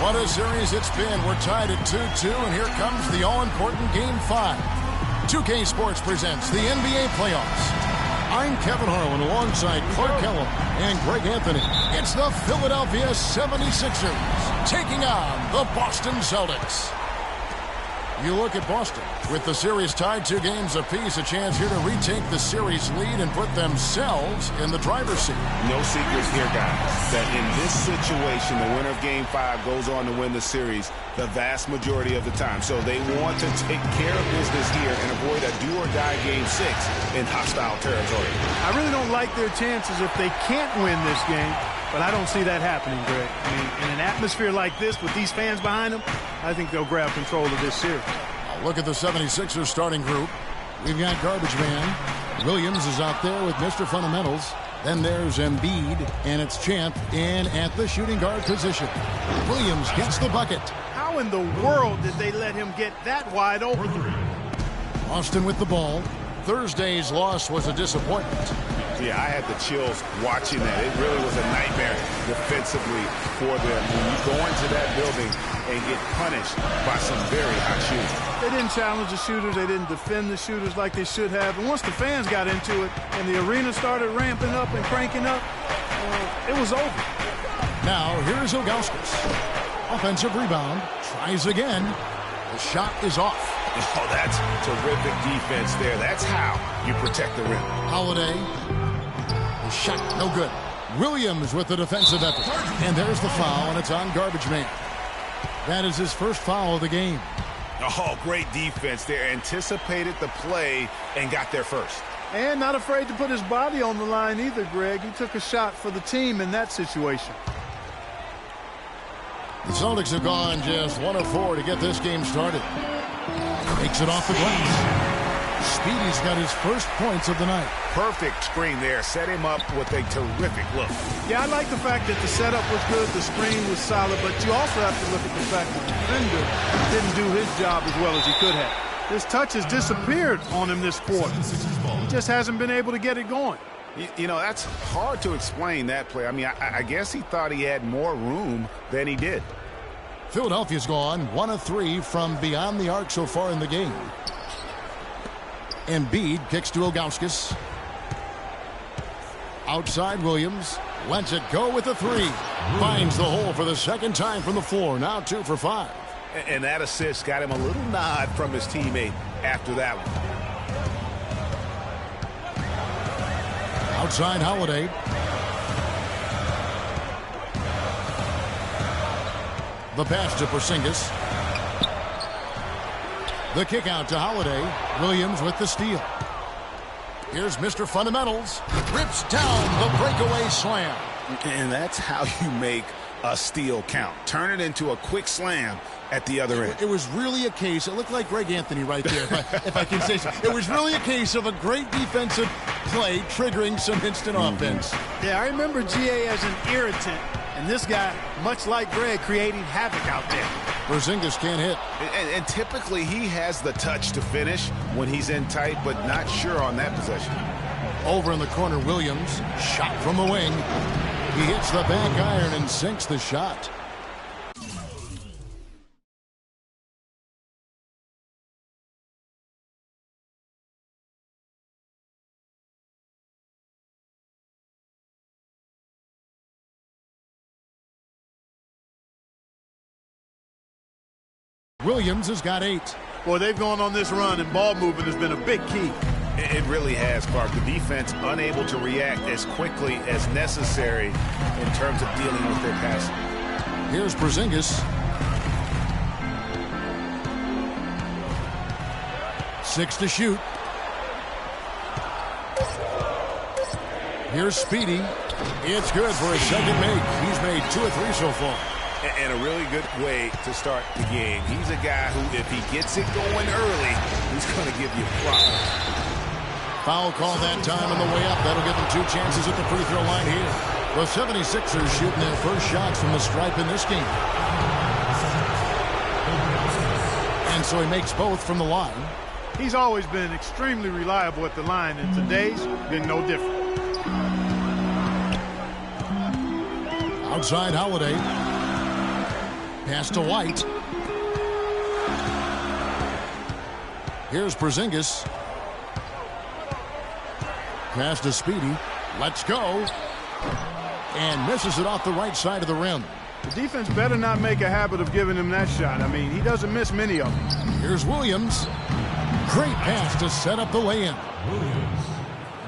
What a series it's been. We're tied at 2-2, and here comes the all-important Game 5. 2K Sports presents the NBA playoffs. I'm Kevin Harlan alongside Clark Kellum and Greg Anthony. It's the Philadelphia 76ers taking on the Boston Celtics. You look at Boston. With the series tied 2 games apiece, a chance here to retake the series lead and put themselves in the driver's seat. No secrets here, guys, that in this situation, the winner of Game 5 goes on to win the series the vast majority of the time. So they want to take care of business here and avoid a do-or-die Game 6 in hostile territory. I really don't like their chances if they can't win this game, but I don't see that happening, Greg. I mean, in an atmosphere like this with these fans behind them, I think they'll grab control of this series. Look at the 76ers starting group. We've got Garbage Man. Williams is out there with Mr. Fundamentals. Then there's Embiid, and it's Champ in at the shooting guard position. Williams gets the bucket. How in the world did they let him get that wide open? Austin with the ball. Thursday's loss was a disappointment. Yeah, I had the chills watching that. It really was a nightmare defensively for them. When you go into that building and get punished by some very hot shooters. They didn't challenge the shooters. They didn't defend the shooters like they should have. And once the fans got into it and the arena started ramping up and cranking up, it was over. Now, here's Ilgauskas. Offensive rebound. Tries again. The shot is off. Oh, that's terrific defense there. That's how you protect the rim. Holiday. The shot, no good. Williams with the defensive effort. And there's the foul, and it's on Garbage Man. That is his first foul of the game. Oh, great defense there. Anticipated the play and got there first. And not afraid to put his body on the line either, Greg. He took a shot for the team in that situation. The Celtics have gone just 1 of 4 to get this game started. Takes it off the glass. Speedy's got his first points of the night. Perfect screen there. Set him up with a terrific look. Yeah, I like the fact that the setup was good, the screen was solid, but you also have to look at the fact that the defender didn't do his job as well as he could have. His touch has disappeared on him this quarter. He just hasn't been able to get it going. You know, that's hard to explain that play. I mean, I guess he thought he had more room than he did. Philadelphia's gone 1 of 3 from beyond the arc so far in the game. Embiid kicks to Ilgauskas. Outside Williams. Lets it go with a 3. Finds the hole for the second time from the floor. Now 2 for 5. And that assist got him a little nod from his teammate after that one. Outside Holiday. The pass to Porzingis. The kick out to Holiday. Williams with the steal. Here's Mr. Fundamentals. Rips down the breakaway slam. And that's how you make a steal count. Turn it into a quick slam at the other end. It was really a case, it looked like Greg Anthony right there, if I can say so. It was really a case of a great defensive play triggering some instant offense. Yeah, I remember GA as an irritant, and this guy, much like Greg, creating havoc out there. Porzingis can't hit. And typically he has the touch to finish when he's in tight, but not sure on that possession. Over in the corner, Williams. Shot from the wing. He hits the back iron and sinks the shot. Williams has got 8. Boy, they've gone on this run, and ball movement has been a big key. It really has, Clark. The defense unable to react as quickly as necessary in terms of dealing with their passing. Here's Porzingis. 6 to shoot. Here's Speedy. It's good for a second make. He's made 2 or 3 so far. And a really good way to start the game. He's a guy who, if he gets it going early, he's going to give you problems. Foul call that time on the way up. That'll give them 2 chances at the free throw line here. The 76ers shooting their first shots from the stripe in this game. And so he makes both from the line. He's always been extremely reliable at the line, and today's been no different. Outside Holiday. Pass to White. Here's Porzingis. Pass to Speedy. Let's go. And misses it off the right side of the rim. The defense better not make a habit of giving him that shot. I mean, he doesn't miss many of them. Here's Williams. Great pass to set up the lay-in.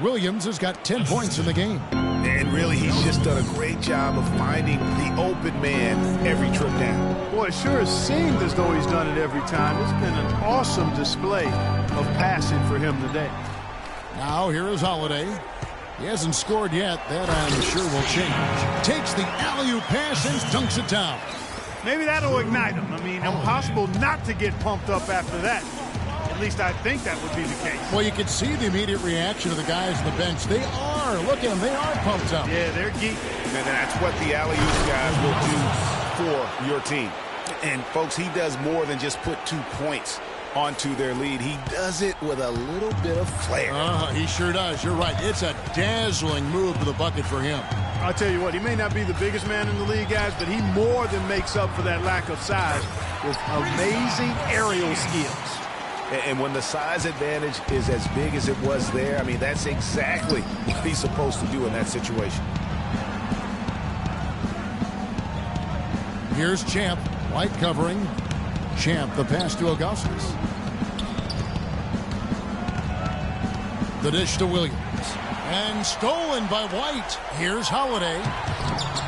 Williams has got 10 points in the game. And really, he's just done a great job of finding the open man every trip down. Boy, it sure has seemed as though he's done it every time. It's been an awesome display of passing for him today. Now here is Holiday. He hasn't scored yet. That I'm sure will change. Takes the alley-oop pass and dunks it down. Maybe that'll ignite him. I mean, impossible not to get pumped up after that. At least I think that would be the case. Well, you can see the immediate reaction of the guys on the bench. They are. Look at them. They are pumped up. Yeah, they're geeky. And that's what the alley-oop guys will do for your team. And, folks, he does more than just put 2 points onto their lead. He does it with a little bit of flair. He sure does. You're right. It's a dazzling move to the bucket for him. I'll tell you what, he may not be the biggest man in the league, guys, but he more than makes up for that lack of size with amazing aerial skills. And when the size advantage is as big as it was there, I mean, that's exactly what he's supposed to do in that situation. Here's Champ. White covering. Champ, the pass to Augustus. The dish to Williams. And stolen by White. Here's Holiday.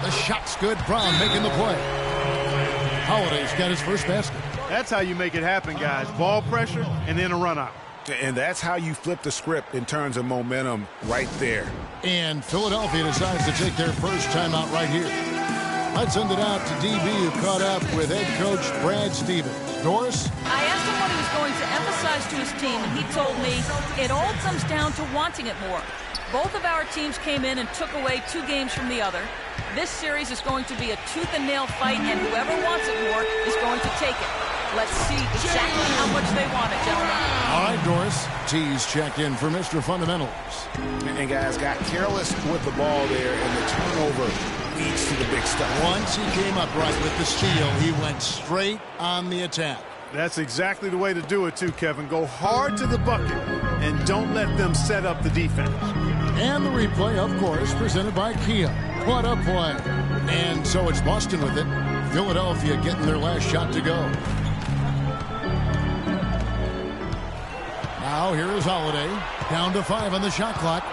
The shot's good. Brown making the play. Holiday's got his first basket. That's how you make it happen, guys. Ball pressure and then a run out. And that's how you flip the script in terms of momentum right there. And Philadelphia decides to take their first timeout right here. Let's send it out to DB, who caught up with head coach Brad Stevens. Doris? I asked him what he was going to emphasize to his team, and he told me it all comes down to wanting it more. Both of our teams came in and took away 2 games from the other. This series is going to be a tooth-and-nail fight, and whoever wants it more is going to take it. Let's see exactly how much they want it, gentlemen. All right, Doris. T's checked in for Mr. Fundamentals. And guys got careless with the ball there, and the turnover leads to the big stuff. Once he came up right with the steal, he went straight on the attack. That's exactly the way to do it, too, Kevin. Go hard to the bucket and don't let them set up the defense. And the replay, of course, presented by Kia. What a play. And so it's Boston with it. Philadelphia getting their last shot to go. Now here is Holiday. Down to 5 on the shot clock.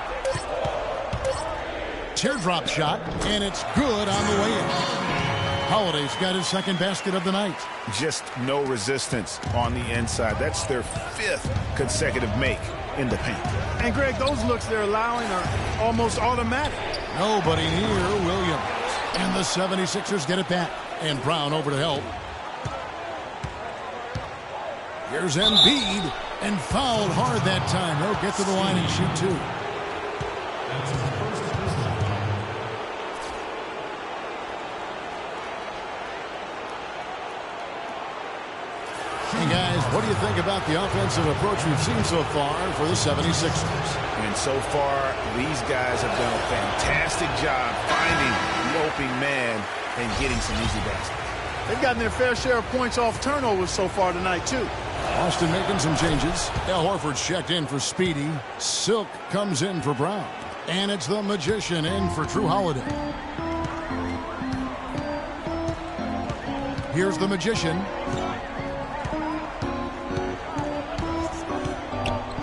Teardrop shot, and it's good on the way in. Holiday's got his second basket of the night. Just no resistance on the inside. That's their 5th consecutive make in the paint. And, Greg, those looks they're allowing are almost automatic. Nobody near Williams. And the 76ers get it back. And Brown over to help. Here's Embiid. And fouled hard that time. He'll get to the line and shoot 2. Hey guys, what do you think about the offensive approach we've seen so far for the 76ers? And so far, these guys have done a fantastic job finding the open man and getting some easy baskets. They've gotten their fair share of points off turnovers so far tonight, too. Austin making some changes. Al Horford's checked in for Speedy. Silk comes in for Brown. And it's the Magician in for Drew Holiday. Here's the Magician.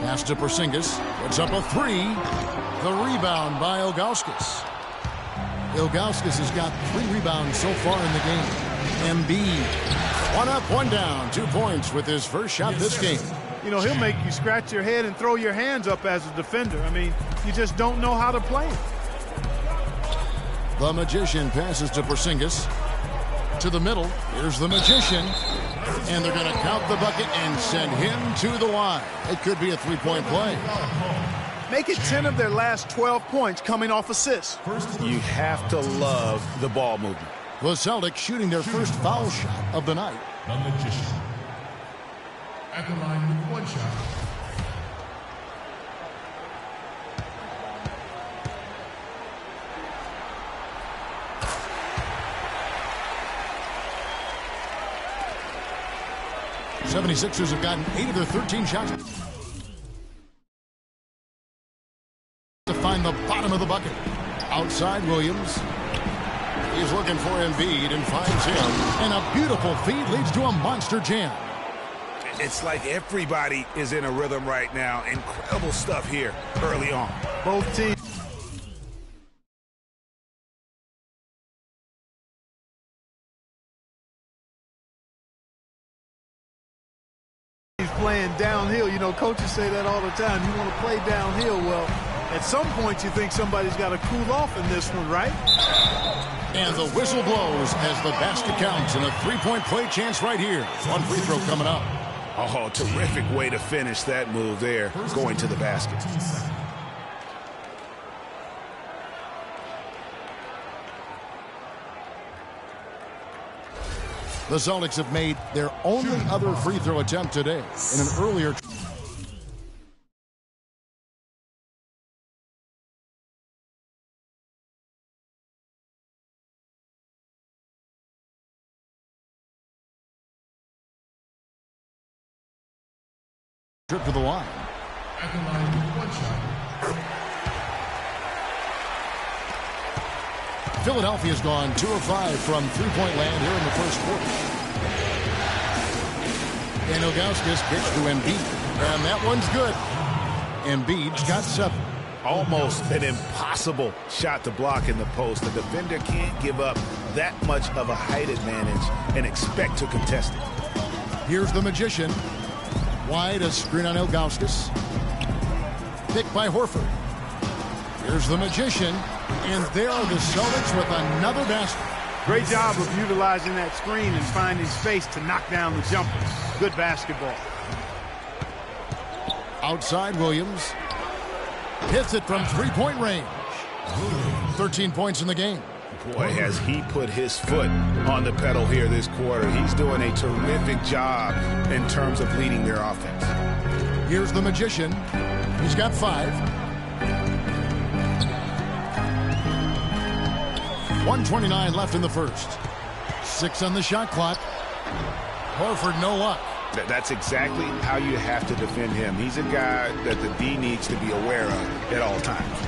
Pass to Porzingis. Puts up a 3. The rebound by Ilgauskas. Ilgauskas has got 3 rebounds so far in the game. Embiid. 1 up, 1 down. 2 points with his first shot this game. You know, he'll make you scratch your head and throw your hands up as a defender. I mean, you just don't know how to play him. The Magician passes to Porzingis. To the middle. Here's the Magician. And they're going to count the bucket and send him to the line. It could be a 3-point play. Make it 10 of their last 12 points coming off assists. You have to love the ball movement. The Celtics shooting their first foul shot of the night. The Magician. At the line with 1 shot. 76ers have gotten 8 of their 13 shots to find the bottom of the bucket. Outside Williams. He's looking for Embiid and finds him. And a beautiful feed leads to a monster jam. It's like everybody is in a rhythm right now. Incredible stuff here early on. Both teams playing downhill. You know, coaches say that all the time. You want to play downhill. Well, at some point you think somebody's got to cool off in this one, right? And the whistle blows as the basket counts, and a three-point play chance right here. One free throw coming up. Oh, terrific way to finish that move there, going to the basket. The Celtics have made their only other free throw attempt today in an earlier trip to the line. At the line, 1 shot. Philadelphia's gone 2 of 5 from three-point land here in the first quarter. And Ilgauskas pitched to Embiid. And that one's good. Embiid's got 7. Almost an impossible shot to block in the post. The defender can't give up that much of a height advantage and expect to contest it. Here's the magician. Wide, a screen on Ilgauskas. Picked by Horford. Here's the magician. And there are the Celtics with another basket. Great job of utilizing that screen and finding space to knock down the jumpers. Good basketball. Outside Williams. Hits it from three-point range. 13 points in the game. Boy, has he put his foot on the pedal here this quarter. He's doing a terrific job in terms of leading their offense. Here's the magician. He's got 5. 1:29 left in the first. 6 on the shot clock. Horford, no luck. That's exactly how you have to defend him. He's a guy that the D needs to be aware of at all times.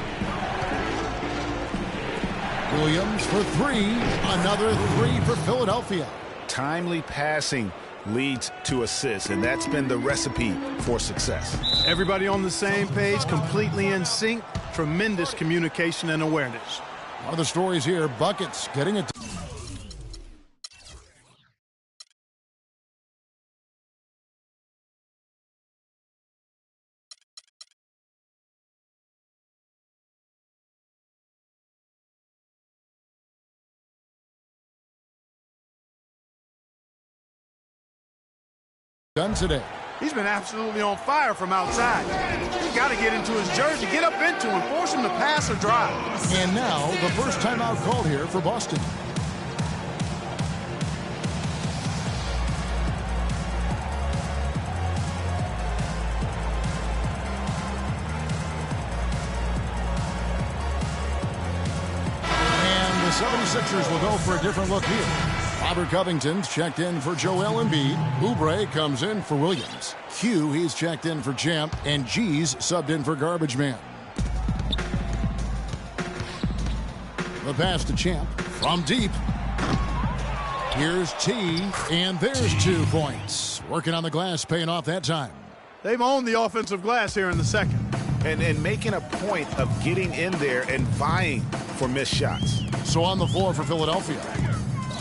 Williams for 3. Another 3 for Philadelphia. Timely passing leads to assists, and that's been the recipe for success. Everybody on the same page, completely in sync. Tremendous communication and awareness. One of the stories here, buckets getting it. Done today. He's been absolutely on fire from outside. He's got to get into his jersey, get up into him, force him to pass or drive. And now the first timeout called here for Boston. And the 76ers will go for a different look here. Robert Covington's checked in for Joel Embiid. Oubre comes in for Williams. Q, he's checked in for Champ. And G's subbed in for Garbage Man. The pass to Champ from deep. Here's T, and there's 2 points. Working on the glass, paying off that time. They've owned the offensive glass here in the second. And making a point of getting in there and vying for missed shots. So on the floor for Philadelphia.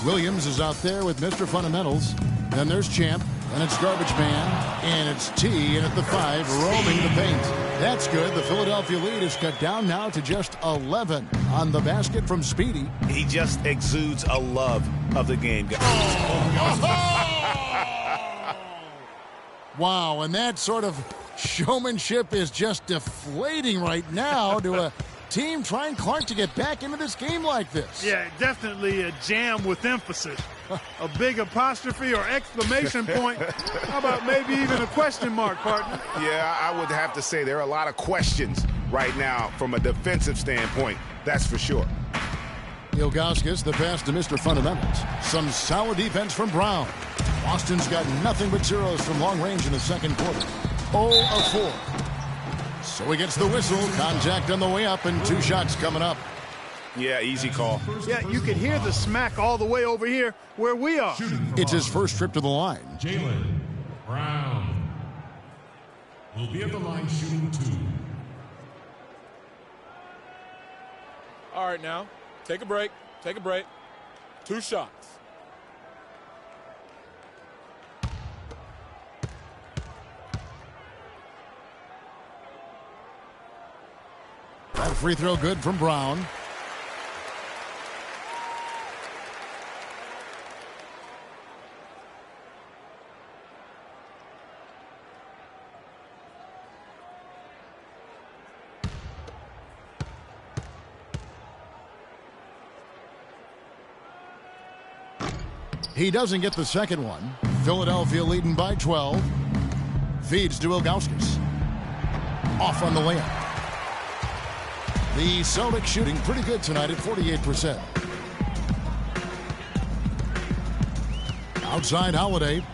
Williams is out there with Mr. Fundamentals. Then there's Champ, and it's Garbage Man, and it's T, and at the 5, roaming the paint. That's good. The Philadelphia lead is cut down now to just 11 on the basket from Speedy. He just exudes a love of the game. Wow, and that sort of showmanship is just deflating right now to a team trying Clark to get back into this game like this. Yeah, definitely a jam with emphasis. A big apostrophe or exclamation point. How about maybe even a question mark, partner? Yeah, I would have to say there are a lot of questions right now from a defensive standpoint. That's for sure. Ilgauskas, the pass to Mr. Fundamentals. Some solid defense from Brown. Boston's got nothing but zeros from long range in the second quarter. 0 of 4. So he gets the whistle. Contact on the way up and 2 shots coming up. Yeah, easy call. Yeah, you can hear the smack all the way over here where we are. It's his first trip to the line. Jaylen Brown will be at the line shooting 2. All right, now, take a break. Take a break. 2 shots. That free throw good from Brown. He doesn't get the second one. Philadelphia leading by 12. Feeds to Ilgauskas. Off on the layup. The Celtics shooting pretty good tonight at 48%. Outside Holiday.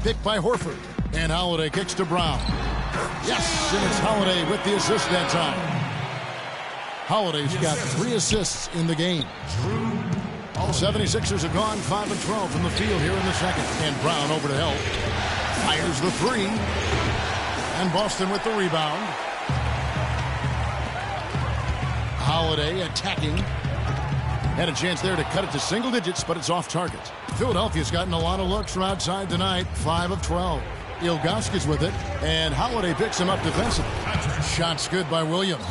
Picked by Horford. And Holiday kicks to Brown. Yes, and it's Holiday with the assist that time. Holiday's got 3 assists in the game. 76ers have gone 5 of 12 from the field here in the second. And Brown over to help. Fires the 3. And Boston with the rebound. Holiday attacking. Had a chance there to cut it to single digits, but it's off target. Philadelphia's gotten a lot of looks from outside tonight. 5 of 12. Ilgauskas with it. And Holiday picks him up defensively. Shots good by Williams.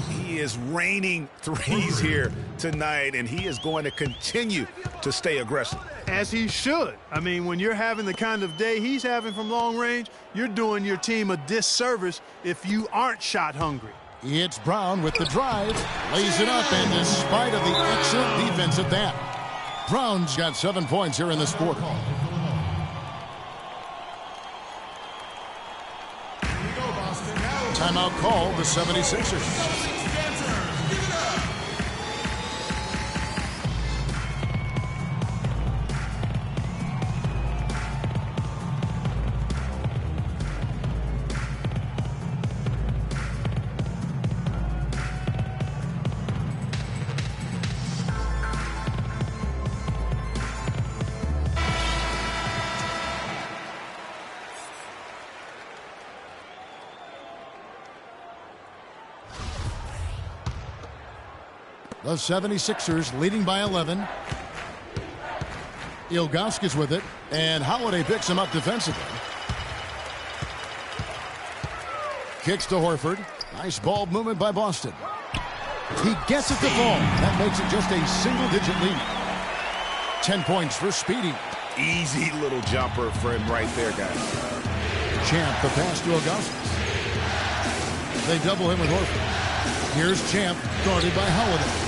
He is raining threes here tonight, and he is going to continue to stay aggressive. As he should. I mean, when you're having the kind of day he's having from long range, you're doing your team a disservice if you aren't shot hungry. It's Brown with the drive. Lays it up, and despite of the excellent defense at that, Brown's got 7 points here in this quarter. Timeout call, the 76ers. The 76ers leading by 11. Ilgauskas with it, and Holiday picks him up defensively. Kicks to Horford. Nice ball movement by Boston. He gets it to fall. That makes it just a single-digit lead. 10 points for Speedy. Easy little jumper for him right there, guys. Champ, the pass to Ilgauskas. They double him with Horford. Here's Champ, guarded by Holiday.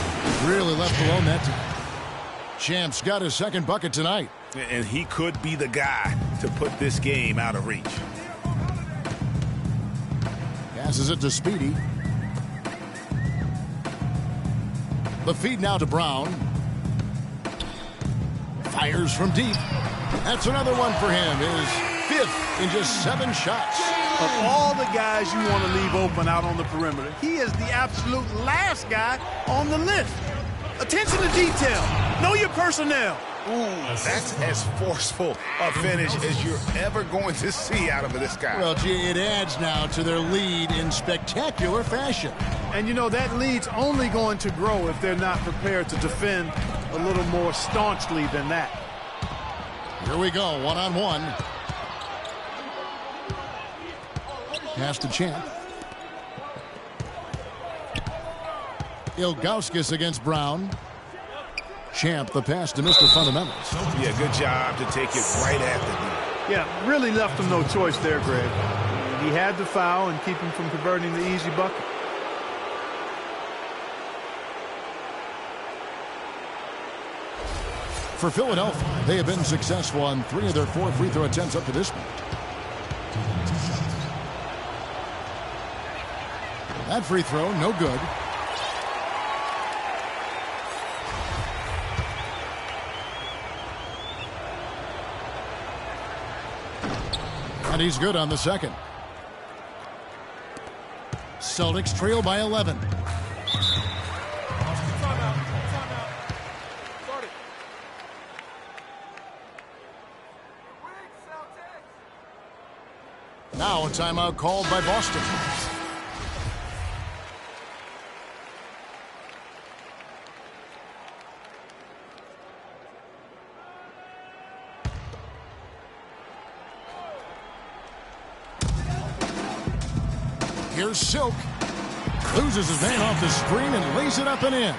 Really left alone that time. Champ's got his second bucket tonight. And he could be the guy to put this game out of reach. Passes it to Speedy. The feed now to Brown. Fires from deep. That's another one for him. His 5th in just 7 shots. Of all the guys you want to leave open out on the perimeter, he is the absolute last guy on the list. Attention to detail. Know your personnel. Ooh, that's as forceful a finish as you're ever going to see out of this guy. Well, gee, it adds now to their lead in spectacular fashion. And, you know, that lead's only going to grow if they're not prepared to defend a little more staunchly than that. Here we go, one-on-one. Pass to Champ. Ilgauskas against Brown. Champ, the pass to Mr. Fundamentals. Yeah, good job to take it right at the knee. Yeah, really left him no choice there, Greg. He had to foul and keep him from converting the easy bucket. For Philadelphia, they have been successful on 3 of their 4 free throw attempts up to this point. That free throw, no good. And he's good on the second. Celtics trail by 11. Now a timeout called by Boston. Here's Silk. Loses his man off the screen and lays it up and in.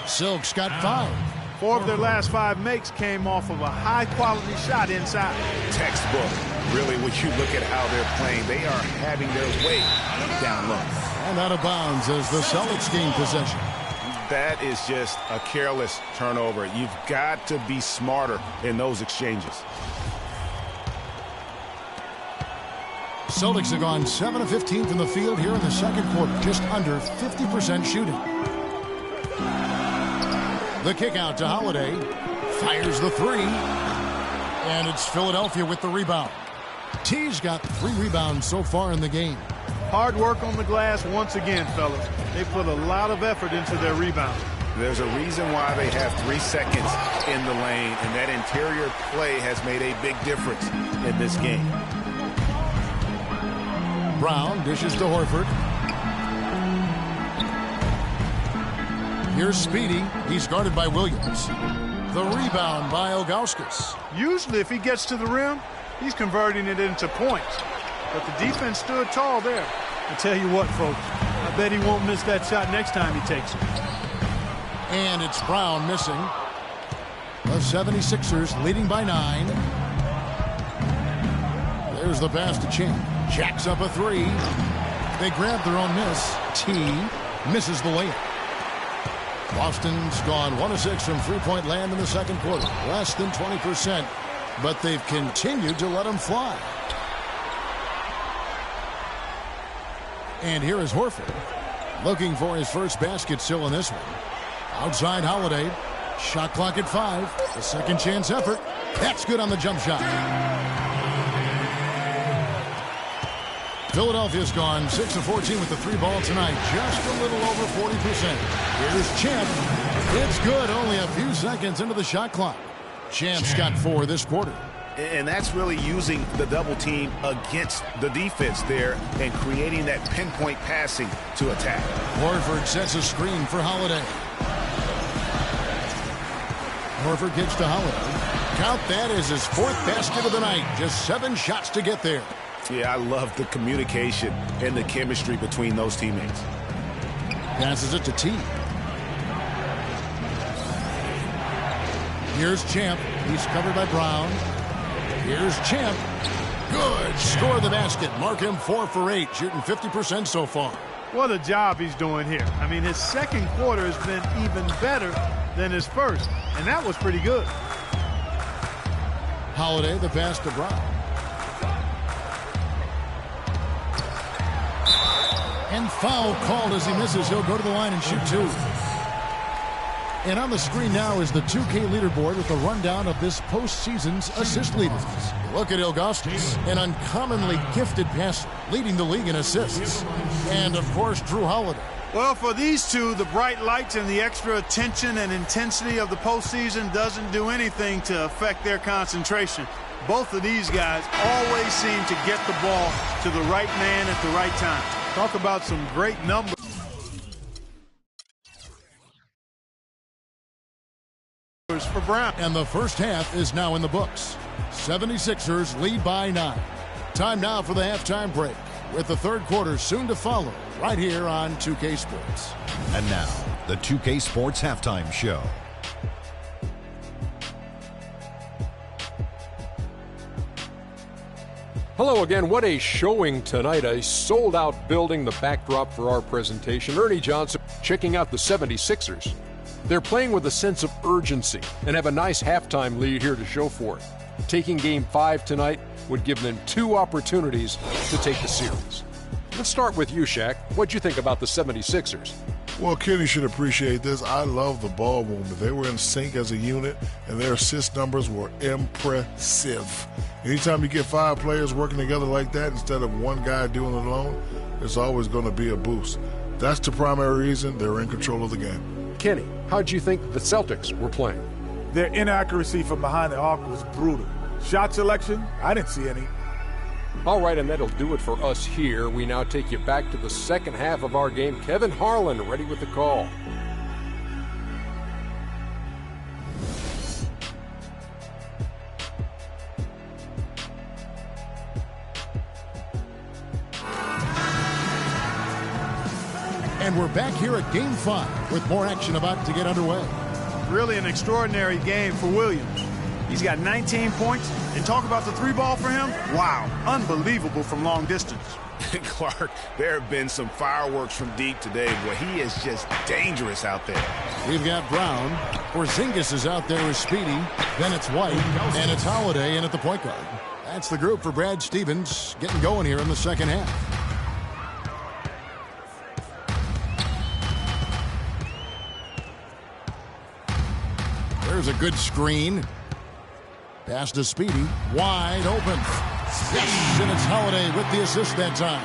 Silk's got 5. 4 of their last 5 makes came off of a high-quality shot inside. Textbook. Really, when you look at how they're playing, they are having their way down low. And out of bounds as the Celtics gain possession. That is just a careless turnover. You've got to be smarter in those exchanges. Celtics have gone 7 of 15 from the field here in the second quarter, just under 50% shooting. The kick out to Holiday. Fires the 3. And it's Philadelphia with the rebound. T's got 3 rebounds so far in the game. Hard work on the glass once again, fellas. They put a lot of effort into their rebound. There's a reason why they have 3 seconds in the lane, and that interior play has made a big difference in this game. Brown dishes to Horford. Here's Speedy. He's guarded by Williams. The rebound by Ilgauskas. Usually if he gets to the rim, he's converting it into points. But the defense stood tall there. I tell you what, folks, I bet he won't miss that shot next time he takes it. And it's Brown missing. The 76ers leading by 9. There's the pass to Champ. Jacks up a 3. They grab their own miss. T misses the layup. Boston's gone 1 of 6 from three-point land in the second quarter. Less than 20%, but they've continued to let them fly. And here is Horford, looking for his first basket still in this one. Outside Holiday. Shot clock at 5. The second chance effort. That's good on the jump shot. Philadelphia's gone 6 of 14 with the 3 ball tonight. Just a little over 40%. Here's Champ. It's good. Only a few seconds into the shot clock. Champ's got 4 this quarter. And that's really using the double team against the defense there and creating that pinpoint passing to attack. Horford sets a screen for Holiday. Horford gets to Holiday. Count that as his 4th basket of the night. Just 7 shots to get there. Yeah, I love the communication and the chemistry between those teammates. Passes it to T. Here's Champ. He's covered by Brown. Here's Champ. Good. Score the basket. Mark him 4 for 8. Shooting 50% so far. What a job he's doing here. I mean, his second quarter has been even better than his first. And that was pretty good. Holiday, the pass to Brown. And foul called as he misses. He'll go to the line and shoot 2. And on the screen now is the 2K leaderboard with a rundown of this postseason's assist leaders. Look at Ilgauskas, an uncommonly gifted passer, leading the league in assists. And, of course, Drew Holiday. Well, for these two, the bright lights and the extra attention and intensity of the postseason doesn't do anything to affect their concentration. Both of these guys always seem to get the ball to the right man at the right time. Talk about some great numbers for Brown. And the first half is now in the books. 76ers lead by 9. Time now for the halftime break, with the third quarter soon to follow, right here on 2K Sports. And now, the 2K Sports Halftime Show. Hello again. What a showing tonight. A sold-out building, the backdrop for our presentation. Ernie Johnson checking out the 76ers. They're playing with a sense of urgency and have a nice halftime lead here to show for it. Taking Game 5 tonight would give them 2 opportunities to take the series. Let's start with you, Shaq. What'd you think about the 76ers? Well, Kenny should appreciate this. I love the ball movement. They were in sync as a unit, and their assist numbers were impressive. Anytime you get 5 players working together like that instead of one guy doing it alone, it's always going to be a boost. That's the primary reason they're in control of the game. Kenny, how'd you think the Celtics were playing? Their inaccuracy from behind the arc was brutal. Shot selection, I didn't see any. All right, and that'll do it for us here. We now take you back to the second half of our game. Kevin Harlan ready with the call. And we're back here at Game 5 with more action about to get underway. Really an extraordinary game for Williams. He's got 19 points, and talk about the 3-ball for him. Wow, unbelievable from long distance. Clark, there have been some fireworks from deep today, but he is just dangerous out there. We've got Brown. Porzingis is out there with Speedy. Then it's White, and it's Holiday in at the point guard. That's the group for Brad Stevens getting going here in the second half. There's a good screen. Pass to Speedy. Wide open. Yes, and it's Holiday with the assist that time.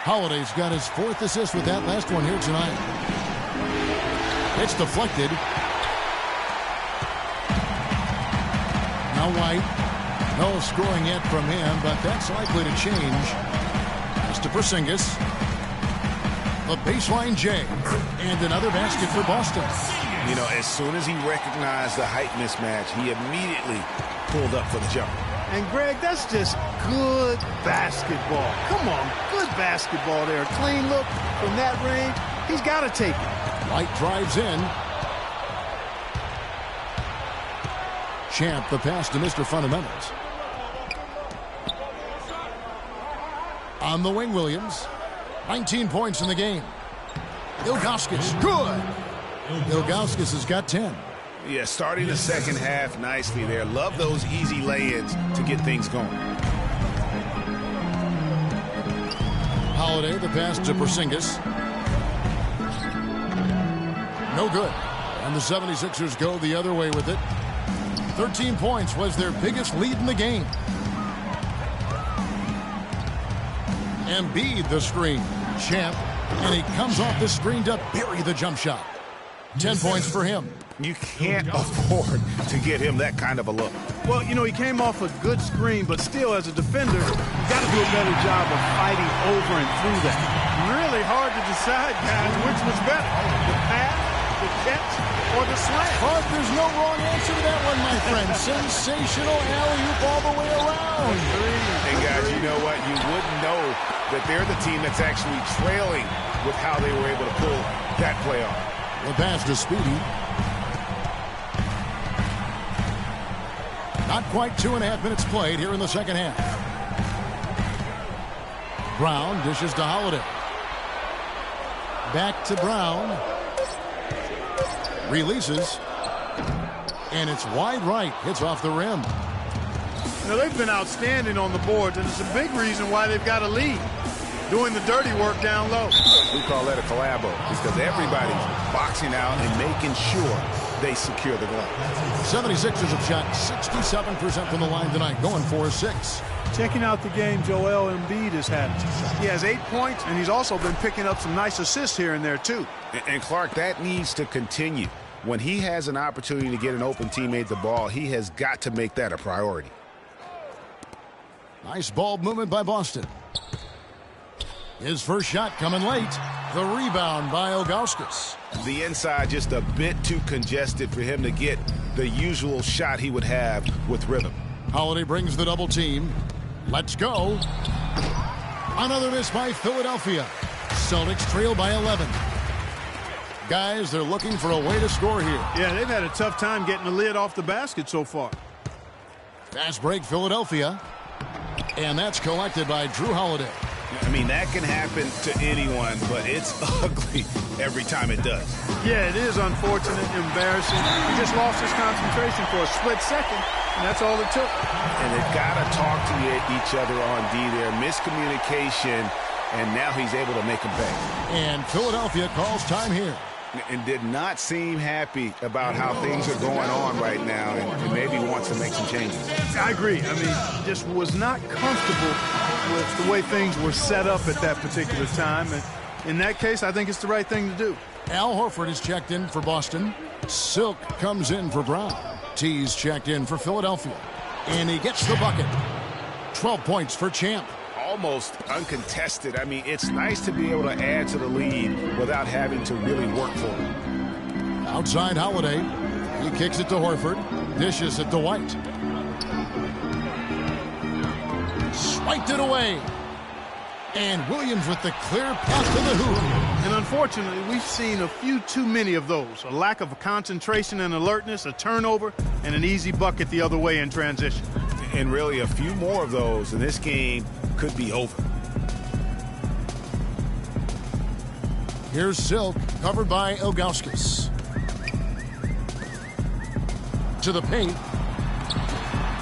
Holiday's got his 4th assist with that last one here tonight. It's deflected. Now White. No scoring yet from him, but that's likely to change. Pass to Porzingis. The baseline J. And another basket for Boston. You know, as soon as he recognized the height mismatch, he immediately pulled up for the jump. And, Greg, that's just good basketball. Come on, good basketball there. A clean look from that range. He's got to take it. White drives in. Champ, the pass to Mr. Fundamentals. On the wing, Williams. 19 points in the game. Ilgauskas, good. Ilgauskas has got 10. Yeah, starting the second half nicely there. Love those easy lay-ins to get things going. Holiday, the pass to Porzingis. No good. And the 76ers go the other way with it. 13 points was their biggest lead in the game. Embiid the screen. Champ. And he comes off the screen to bury the jump shot. 10 points for him. You can't afford to get him that kind of a look. Well, you know, he came off a good screen, but still, as a defender, you got to do a better job of fighting over and through that. Really hard to decide, guys, which was better, the pass, the catch, or the slam. Clark, there's no wrong answer to that one, my friend. Sensational alley-oop all the way around. And, guys, you know what? You wouldn't know that they're the team that's actually trailing with how they were able to pull that play off. The pass to Speedy. Not quite 2.5 minutes played here in the second half. Brown dishes to Holiday. Back to Brown. Releases. And it's wide right. Hits off the rim. You know, they've been outstanding on the boards, and it's a big reason why they've got a lead. Doing the dirty work down low. We call that a collabo because everybody's boxing out and making sure they secure the glove. 76ers have shot 67% from the line tonight, going 4-6. Checking out the game Joel Embiid has had. He has 8 points, and he's also been picking up some nice assists here and there, too. And Clark, that needs to continue. When he has an opportunity to get an open teammate the ball, he has got to make that a priority. Nice ball movement by Boston. His first shot coming late. The rebound by Ilgauskas. The inside just a bit too congested for him to get the usual shot he would have with rhythm. Holiday brings the double team. Let's go. Another miss by Philadelphia. Celtics trail by 11. Guys, they're looking for a way to score here. Yeah, they've had a tough time getting the lid off the basket so far. Fast break, Philadelphia. And that's collected by Drew Holiday. I mean, that can happen to anyone, but it's ugly every time it does. Yeah, it is unfortunate, embarrassing. He just lost his concentration for a split second, and that's all it took. And they've got to talk to each other on D there. Miscommunication, and now he's able to make them pay. And Philadelphia calls time here. And did not seem happy about how things are going on right now and maybe wants to make some changes. I agree. I mean, just was not comfortable with the way things were set up at that particular time. And in that case, I think it's the right thing to do. Al Horford is checked in for Boston. Silk comes in for Brown. T's checked in for Philadelphia. And he gets the bucket. 12 points for Champ. Almost uncontested. I mean, it's nice to be able to add to the lead without having to really work for it. Outside Holiday. He kicks it to Horford. Dishes it to White. Swiped it away. And Williams with the clear pass to the hoop. And unfortunately, we've seen a few too many of those. A lack of concentration and alertness, a turnover, and an easy bucket the other way in transition. And really a few more of those, and this game could be over. Here's Silk, covered by Ilgauskas. To the paint.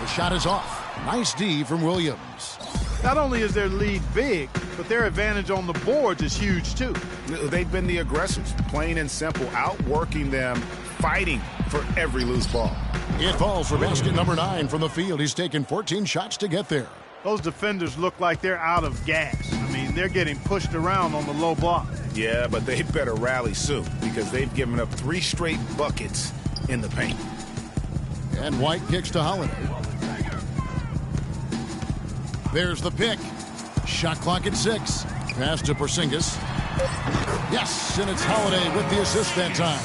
The shot is off. Nice D from Williams. Not only is their lead big, but their advantage on the boards is huge, too. They've been the aggressors, plain and simple, outworking them, fighting for every loose ball. It falls for basket number 9 from the field. He's taken 14 shots to get there. Those defenders look like they're out of gas. I mean, they're getting pushed around on the low block. Yeah, but they better rally soon because they've given up 3 straight buckets in the paint. And White kicks to Holiday. There's the pick. Shot clock at 6. Pass to Porzingis. Yes, and it's Holiday with the assist that time.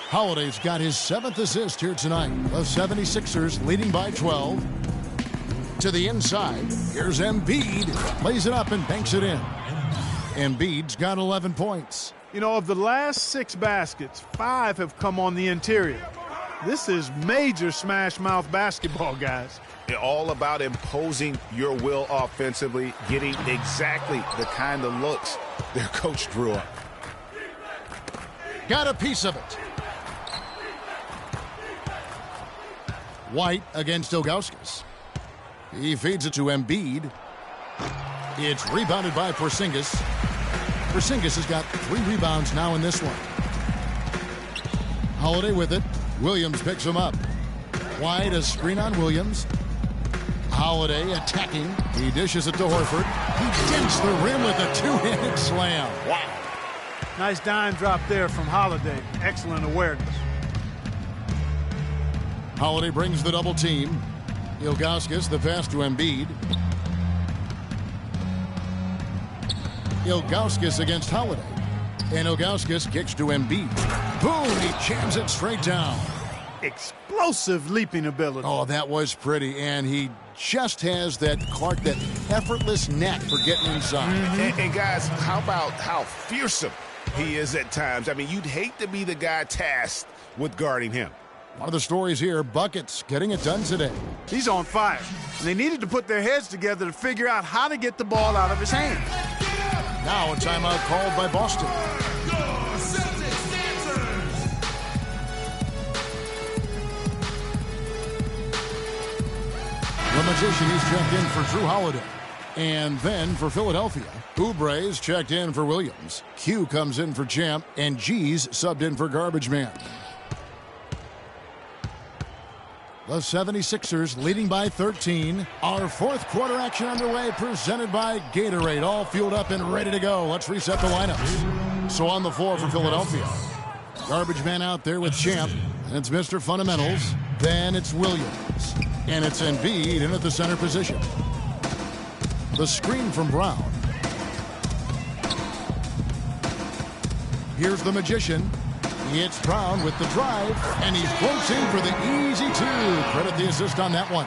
Holiday's got his 7th assist here tonight. The 76ers leading by 12. To the inside. Here's Embiid. Plays it up and banks it in. Embiid's got 11 points. You know, of the last 6 baskets, 5 have come on the interior. This is major smash mouth basketball, guys. All about imposing your will offensively, getting exactly the kind of looks their coach drew up. Got a piece of it. White against Ilgauskas. He feeds it to Embiid. It's rebounded by Porzingis. Porzingis has got 3 rebounds now in this one. Holiday with it. Williams picks him up. White a screen on Williams. Holiday attacking. He dishes it to Horford. He dents the rim with a 2-handed slam. Wow. Nice dime drop there from Holiday. Excellent awareness. Holiday brings the double team. Ilgauskas the pass to Embiid. Ilgauskas against Holiday. And Ilgauskas kicks to Embiid. Boom! He jams it straight down. Explosive leaping ability. Oh, that was pretty. And he just has that effortless knack for getting inside. And guys, how about how fearsome he is at times? I mean, you'd hate to be the guy tasked with guarding him. One of the stories here, buckets getting it done today. He's on fire. And they needed to put their heads together to figure out how to get the ball out of his hands. Now a timeout called by Boston. The Magician, he's checked in for Drew Holiday. And then for Philadelphia, Oubre's checked in for Williams. Q comes in for Champ, and G's subbed in for Garbage Man. The 76ers leading by 13. Our 4th quarter action underway, presented by Gatorade. All fueled up and ready to go. Let's reset the lineups. So on the floor for Philadelphia, Garbage Man out there with Champ. And it's Mr. Fundamentals. Then it's Williams. And it's Embiid in at the center position. The screen from Brown. Here's the Magician. It's Brown with the drive, and he floats in for the easy 2. Credit the assist on that one.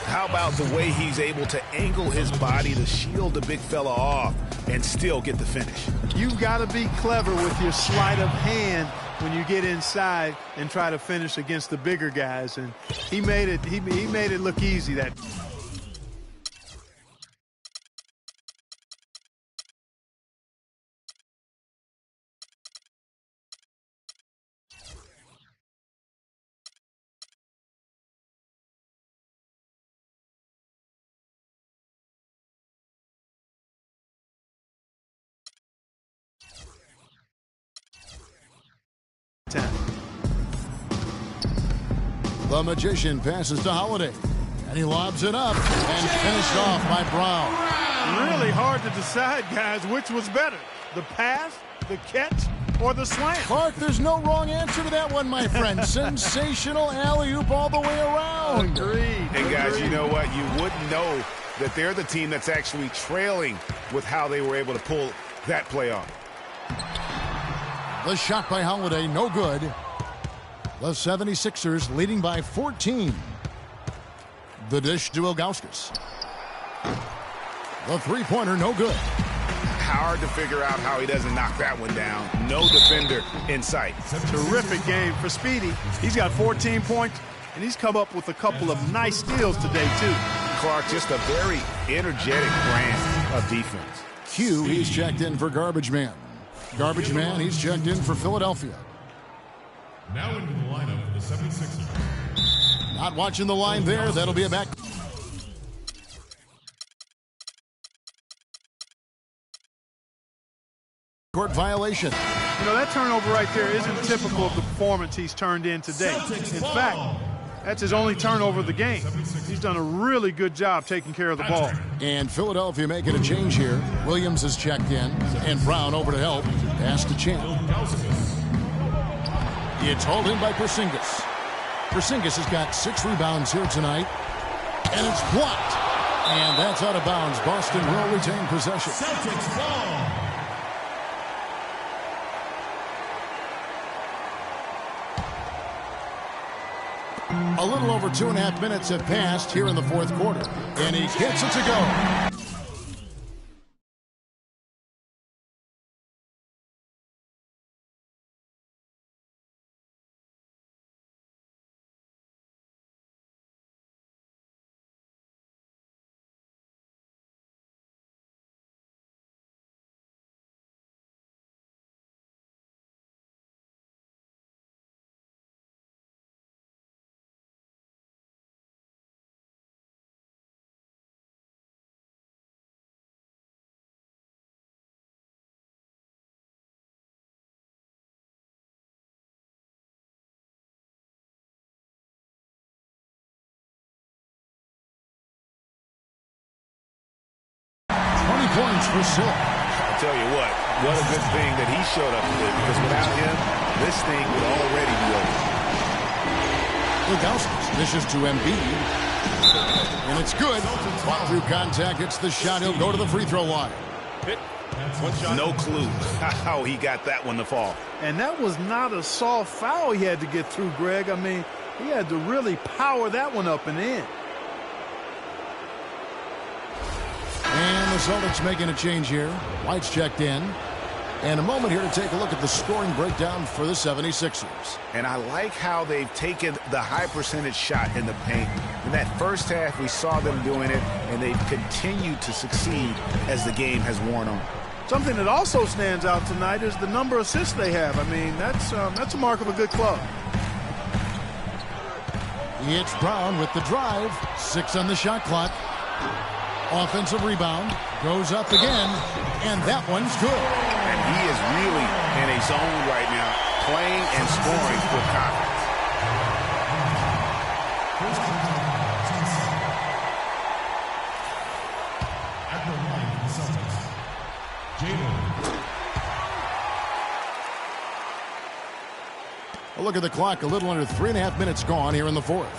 How about the way he's able to angle his body to shield the big fella off and still get the finish? You've got to be clever with your sleight of hand when you get inside and try to finish against the bigger guys. And he made it look easy. That The Magician passes to Holiday. And he lobs it up and finished off by Brown. Really hard to decide, guys, which was better. The pass, the catch, or the slam? Clark, there's no wrong answer to that one, my friend. Sensational alley-oop all the way around. Agreed. And guys, you know what? You wouldn't know that they're the team that's actually trailing with how they were able to pull that play off. The shot by Holiday, no good. The 76ers leading by 14. The dish to Ilgauskas. The three-pointer, no good. Hard to figure out how he doesn't knock that one down. No defender in sight. Terrific game for Speedy. He's got 14 points, and he's come up with a couple of nice steals today, too. Clark, just a very energetic brand of defense. Q, he's checked in for Garbage Man. Garbage Man, he's checked in for Philadelphia. Now into the lineup for the 76ers. Not watching the line there. That'll be a back. Court violation. You know, that turnover right there isn't typical of the performance he's turned in today. In fact, that's his only turnover of the game. He's done a really good job taking care of the ball. And Philadelphia making a change here. Williams has checked in, and Brown over to help. Pass to Champ. It's hauled in by Porzingis. Porzingis has got 6 rebounds here tonight, and it's blocked. And that's out of bounds. Boston will retain possession. Celtics ball. A little over 2.5 minutes have passed here in the fourth quarter, and he gets it to go. Points for Silk. I'll tell you what a good thing that he showed up today, because without him, this thing would already be over. Ilgauskas dishes to Embiid, and it's good. Fought through contact, it's the shot. He'll go to the free throw line. No clue how he got that one to fall. And that was not a soft foul he had to get through, Greg. I mean, he had to really power that one up and in. And the Celtics making a change here. White's checked in. And a moment here to take a look at the scoring breakdown for the 76ers. And I like how they've taken the high percentage shot in the paint. In that first half, we saw them doing it, and they've continued to succeed as the game has worn on. Something that also stands out tonight is the number of assists they have. I mean, that's a mark of a good club. It's Brown with the drive. 6 on the shot clock. Offensive rebound, goes up again, and that one's good. And he is really in a zone right now, playing and scoring with confidence. At the line for the Celtics, Jalen. A look at the clock, a little under 3.5 minutes gone here in the fourth.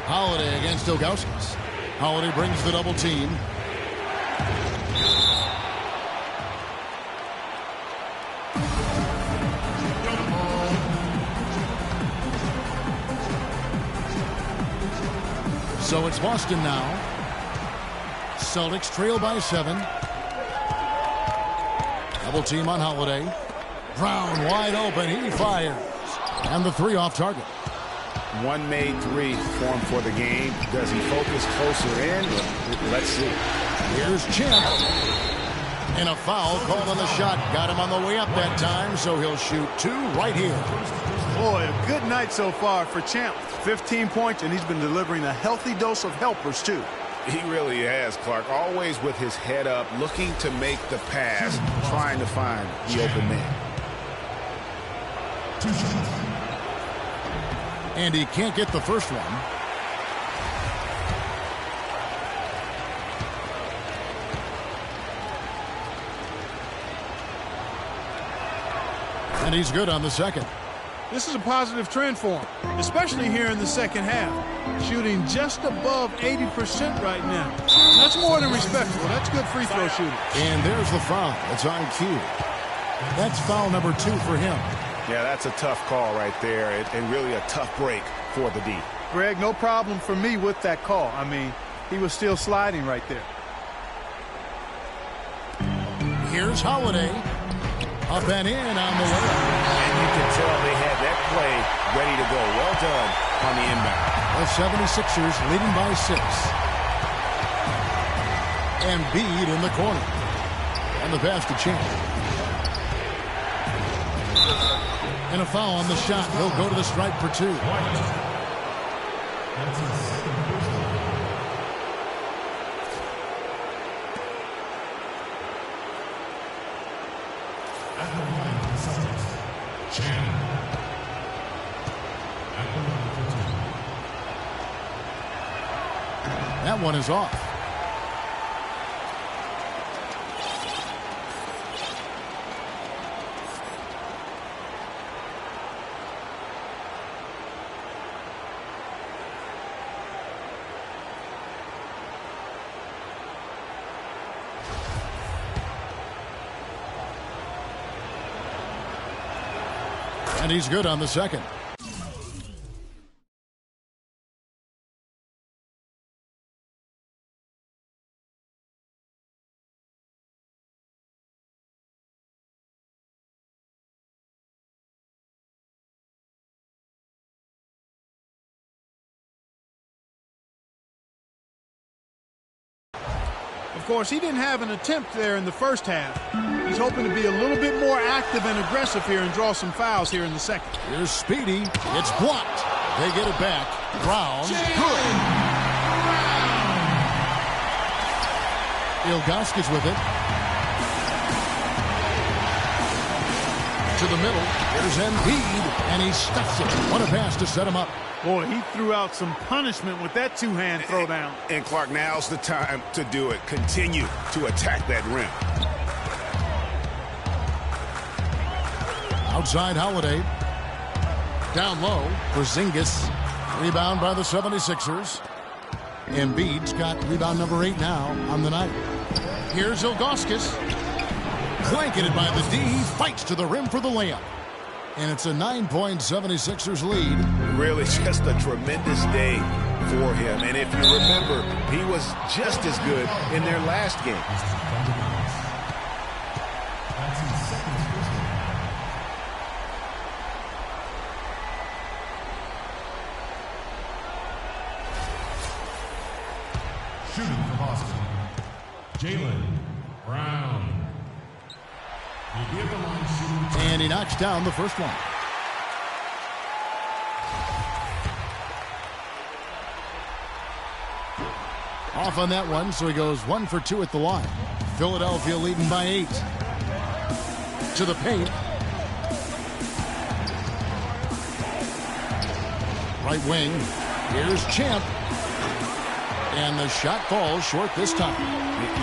Holiday against Ilgauskas. Holiday brings the double team. So it's Boston now. Celtics trail by 7. Double team on Holiday. Brown wide open. He fires. And the 3 off target. One made 3 formed for the game. Does he focus closer in? Let's see. Here's Champ. And a foul called on the shot. Got him on the way up that time, so he'll shoot 2 right here. Boy, a good night so far for Champ. 15 points, and he's been delivering a healthy dose of helpers, too. He really has, Clark. Always with his head up, looking to make the pass, trying to find the open man. And he can't get the first one. And he's good on the second. This is a positive trend for him, especially here in the second half. Shooting just above 80% right now. That's more than respectable. That's good free throw shooting. And there's the foul. It's on cue. That's foul number 2 for him. Yeah, that's a tough call right there, and really a tough break for the D. Greg, no problem for me with that call. I mean, he was still sliding right there. Here's Holiday. Up and in on the way. And you can tell they had that play ready to go. Well done on the inbound. The 76ers leading by 6. Embiid in the corner. And the pass to Champ. And a foul on the shot. He'll go to the stripe for 2. That's his second personal. At the line for the Celtics, Chan. At the line for 2. That one is off. And he's good on the second. Of course, he didn't have an attempt there in the first half. He's hoping to be a little bit more active and aggressive here and draw some fouls here in the second. Here's Speedy. It's blocked. They get it back. Brown. Good. Ilgauskas with it. To the middle. Here's Embiid. And he stuffs it. What a pass to set him up. Boy, he threw out some punishment with that two-hand throwdown. And Clark, now's the time to do it. Continue to attack that rim. Outside Holiday. Down low for Porzingis. Rebound by the 76ers. Embiid's got rebound number 8 now on the night. Here's Ilgauskas. Blanketed by the D. He fights to the rim for the layup. And it's a 9-point 76ers lead. Really just a tremendous day for him. And if you remember, he was just as good in their last game. That's his second personal. Shooting for Boston, Jaylen Brown. Will be at the line shooting. And he knocks down the first one. Off on that one, so he goes 1 for 2 at the line. Philadelphia leading by 8. To the paint. Right wing. Here's Champ. And the shot falls short this time.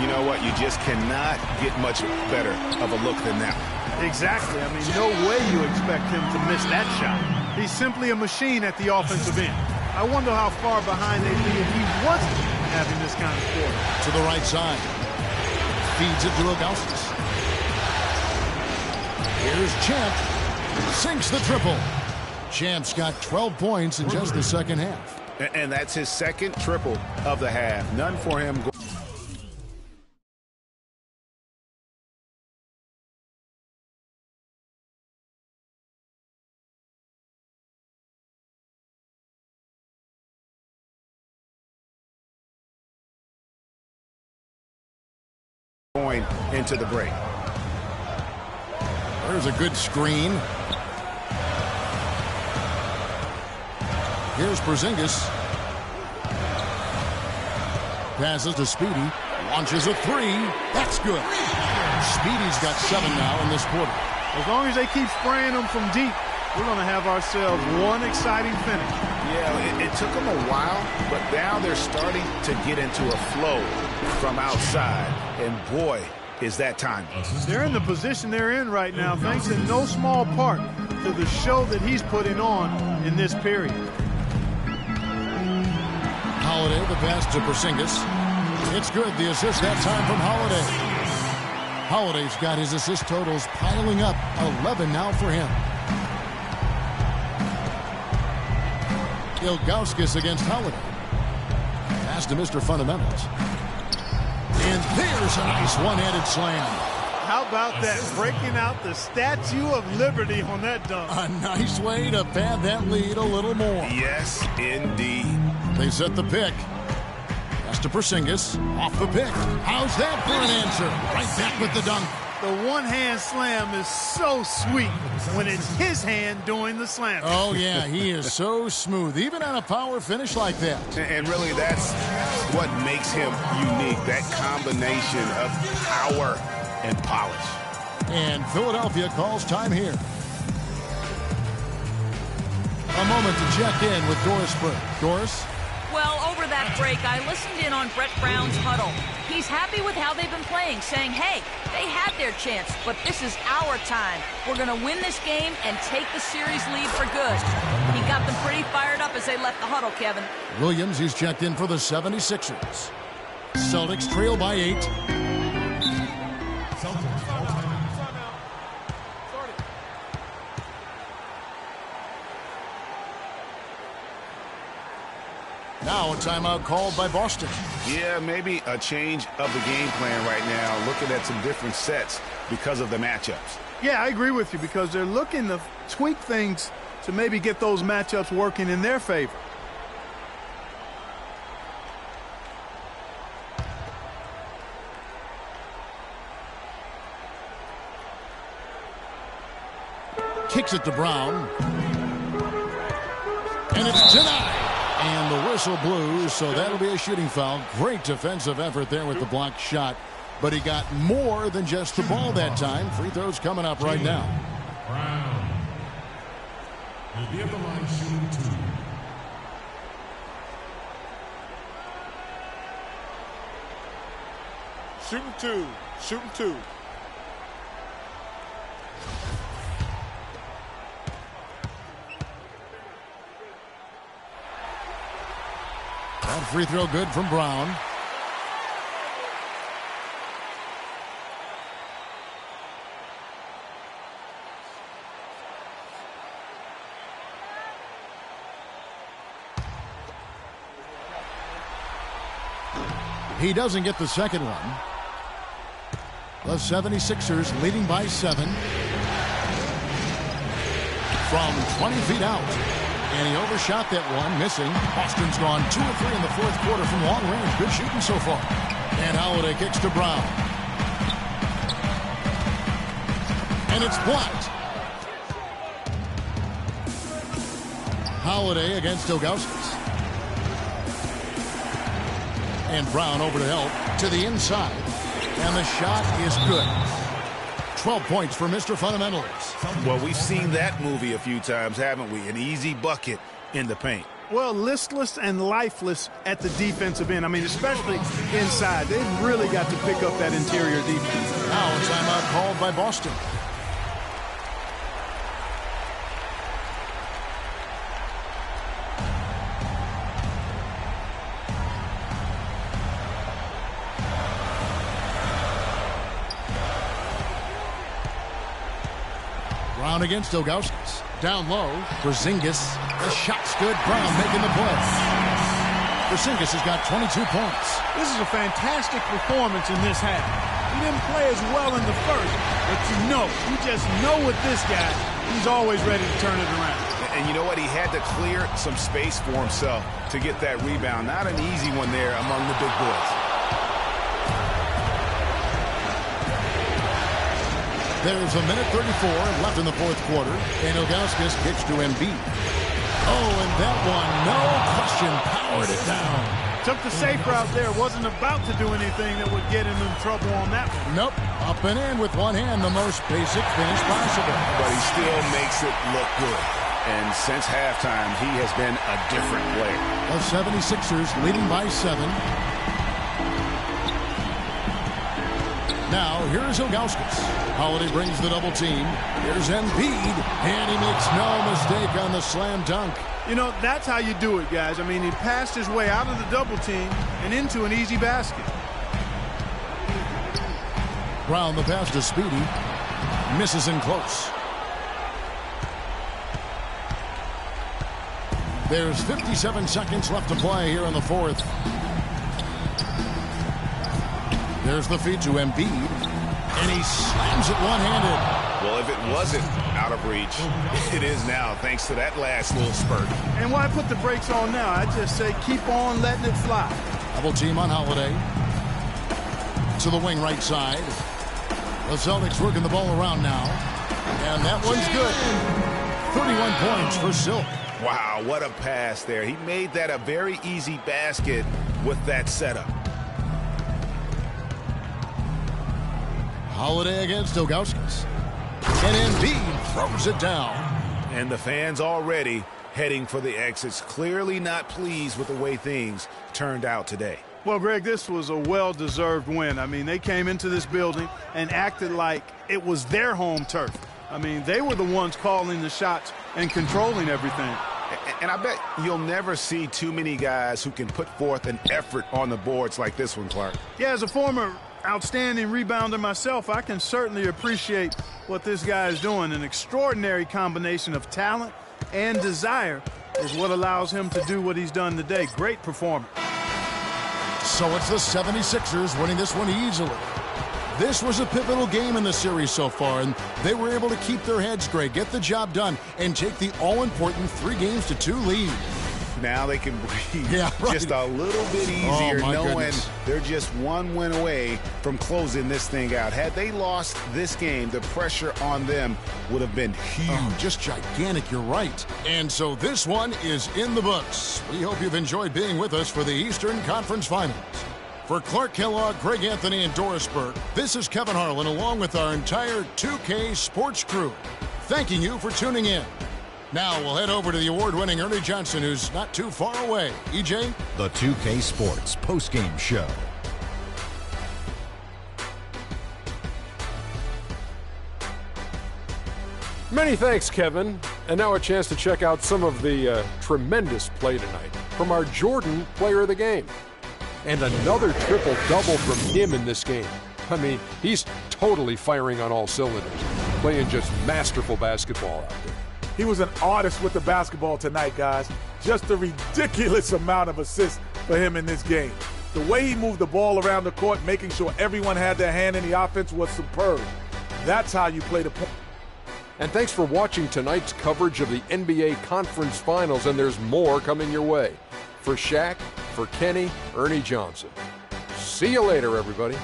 You know what? You just cannot get much better of a look than that. Exactly. I mean, no way you expect him to miss that shot. He's simply a machine at the offensive end. I wonder how far behind they'd be if he wasn't having this kind of quarter. To the right side. Feeds it to Ilgauskas. Here's Champ. Sinks the triple. Champ's got 12 points in just the second half. And that's his second triple of the half. None for him. Going into the break. There's a good screen. Here's Porzingis. Passes to Speedy. Launches a 3. That's good. Speedy's got 7 now in this quarter. As long as they keep spraying them from deep, we're going to have ourselves one exciting finish. Yeah, it took them a while, but now they're starting to get into a flow from outside. And boy, is that time. They're in the position they're in right now, thanks in no small part to the show that he's putting on in this period. Holiday, the pass to Porzingis. It's good. The assist that time from Holiday. Holiday's got his assist totals piling up. 11 now for him. Ilgauskas against Holiday. Pass to Mr. Fundamentals. And there's a nice one-handed slam. How about that? Breaking out the Statue of Liberty on that dunk. A nice way to pad that lead a little more. Yes, indeed. They set the pick. Pass to Porzingis. Off the pick. How's that for an answer? Right back with the dunk. The one-hand slam is so sweet when it's his hand doing the slam. Oh, yeah, he is so smooth, even on a power finish like that. And really, that's what makes him unique, that combination of power and polish. And Philadelphia calls time here. A moment to check in with Doris Burke. Doris? Well, over that break, I listened in on Brett Brown's huddle. He's happy with how they've been playing, saying, hey, they had their chance, but this is our time. We're going to win this game and take the series lead for good. He got them pretty fired up as they left the huddle, Kevin. Williams, he's checked in for the 76ers. Celtics trail by 8. Now a timeout called by Boston. Yeah, maybe a change of the game plan right now, looking at some different sets because of the matchups. Yeah, I agree with you because they're looking to tweak things to maybe get those matchups working in their favor. Kicks it to Brown. And it's denied. And the whistle blew, so that'll be a shooting foul. Great defensive effort there with the blocked shot. But he got more than just the ball that time. Free throws coming up right now. Brown. He'll be at the line shooting 2. Shooting 2. Shooting 2. That free throw good from Brown. He doesn't get the second one. The 76ers leading by 7. From 20 feet out. And he overshot that one, missing. Boston's gone 2 of 3 in the fourth quarter from long range. Good shooting so far. And Holiday kicks to Brown. And it's blocked. Holiday against Ilgauskas. And Brown over to help to the inside. And the shot is good. 12 points for Mr. Fundamentals. Well, we've seen that movie a few times, haven't we? An easy bucket in the paint. Well, listless and lifeless at the defensive end. I mean, especially inside. They've really got to pick up that interior defense. Now a timeout called by Boston. Brown against Ilgauskas. Down low, Porzingis. The shot's good. Brown making the play. Porzingis has got 22 points. This is a fantastic performance in this half. He didn't play as well in the first, but you just know with this guy, he's always ready to turn it around. And you know what? He had to clear some space for himself to get that rebound. Not an easy one there among the big boys. There's a minute 34 left in the fourth quarter, and Ilgauskas kicks to Embiid. Oh, and that one, no question, powered it down. Took the safe route there. Wasn't about to do anything that would get him in trouble on that one. Nope. Up and in with one hand, the most basic finish possible. But he still makes it look good. And since halftime, he has been a different player. The 76ers leading by 7. Now, here's Ilgauskas. Holiday brings the double team. Here's Embiid, and he makes no mistake on the slam dunk. You know, that's how you do it, guys. I mean, he passed his way out of the double team and into an easy basket. Brown, the pass to Speedy. Misses in close. There's 57 seconds left to play here in the fourth. There's the feed to Embiid, and he slams it one-handed. Well, if it wasn't out of reach, it is now, thanks to that last little spurt. And why put the brakes on now? I just say keep on letting it fly. Double team on Holiday. To the wing right side. The Celtics working the ball around now. And that one's good. 31 points for Silk. Wow, what a pass there. He made that a very easy basket with that setup. Holiday against Ilgauskas. And Embiid throws it down. And the fans already heading for the exits, clearly not pleased with the way things turned out today. Well, Greg, this was a well-deserved win. I mean, they came into this building and acted like it was their home turf. I mean, they were the ones calling the shots and controlling everything. And I bet you'll never see too many guys who can put forth an effort on the boards like this one, Clark. Yeah, as a former outstanding rebounder myself, I can certainly appreciate what this guy is doing. An extraordinary combination of talent and desire is what allows him to do what he's done today. Great performance. So it's the 76ers winning this one easily. This was a pivotal game in the series so far, and they were able to keep their heads straight, get the job done, and take the all-important 3-2 lead. Now they can breathe right. just a little bit easier, knowing goodness. they're just one win away from closing this thing out. Had they lost this game, the pressure on them would have been huge. Oh, just gigantic, you're right. And so this one is in the books. We hope you've enjoyed being with us for the Eastern Conference Finals. For Clark Kellogg, Greg Anthony, and Doris Burke, this is Kevin Harlan along with our entire 2K Sports crew, thanking you for tuning in. Now we'll head over to the award-winning Ernie Johnson, who's not too far away. EJ? The 2K Sports postgame show. Many thanks, Kevin. And now a chance to check out some of the tremendous play tonight from our Jordan player of the game. And another triple-double from him in this game. I mean, he's totally firing on all cylinders, playing just masterful basketball out there. He was an artist with the basketball tonight, guys. Just a ridiculous amount of assists for him in this game. The way he moved the ball around the court, making sure everyone had their hand in the offense, was superb. That's how you play the point. And thanks for watching tonight's coverage of the NBA Conference Finals, and there's more coming your way. For Shaq, for Kenny, Ernie Johnson. See you later, everybody.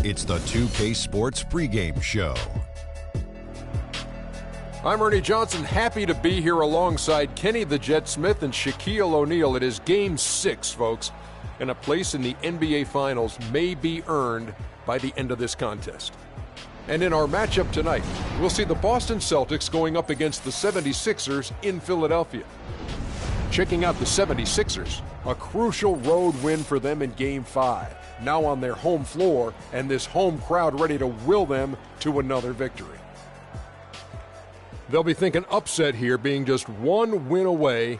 It's the 2K Sports pregame show. I'm Ernie Johnson, happy to be here alongside Kenny the Jet Smith and Shaquille O'Neal. It is Game 6, folks, and a place in the NBA Finals may be earned by the end of this contest. And in our matchup tonight, we'll see the Boston Celtics going up against the 76ers in Philadelphia. Checking out the 76ers, a crucial road win for them in Game 5, now on their home floor, and this home crowd ready to will them to another victory. They'll be thinking upset here, being just one win away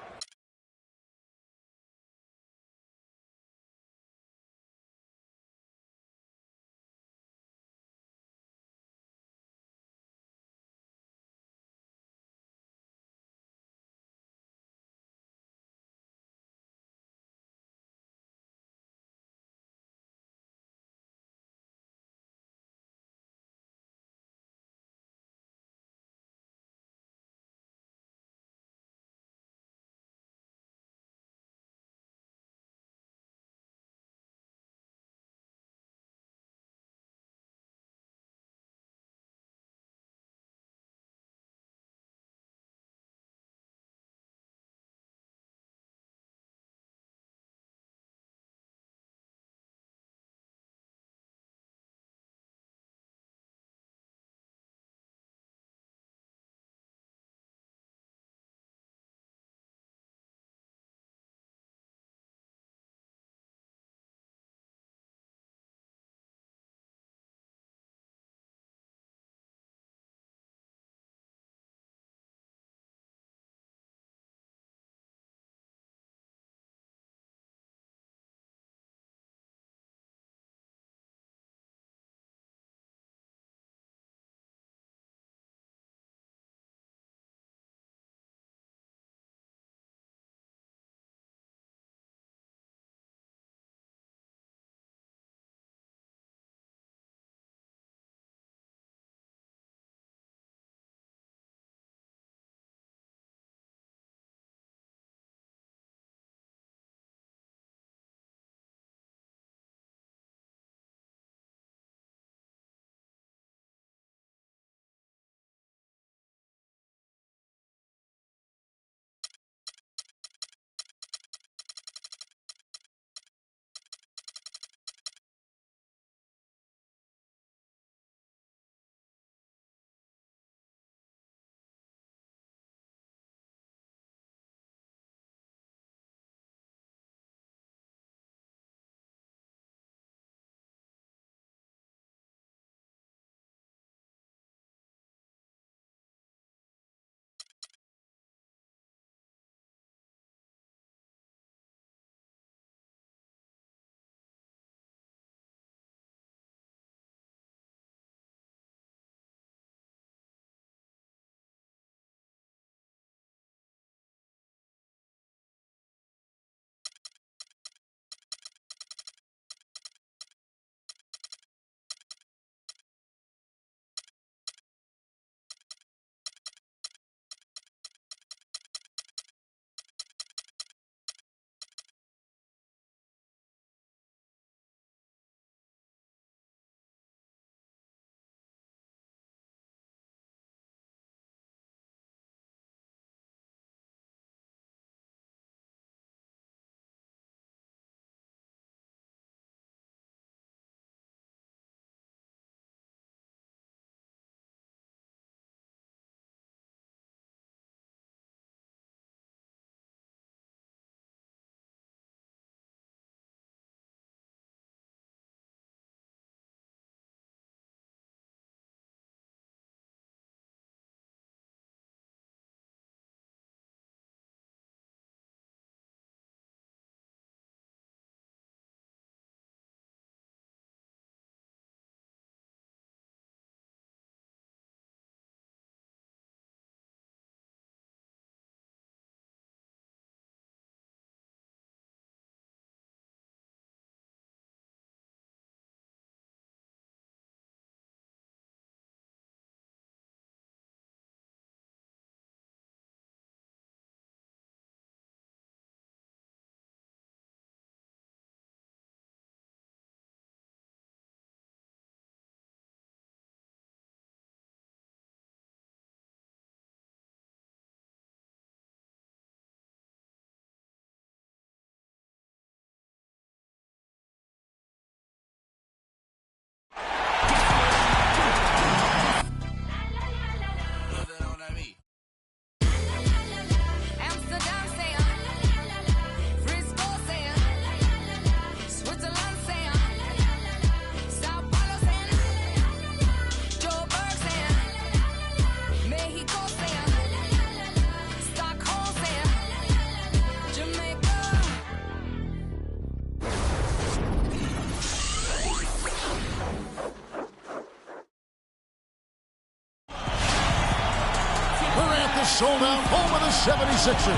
sold out home of the 76ers.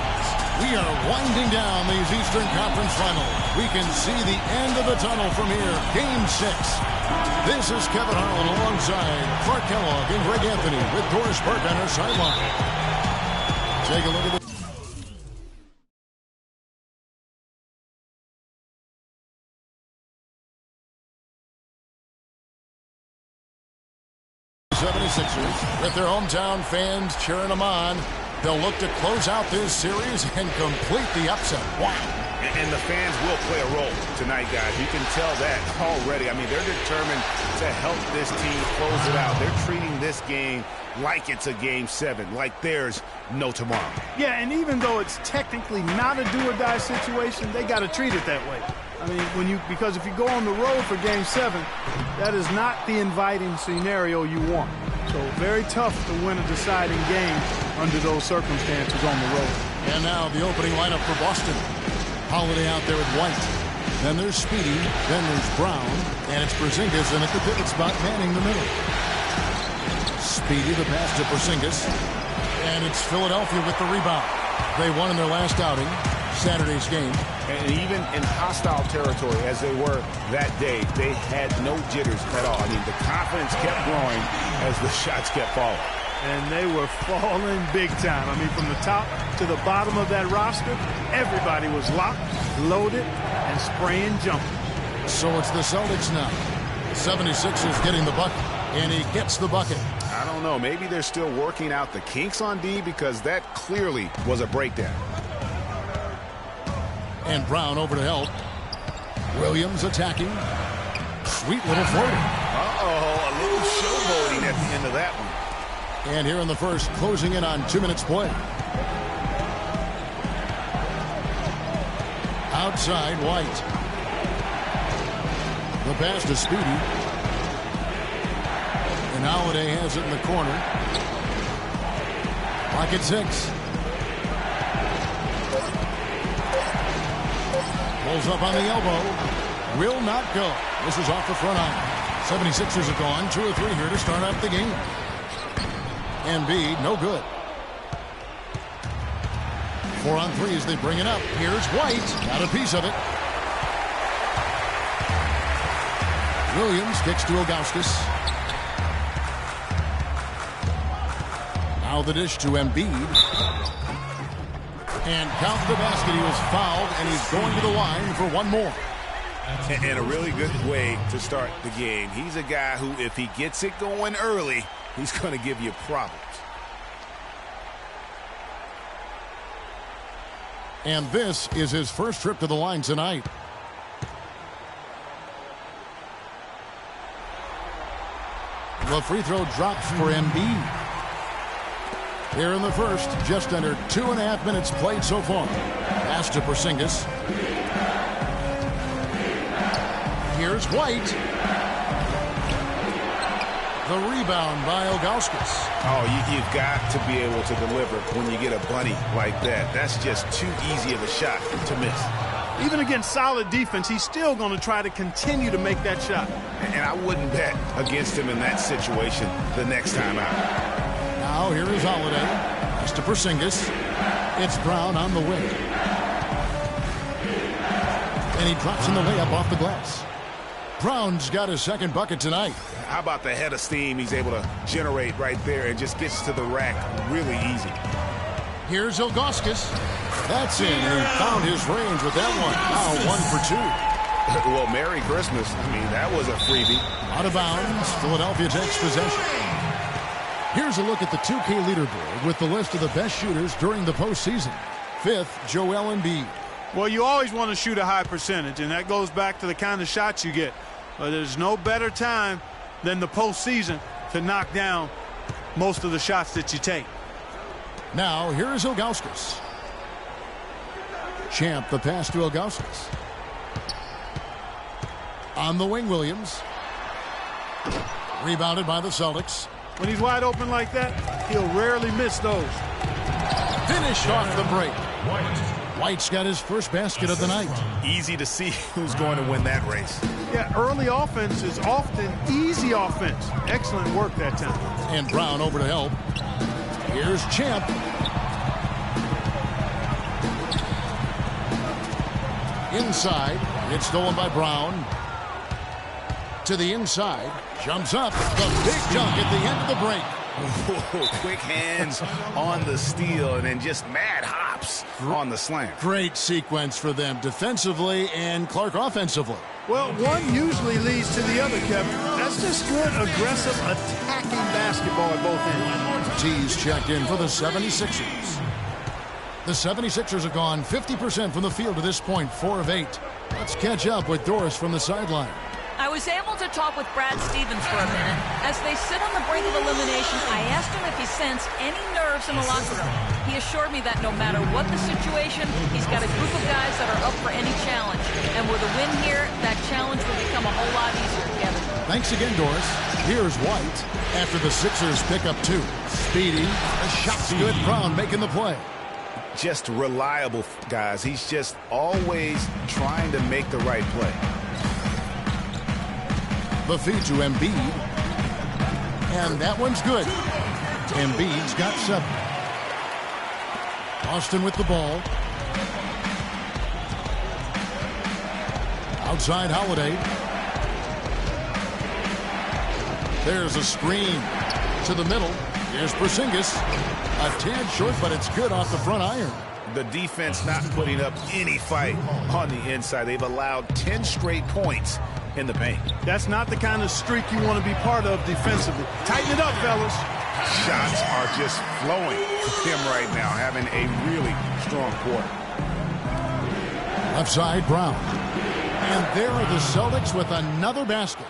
We are winding down these Eastern Conference Finals. We can see the end of the tunnel from here. Game 6. This is Kevin Harlan alongside Clark Kellogg and Greg Anthony with Doris Burke on our sideline. Take a look at the 76ers with their hometown fans cheering them on. They'll look to close out this series and complete the upset. Wow. And the fans will play a role tonight, guys. You can tell that already. I mean, they're determined to help this team close it out. They're treating this game like it's a Game 7, like there's no tomorrow. Yeah, and even though it's technically not a do-or-die situation, they got to treat it that way. I mean, because if you go on the road for Game 7, that is not the inviting scenario you want. So very tough to win a deciding game under those circumstances on the road. And now the opening lineup for Boston. Holiday out there with White. Then there's Speedy. Then there's Brown. And it's Porzingis in at the pivot spot manning the middle. Speedy the pass to Porzingis. And it's Philadelphia with the rebound. They won in their last outing, Saturday's game. And even in hostile territory, as they were that day, they had no jitters at all. I mean, the confidence kept growing as the shots kept falling. And they were falling big time. I mean, from the top to the bottom of that roster, everybody was locked, loaded, and spraying jumping. So it's the Celtics now. 76ers getting the bucket, and he gets the bucket. I don't know. Maybe they're still working out the kinks on D, because that clearly was a breakdown. And Brown over to help. Williams attacking. Sweet little floater. Uh-oh, a little showboating at the end of that one. And here in the first, closing in on 2 minutes play. Outside, White. The pass to Speedy. And Holiday has it in the corner. Clock at 6. Pulls up on the elbow. Will not go. This is off the front iron. 76ers are gone. 2 or 3 here to start out the game. Embiid, no good. 4 on 3 as they bring it up. Here's White. Got a piece of it. Williams kicks to Ilgauskas. Now the dish to Embiid. And count the basket. He was fouled, and he's going to the line for one more. And a really good way to start the game. He's a guy who, if he gets it going early, he's going to give you problems. And this is his first trip to the line tonight. The free throw drops for Embiid. Here in the first, just under 2.5 minutes played so far. Pass to Porzingis. Here's White. The rebound by Ilgauskas. Oh, you've got to be able to deliver when you get a bunny like that. That's just too easy of a shot to miss. Even against solid defense, he's still going to try to continue to make that shot. And I wouldn't bet against him in that situation the next time out. Now here is Holiday. Pass to Porzingis. It's Brown on the wing. And he drops in the layup off the glass. Brown's got his second bucket tonight. How about the head of steam he's able to generate right there and just gets to the rack really easy. Here's Ilgauskas. That's in. And he found his range with that one. Now 1 for 2. Well, Merry Christmas. I mean, that was a freebie. Out of bounds. Philadelphia takes possession. Here's a look at the 2K leaderboard with the list of the best shooters during the postseason. 5th, Joel Embiid. Well, you always want to shoot a high percentage, and that goes back to the kind of shots you get. But there's no better time than the postseason to knock down most of the shots that you take. Now, here is Ilgauskas. Champ, the pass to Ilgauskas. On the wing, Williams. Rebounded by the Celtics. When he's wide open like that, he'll rarely miss those. Finished off the break. White's got his first basket of the night. Easy to see who's going to win that race. Yeah, early offense is often easy offense. Excellent work that time. And Brown over to help. Here's Champ. Inside. It's stolen by Brown. To the inside. Jumps up. The big dunk at the end of the break. Oh, quick hands on the steal and then just mad hops on the slam. Great sequence for them defensively and Clark offensively. Well, one usually leads to the other, Kevin. That's just good, aggressive, attacking basketball at both ends. T's checked in for the 76ers. The 76ers have gone 50% from the field to this point, 4 of 8. Let's catch up with Doris from the sideline. I was able to talk with Brad Stevens for a minute. As they sit on the brink of elimination, I asked him if he sensed any nerves in the locker room. He assured me that no matter what the situation, he's got a group of guys that are up for any challenge. And with a win here, that challenge will become a whole lot easier, Kevin. Thanks again, Doris. Here's White after the Sixers pick up 2. Speedy, the shot's good. Brown making the play. Just reliable, guys. He's just always trying to make the right play. The feed to Embiid. And that one's good. Embiid's got 7. Austin with the ball. Outside Holiday. There's a screen to the middle. Here's Porzingis. A tad short, but it's good off the front iron. The defense not putting up any fight on the inside. They've allowed 10 straight points in the paint. That's not the kind of streak you want to be part of defensively. Tighten it up, fellas. Shots are just flowing for him right now, having a really strong quarter. Left side, Brown. And there are the Celtics with another basket.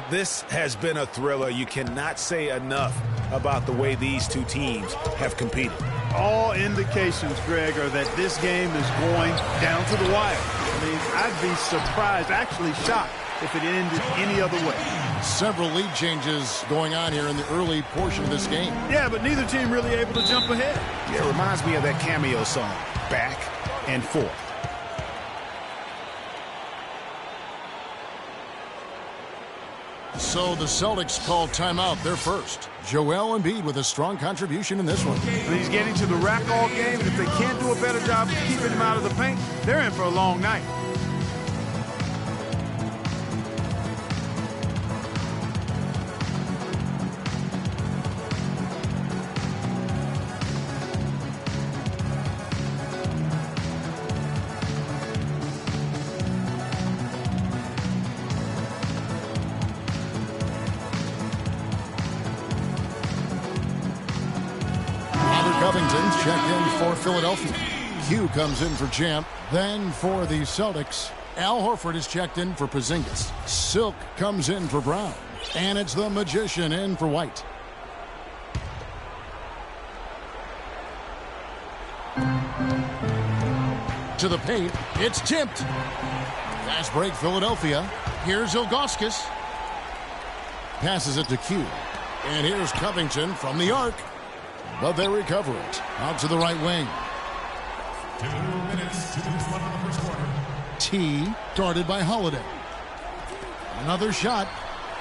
This has been a thriller. You cannot say enough about the way these two teams have competed. All indications, Greg, are that this game is going down to the wire. I mean, I'd be surprised, actually shocked, if it ended any other way. Several lead changes going on here in the early portion of this game. Yeah, but neither team really able to jump ahead. Yeah, it reminds me of that cameo song, Back and Forth. So the Celtics called timeout, their first. Joel Embiid with a strong contribution in this one. And he's getting to the rack all game. If they can't do a better job of keeping him out of the paint, they're in for a long night. Covington's checked in for Philadelphia. Hugh comes in for Champ. Then for the Celtics, Al Horford is checked in for Porzingis. Silk comes in for Brown. And it's the Magician in for White. To the paint. It's tipped. Fast break Philadelphia. Here's Ilgauskas. Passes it to Q. And here's Covington from the arc. But they recover it. Out to the right wing. 2 minutes left in the first quarter. T guarded by Holiday. Another shot.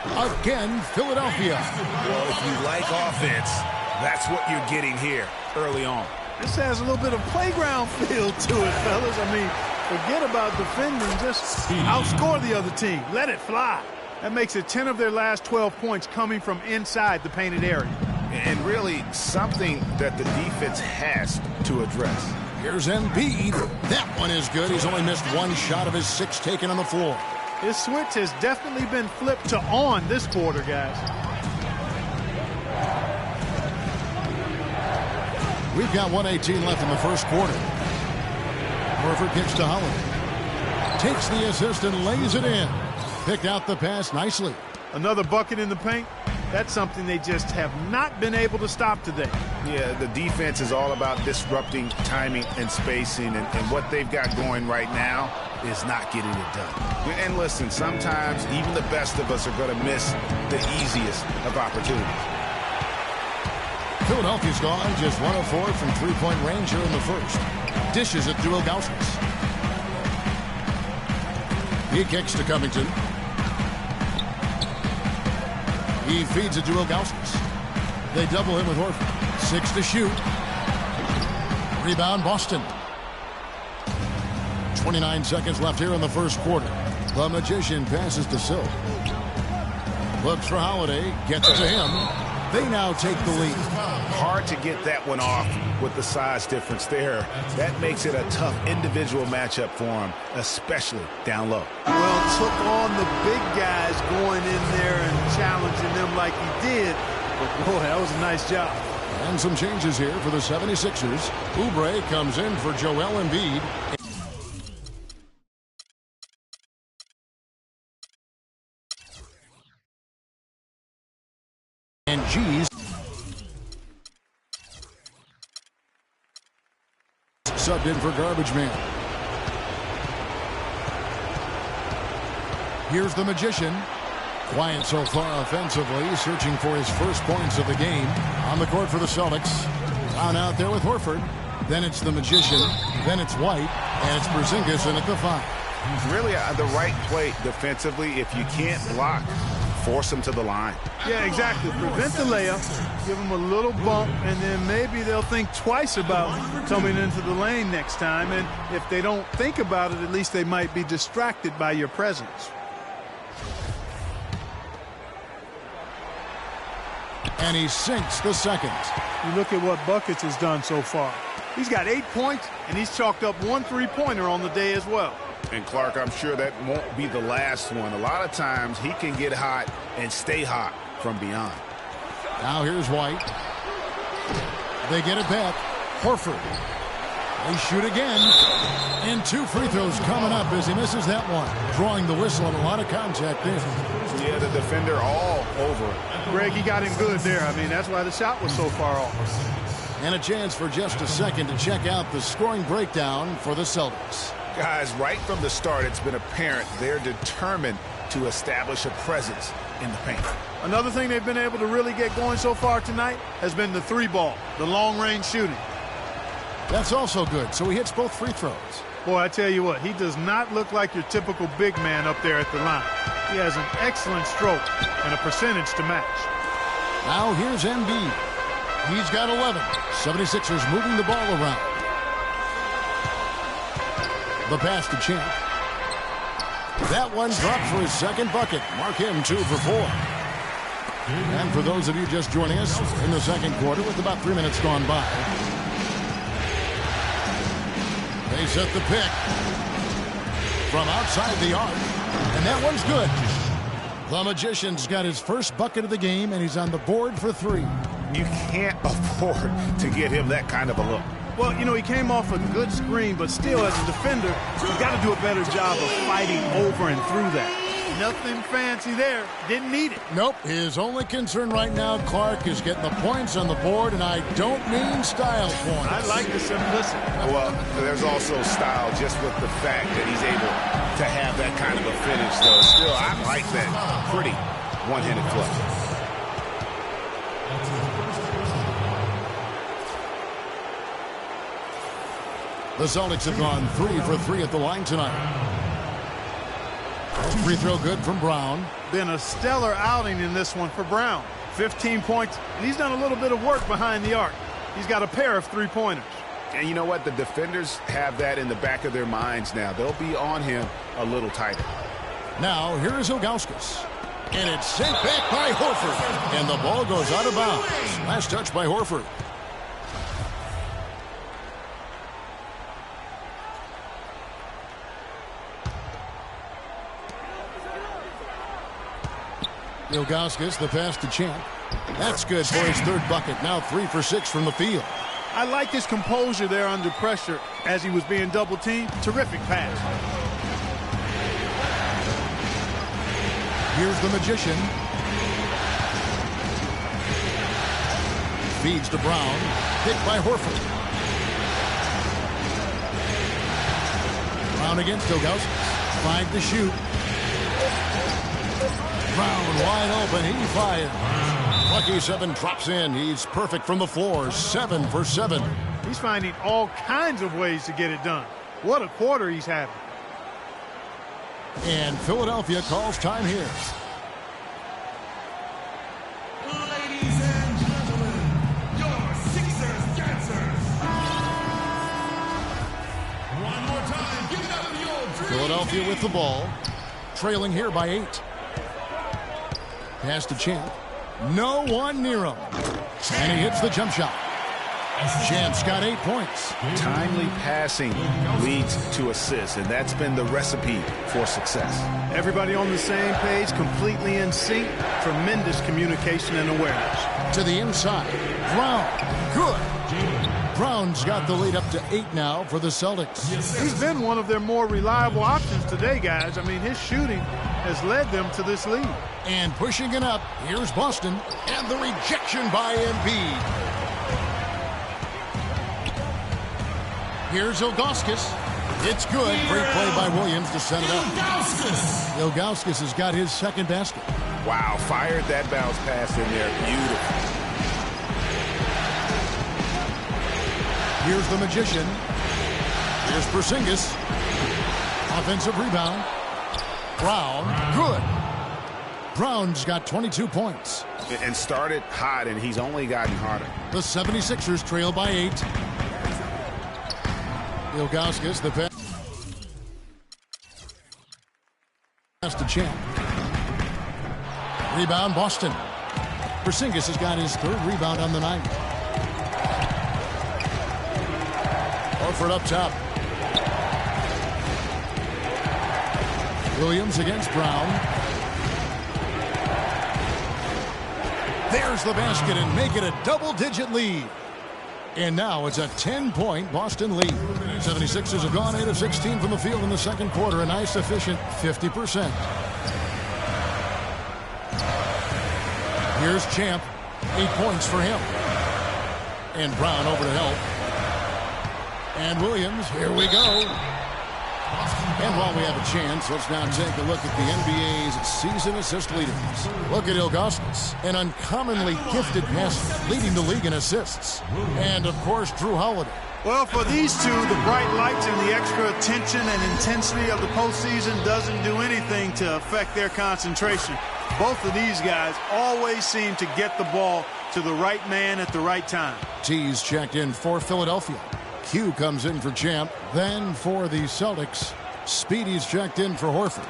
Again, Philadelphia. Well, if you like offense, that's what you're getting here early on. This has a little bit of playground feel to it, fellas. I mean, forget about defending. Just outscore the other team. Let it fly. That makes it 10 of their last 12 points coming from inside the painted area. And really something that the defense has to address. Here's Embiid. That one is good. He's only missed 1 shot of his 6 taken on the floor. His switch has definitely been flipped to on this quarter, guys. We've got 1:18 left in the first quarter. Horford kicks to Holiday. Takes the assist and lays it in. Picked out the pass nicely. Another bucket in the paint. That's something they just have not been able to stop today. Yeah, the defense is all about disrupting timing and spacing, and what they've got going right now is not getting it done. And listen, sometimes even the best of us are going to miss the easiest of opportunities. Philadelphia's gone just 1 of 4 from three-point range here in the first. Dishes it to Ilgauskas. He kicks to Covington. He feeds it to Ilgauskas. They double him with Horford. 6 to shoot. Rebound Boston. 29 seconds left here in the first quarter. The Magician passes to Silk. Looks for Holiday. Gets it to him. They now take the lead. Hard to get that one off with the size difference there. That makes it a tough individual matchup for him, especially down low. Well, took on the big guys going in there and challenging them like he did. But, boy, that was a nice job. And some changes here for the 76ers. Oubre comes in for Joel Embiid. And G's subbed in for Garbage Man. Here's the Magician. Quiet so far offensively, searching for his first points of the game. On the court for the Celtics. Brown out there with Horford. Then it's the Magician. Then it's White. And it's Porzingis in at the 5. Really the right play defensively. If you can't block, force him to the line. Yeah, exactly. Prevent the layup, give them a little bump, and then maybe they'll think twice about coming into the lane next time. And if they don't think about it, at least they might be distracted by your presence. And he sinks the second. You look at what Buckets has done so far. He's got 8 points, and he's chalked up 1 3-pointer on the day as well. And Clark, I'm sure that won't be the last one. A lot of times he can get hot and stay hot from beyond. Now here's White. They get it back. Horford. They shoot again. And 2 free throws coming up as he misses that one. Drawing the whistle and a lot of contact there. Yeah, the defender all over it. Greg, he got him good there. I mean, that's why the shot was so far off. And a chance for just a second to check out the scoring breakdown for the Celtics. Guys, right from the start, it's been apparent they're determined to establish a presence in the paint. Another thing they've been able to really get going so far tonight has been the 3-ball, the long-range shooting. That's also good, so he hits both free throws. Boy, I tell you what, he does not look like your typical big man up there at the line. He has an excellent stroke and a percentage to match. Now here's Embiid. He's got 11. 76ers moving the ball around. The pass to Champ. That one dropped for his second bucket. Mark him 2 for 4. And for those of you just joining us in the second quarter with about 3 minutes gone by. They set the pick from outside the arc. And that one's good. The Magician's got his first bucket of the game, and he's on the board for 3. You can't afford to get him that kind of a look. Well, you know, he came off a good screen, but still, as a defender, you've got to do a better job of fighting over and through that. Nothing fancy there. Didn't need it. Nope. His only concern right now, Clark, is getting the points on the board, and I don't mean style points. I like the simplicity. Well, there's also style just with the fact that he's able to have that kind of a finish, though. Still, I like that pretty one-handed clutch. The Celtics have gone 3 for 3 at the line tonight. Free throw good from Brown. Been a stellar outing in this one for Brown. 15 points, and he's done a little bit of work behind the arc. He's got a pair of 3-pointers. And you know what? The defenders have that in the back of their minds now. They'll be on him a little tighter. Now, here is Ilgauskas. And it's sent back by Horford. And the ball goes out of bounds. Last touch by Horford. Ilgauskas, the pass to Champ. That's good for his 3rd bucket. Now 3 for 6 from the field. I like his composure there under pressure as he was being double-teamed. Terrific pass. Here's the Magician. Feeds to Brown. Picked by Horford. Brown against Ilgauskas. 5 to shoot. Brown wide open. He fired. Lucky 7 drops in. He's perfect from the floor. 7 for 7. He's finding all kinds of ways to get it done. What a quarter he's having. And Philadelphia calls time here. Ladies and gentlemen, your Sixers dancers. One more time, give it up for Philadelphia with the ball, trailing here by 8. Pass to Champ. No one near him. And he hits the jump shot. Champ's got 8 points. Timely passing leads to assists, and that's been the recipe for success. Everybody on the same page, completely in sync. Tremendous communication and awareness. To the inside. Brown. Good. Brown's got the lead up to 8 now for the Celtics. He's been one of their more reliable options today, guys. I mean, his shooting has led them to this lead. And pushing it up, here's Boston. And the rejection by Embiid. Here's Ilgauskas. It's good. Great play by Williams to set it up. Ilgauskas has got his second basket. Wow, fired that bounce pass in there. Beautiful. Here's the Magician. Here's Porzingis. Offensive rebound. Brown. Good. Brown's got 22 points. And started hot, and he's only gotten hotter. The 76ers trail by 8. Ilgauskas, the pass to Champ. Rebound, Boston. Porzingis has got his 3rd rebound on the night. Horford up top. Williams against Brown. There's the basket and make it a double-digit lead. And now it's a 10-point Boston lead. 76ers have gone 8 of 16 from the field in the second quarter. A nice, efficient 50%. Here's Champ. 8 points for him. And Brown over to help. And Williams, here we go. And while we have a chance, let's now take a look at the NBA's season assist leaders. Look at Ilgauskas, an uncommonly gifted passer, leading the league in assists. And, of course, Drew Holiday. Well, for these two, the bright lights and the extra attention and intensity of the postseason doesn't do anything to affect their concentration. Both of these guys always seem to get the ball to the right man at the right time. T's checked in for Philadelphia. Q comes in for Champ. Then for the Celtics, Speedy's checked in for Horford.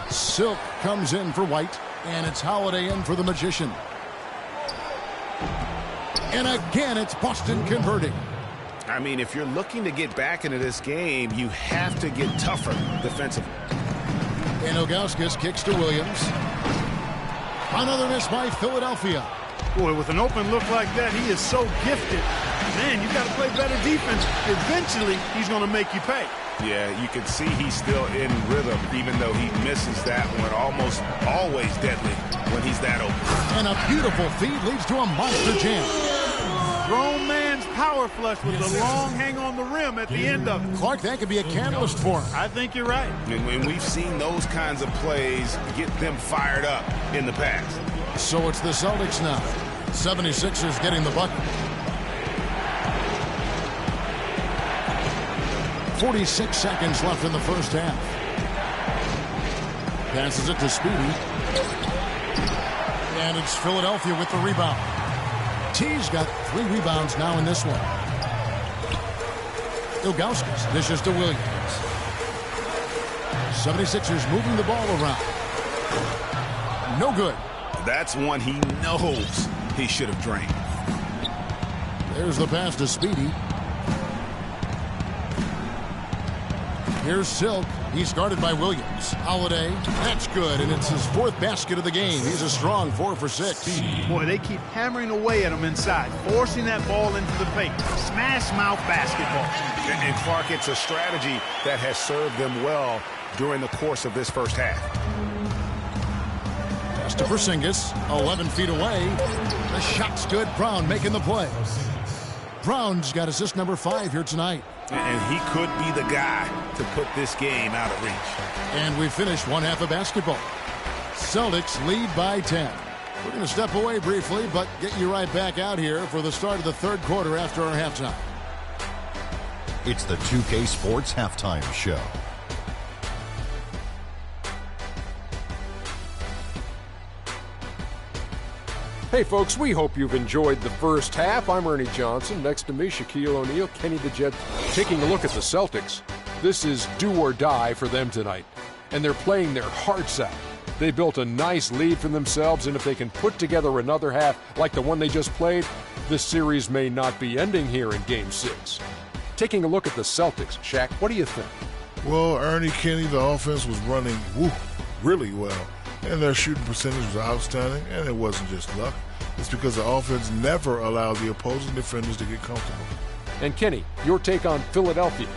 Silk comes in for White. And it's Holiday in for the Magician. And again, it's Boston converting. I mean, if you're looking to get back into this game, you have to get tougher defensively. And Ilgauskas kicks to Williams. Another miss by Philadelphia. Boy, with an open look like that, he is so gifted. Man, you got to play better defense. Eventually, he's going to make you pay. Yeah, you can see he's still in rhythm, even though he misses that one. Almost always deadly when he's that open. And a beautiful feed leads to a monster jam. Grown man's power flush with the long hang on the rim at the end of it. Clark, that could be a catalyst for him. I think you're right. And we've seen those kinds of plays get them fired up in the past. So it's the Celtics now. 76ers getting the bucket. 46 seconds left in the first half. Passes it to Speedy. And it's Philadelphia with the rebound. T's got 3 rebounds now in this one. Ilgauskas dishes to Williams. 76ers moving the ball around. No good. That's one he knows he should have drained. There's the pass to Speedy. Here's Silk. He's guarded by Williams. Holiday. That's good, and it's his 4th basket of the game. He's a strong 4 for 6. Boy, they keep hammering away at him inside, forcing that ball into the paint. Smash mouth basketball. And Clark, it's a strategy that has served them well during the course of this first half. Pass to Porzingis. 11 feet away. The shot's good. Brown making the play. Brown's got assist number 5 here tonight. And he could be the guy to put this game out of reach. And we finish one half of basketball. Celtics lead by 10. We're going to step away briefly, but get you right back out here for the start of the third quarter after our halftime. It's the 2K Sports Halftime Show. Hey folks, we hope you've enjoyed the first half. I'm Ernie Johnson. Next to me, Shaquille O'Neal, Kenny the Jet, taking a look at the Celtics. This is do or die for them tonight, and they're playing their hearts out. They built a nice lead for themselves, and if they can put together another half like the one they just played, this series may not be ending here in Game 6. Taking a look at the Celtics, Shaq, what do you think? Well, Ernie, Kenny, the offense was running really well, and their shooting percentage was outstanding, and it wasn't just luck. It's because the offense never allowed the opposing defenders to get comfortable. And Kenny, your take on Philadelphia?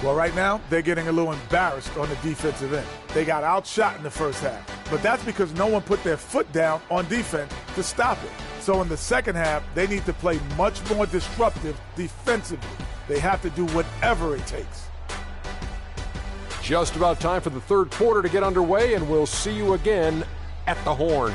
Well, right now, they're getting a little embarrassed on the defensive end. They got outshot in the first half, but that's because no one put their foot down on defense to stop it. So in the second half, they need to play much more disruptive defensively. They have to do whatever it takes. Just about time for the third quarter to get underway, and we'll see you again at the Horn.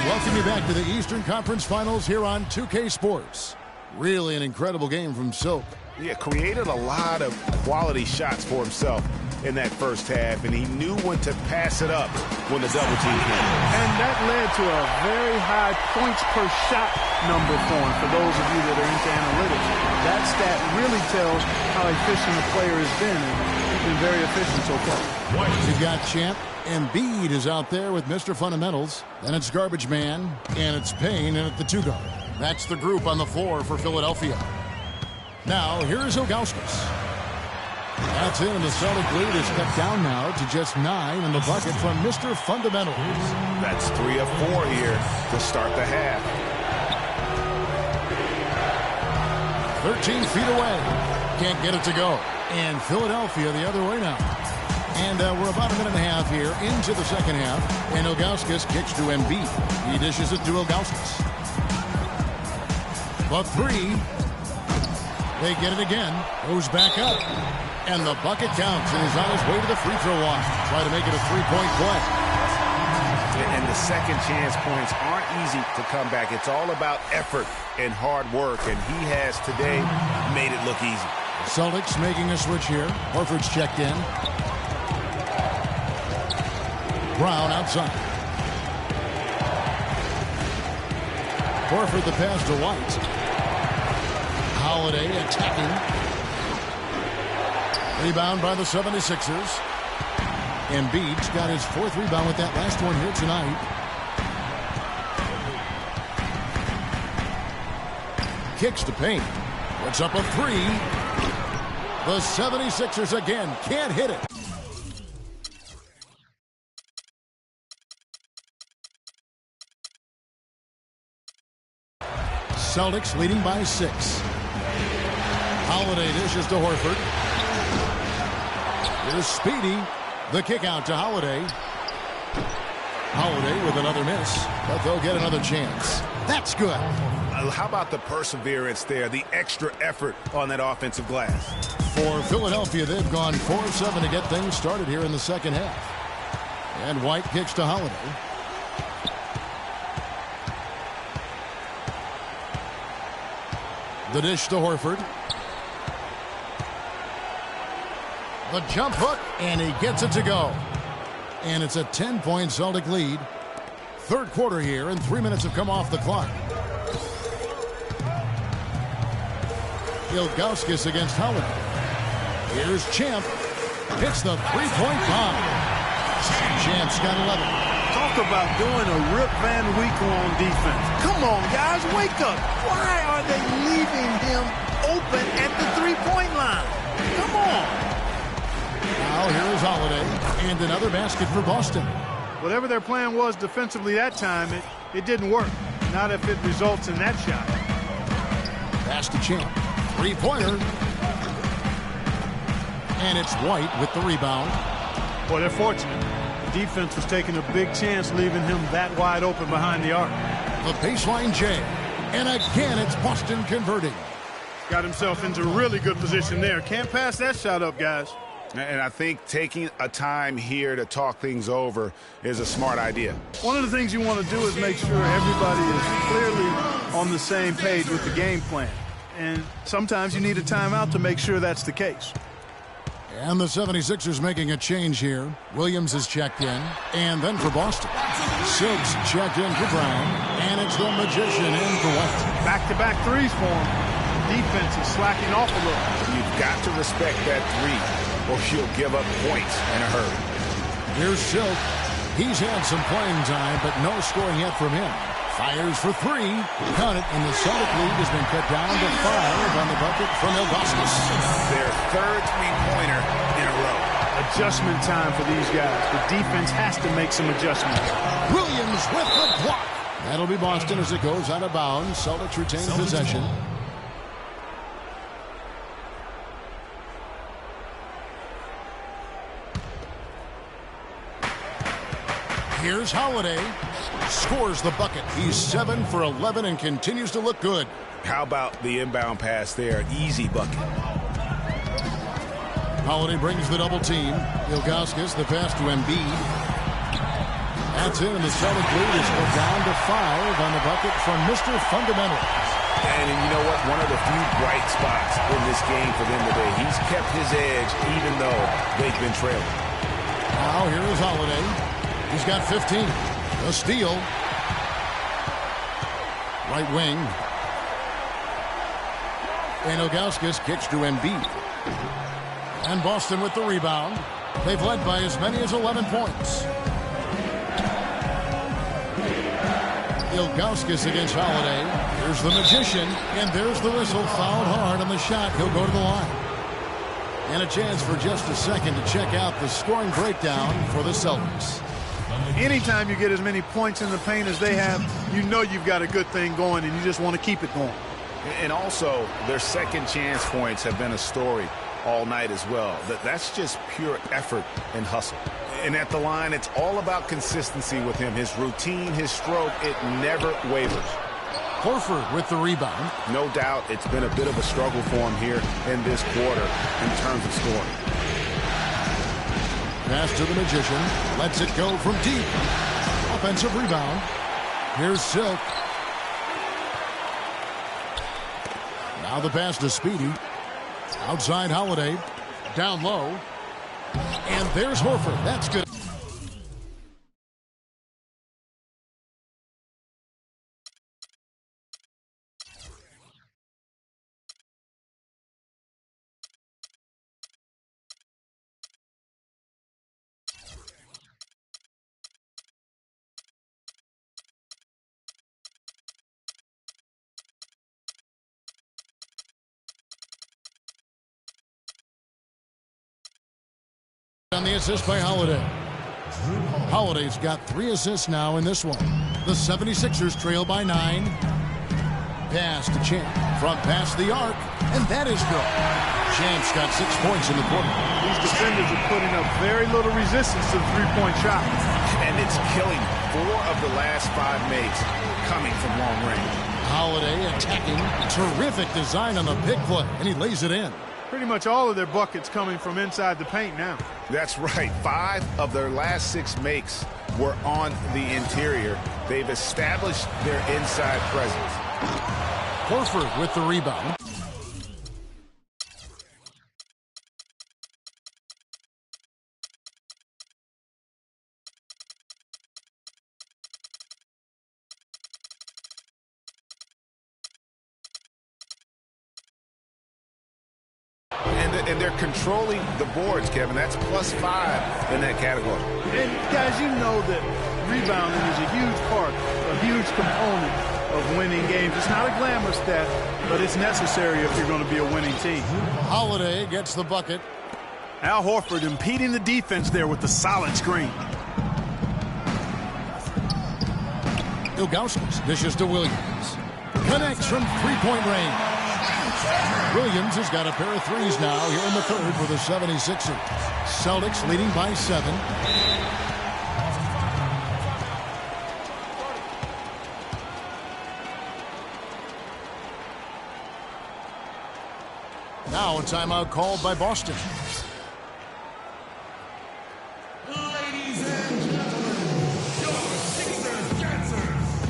Welcome you back to the Eastern Conference Finals here on 2K Sports. Really an incredible game from Silk. Yeah, created a lot of quality shots for himself in that first half, and he knew when to pass it up when the double team came. And that led to a very high points per shot number for him, for those of you that are into analytics. That stat really tells how efficient a player has been, and he's been very efficient so far. You've got Champ. Embiid is out there with Mr. Fundamentals. Then it's Garbage Man, and it's Payne in at the 2 guard. That's the group on the floor for Philadelphia. Now, here's Ilgauskas. That's it, and the Celtic lead is cut down now to just 9 in the bucket from Mr. Fundamentals. That's 3 of 4 here to start the half. 13 feet away. Can't get it to go. And Philadelphia the other way now. And we're about a minute and a half here into the second half. And Ilgauskas kicks to Embiid. He dishes it to Ilgauskas. The 3. They get it again. Goes back up. And the bucket counts. And he's on his way to the free throw line. Try to make it a 3-point play. And the second chance points aren't easy to come back. It's all about effort and hard work. And he has today made it look easy. Celtics making a switch here. Horford's checked in. Brown outside. Horford the pass to White. Holiday attacking. Rebound by the 76ers. Embiid's got his 4th rebound with that last one here tonight. Kicks to Payne. Puts up a 3. The 76ers again can't hit it. Celtics leading by 6. Holiday dishes to Horford. Here's Speedy. The kick out to Holiday. Holiday with another miss, but they'll get another chance. That's good. How about the perseverance there, the extra effort on that offensive glass? For Philadelphia, they've gone 4 of 7 to get things started here in the second half. And White kicks to Holiday. The dish to Horford. The jump hook, and he gets it to go. And it's a 10-point Celtic lead. Third quarter here, and 3 minutes have come off the clock. Ilgauskas against Holiday. Here's Champ. Hits the three-point bomb. Champ's got 11. Talk about doing a Rip Van Winkle on defense. Come on, guys, wake up. Why are they leaving him open at the three-point line? Come on. Now here is Holiday, and another basket for Boston. Whatever their plan was defensively that time, it didn't work. Not if it results in that shot. Pass to Champ. Three-pointer. And it's White with the rebound. Boy, they're fortunate. The defense was taking a big chance leaving him that wide open behind the arc. The baseline J. And again, it's Boston converting. Got himself into really good position there. Can't pass that shot up, guys. And I think taking a time here to talk things over is a smart idea. One of the things you want to do is make sure everybody is clearly on the same page with the game plan. And sometimes you need a timeout to make sure that's the case. And the 76ers making a change here. Williams is checked in. And then for Boston, Silks checked in for Brown. And it's the Magician in for White. Back-to-back threes for him. Defense is slacking off a little. You've got to respect that three, or you'll give up points in a hurry. Here's Silk. He's had some playing time, but no scoring yet from him. Fires for three. Count it, and the Celtic lead has been cut down to 5 on the bucket from Ilgauskas. Their third three-pointer in a row. Adjustment time for these guys. The defense has to make some adjustments. Williams with the block. That'll be Boston as it goes out of bounds. Celtics retain possession. Here's Holiday. Scores the bucket. He's 7 for 11 and continues to look good. How about the inbound pass there? Easy bucket. Holiday brings the double team. Ilgauskas, the pass to Embiid. That's it, and the Celtic lead is put down to 5 on the bucket from Mr. Fundamentals. And you know what? One of the few bright spots in this game for them today. He's kept his edge even though they've been trailing. Now here is Holiday. He's got 15. A steal. Right wing. And Ilgauskas kicks to Embiid. And Boston with the rebound. They've led by as many as 11 points. Ilgauskas against Holiday. Here's the Magician. And there's the whistle. Fouled hard on the shot. He'll go to the line. And a chance for just a second to check out the scoring breakdown for the Celtics. Anytime you get as many points in the paint as they have, you know you've got a good thing going, and you just want to keep it going. And also, their second chance points have been a story all night as well. That's just pure effort and hustle. And at the line, it's all about consistency with him. His routine, his stroke, it never wavers. Horford with the rebound. No doubt it's been a bit of a struggle for him here in this quarter in terms of scoring. Pass to the Magician. Lets it go from deep. Offensive rebound. Here's Silk. Now the pass to Speedy. Outside Holiday. Down low. And there's Horford. That's good. On the assist by Holiday. Holiday's got 3 assists now in this one. The 76ers trail by 9. Pass to Champ. Front past the arc. And that is good. Champ's got 6 points in the quarter. These defenders are putting up very little resistance to the three-point shot. And it's killing 4 of the last 5 makes coming from long range. Holiday attacking. Terrific design on the pick play. And he lays it in. Pretty much all of their buckets coming from inside the paint now. That's right. 5 of their last 6 makes were on the interior. They've established their inside presence. Horford with the rebound. And they're controlling the boards, Kevin. That's +5 in that category. And guys, you know that rebounding is a huge part, a huge component of winning games. It's not a glamour stat, but it's necessary if you're going to be a winning team. Holiday gets the bucket. Al Horford impeding the defense there with the solid screen. Ilgauskas dishes to Williams. Connects from three-point range. Williams has got a pair of threes now here in the third for the 76ers. Celtics leading by 7. Now a timeout called by Boston. Ladies and gentlemen, your Sixers dancers.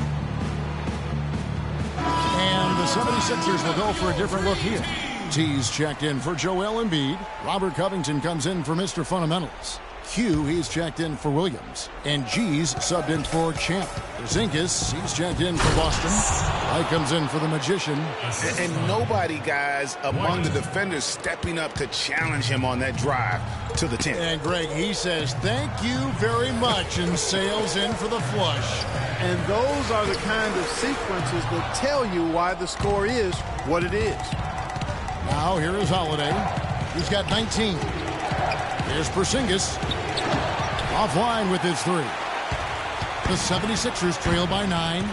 And the 76ers will go for a different look here. T's checked in for Joel Embiid. Robert Covington comes in for Mr. Fundamentals. Q, he's checked in for Williams. And G's subbed in for Champ. Zinkus, he's checked in for Boston. White comes in for the Magician. And nobody, guys, among the defenders stepping up to challenge him on that drive to the 10. And Greg, he says, thank you very much, and sails in for the flush. And those are the kind of sequences that tell you why the score is what it is. Now here is Holiday. He's got 19. Here's Porzingis. Offline with his 3. The 76ers trail by 9.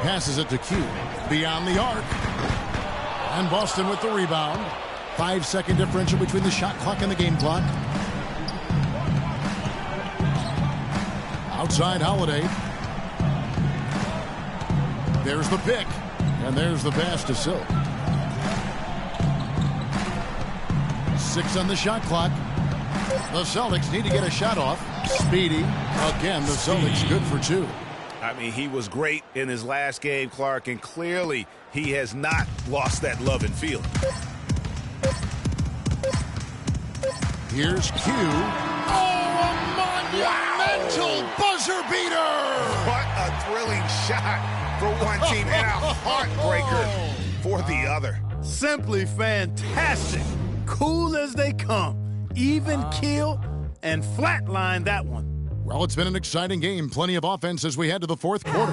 Passes it to Q. Beyond the arc. And Boston with the rebound. 5-second differential between the shot clock and the game clock. Outside Holiday. There's the pick. And there's the pass to Silk. 6 on the shot clock. The Celtics need to get a shot off. Speedy. Again, the Celtics good for 2. I mean, he was great in his last game, Clark, and clearly he has not lost that love and feeling. Here's Q. Oh, a monumental buzzer beater! What a thrilling shot for one team and a heartbreaker for the other. Simply fantastic. Cool as they come. Even kill and flatline that one. Well, it's been an exciting game. Plenty of offense as we head to the 4th quarter.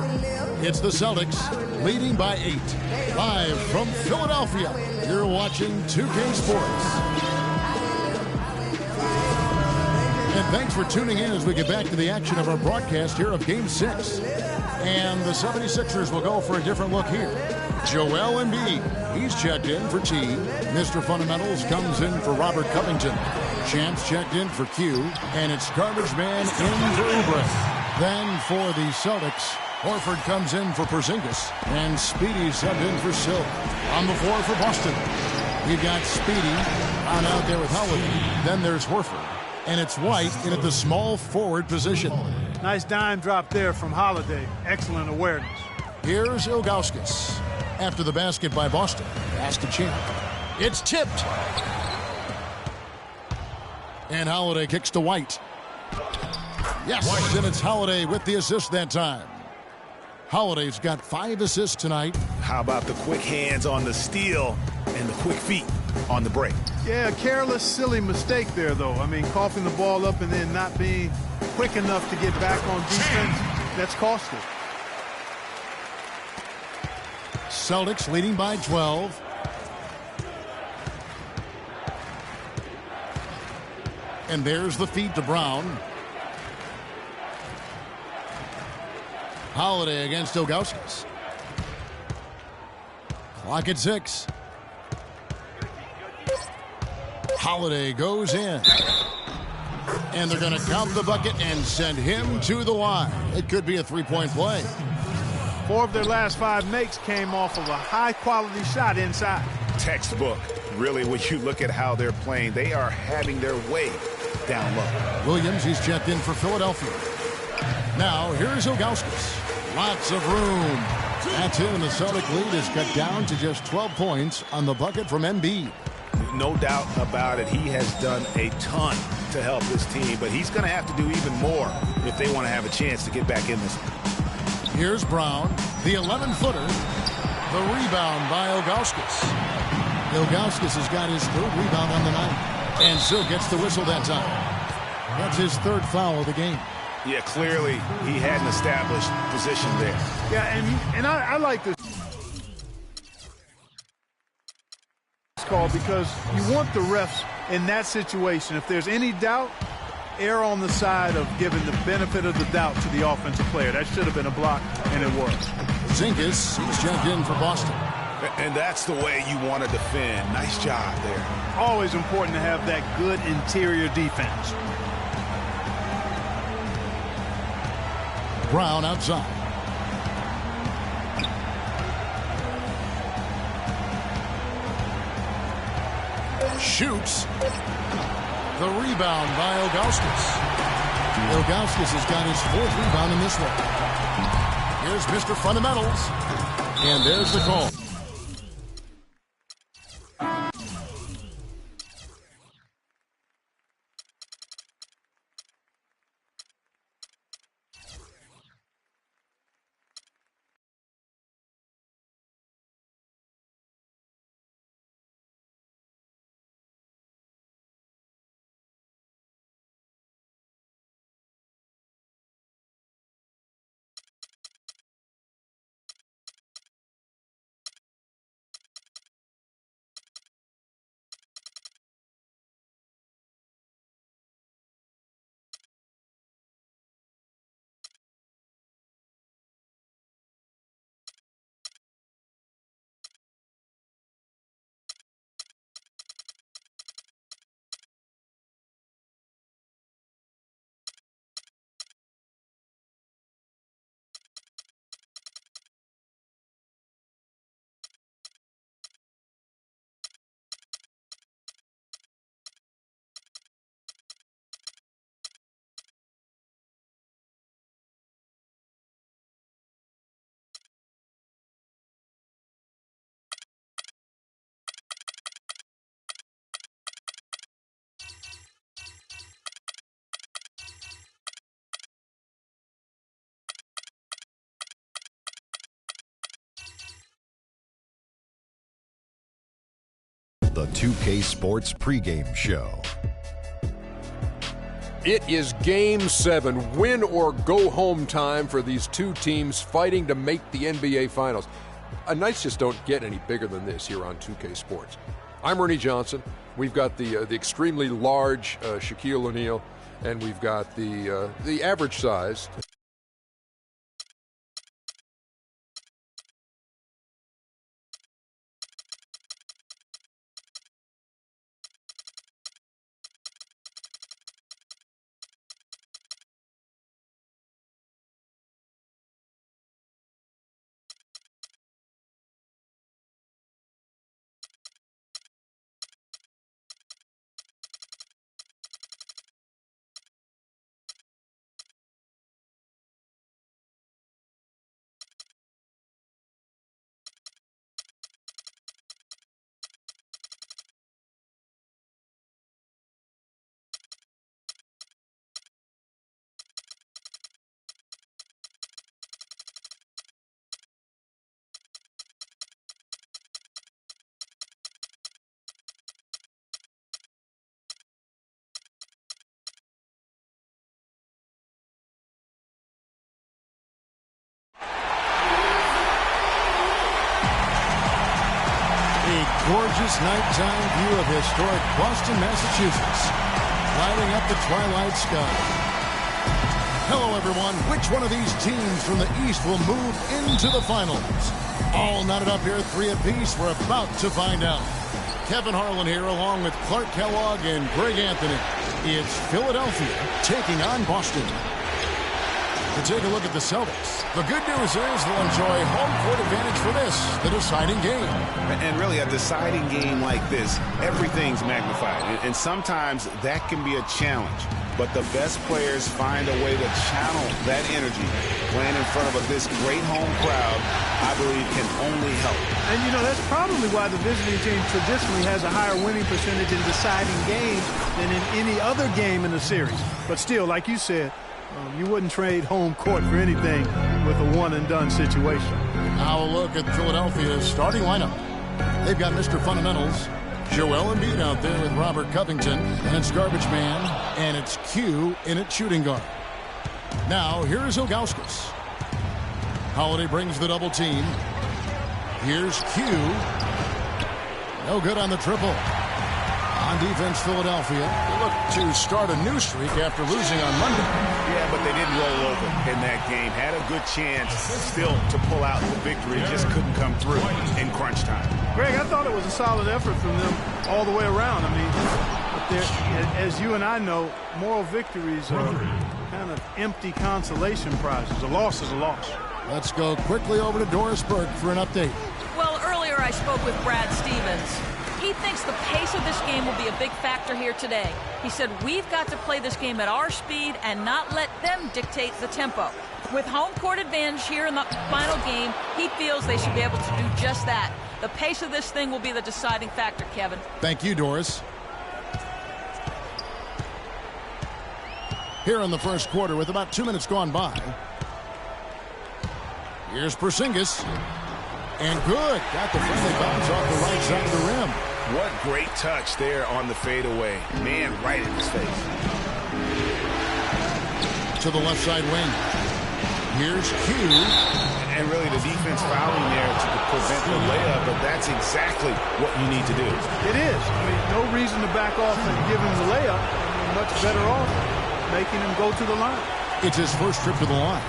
It's the Celtics leading by 8. Live from Philadelphia, you're watching 2K Sports. And thanks for tuning in as we get back to the action of our broadcast here of Game 6. And the 76ers will go for a different look here. Joel Embiid, he's checked in for T. Mr. Fundamentals comes in for Robert Covington. Champs checked in for Q. And it's Garbage Man in for Oubre. Then for the Celtics, Horford comes in for Porzingis. And Speedy subbed in for Silk. On the floor for Boston, we've got Speedy on out there with Howard. Then there's Horford. And it's White in at the small forward position. Nice dime drop there from Holiday. Excellent awareness. Here's Ilgauskas. After the basket by Boston. Pass to Champ. It's tipped. And Holiday kicks to White. Yes, and it's Holiday with the assist that time. Holiday's got 5 assists tonight. How about the quick hands on the steal and the quick feet on the break? Yeah, a careless, silly mistake there, though. I mean, coughing the ball up and then not being quick enough to get back on defense, that's costly. Celtics leading by 12. And there's the feed to Brown. Holiday against Ilgauskas. Clock at 6. Holiday goes in. And they're going to count the bucket and send him to the line. It could be a 3-point play. 4 of their last 5 makes came off of a high-quality shot inside. Textbook. Really, when you look at how they're playing, they are having their way down low. Williams, he's checked in for Philadelphia. Now, here's Ilgauskas. Lots of room. That's it, and the Celtic lead is cut down to just 12 points on the bucket from Embiid. No doubt about it. He has done a ton to help this team, but he's going to have to do even more if they want to have a chance to get back in this. Here's Brown, the 11-footer. The rebound by Ilgauskas. Ilgauskas has got his 3rd rebound on the night, and still gets the whistle that time. That's his 3rd foul of the game. Yeah, clearly he had an established position there. Yeah, and I like this call because you want the refs in that situation. If there's any doubt, err on the side of giving the benefit of the doubt to the offensive player. That should have been a block, and it was. Zinkus, he's checked in for Boston. And that's the way you want to defend. Nice job there. Always important to have that good interior defense. Brown outside. Shoots. The rebound by Ilgauskas. Ilgauskas has got his 4th rebound in this one. Here's Mr. Fundamentals. And there's the call. the 2K Sports pregame show. It is Game 7, win or go home time for these two teams fighting to make the NBA Finals. Nights just don't get any bigger than this here on 2K Sports. I'm Ernie Johnson. We've got the extremely large Shaquille O'Neal, and we've got the average size. Gorgeous nighttime view of historic Boston, Massachusetts, lighting up the twilight sky. Hello, everyone. Which one of these teams from the East will move into the finals? All knotted up here, 3 apiece. We're about to find out. Kevin Harlan here, along with Clark Kellogg and Greg Anthony. It's Philadelphia taking on Boston. To take a look at the Celtics, the good news is they'll enjoy home court advantage for this, the deciding game. And really, a deciding game like this, everything's magnified. And sometimes that can be a challenge. But the best players find a way to channel that energy. Playing in front of this great home crowd, I believe, can only help. And, you know, that's probably why the visiting team traditionally has a higher winning percentage in deciding games than in any other game in the series. But still, like you said, you wouldn't trade home court for anything with a one-and-done situation. Now a look at Philadelphia's starting lineup. They've got Mr. Fundamentals, Joel Embiid out there with Robert Covington, and it's Garbage Man, and it's Q in at shooting guard. Now here's Ilgauskas. Holiday brings the double team. Here's Q. No good on the triple. On defense, Philadelphia, they look to start a new streak after losing on Monday. Yeah, but they didn't roll over in that game. Had a good chance still to pull out the victory. Just couldn't come through in crunch time. Greg, I thought it was a solid effort from them all the way around. I mean, as you and I know, moral victories are kind of empty consolation prizes. A loss is a loss. Let's go quickly over to Doris Burke for an update. Well, earlier I spoke with Brad Stevens. He thinks the pace of this game will be a big factor here today. He said we've got to play this game at our speed and not let them dictate the tempo. With home court advantage here in the final game, he feels they should be able to do just that. The pace of this thing will be the deciding factor, Kevin. Thank you, Doris. Here in the first quarter with about 2 minutes gone by. Here's Porzingis. And good. Got the friendly bounce off the right side of the rim. What great touch there on the fadeaway. Man, right in his face. To the left side wing. Here's Q. And really the defense fouling there to prevent the layup, but that's exactly what you need to do. It is. I mean, no reason to back off and give him the layup. I mean, much better off making him go to the line. It's his first trip to the line.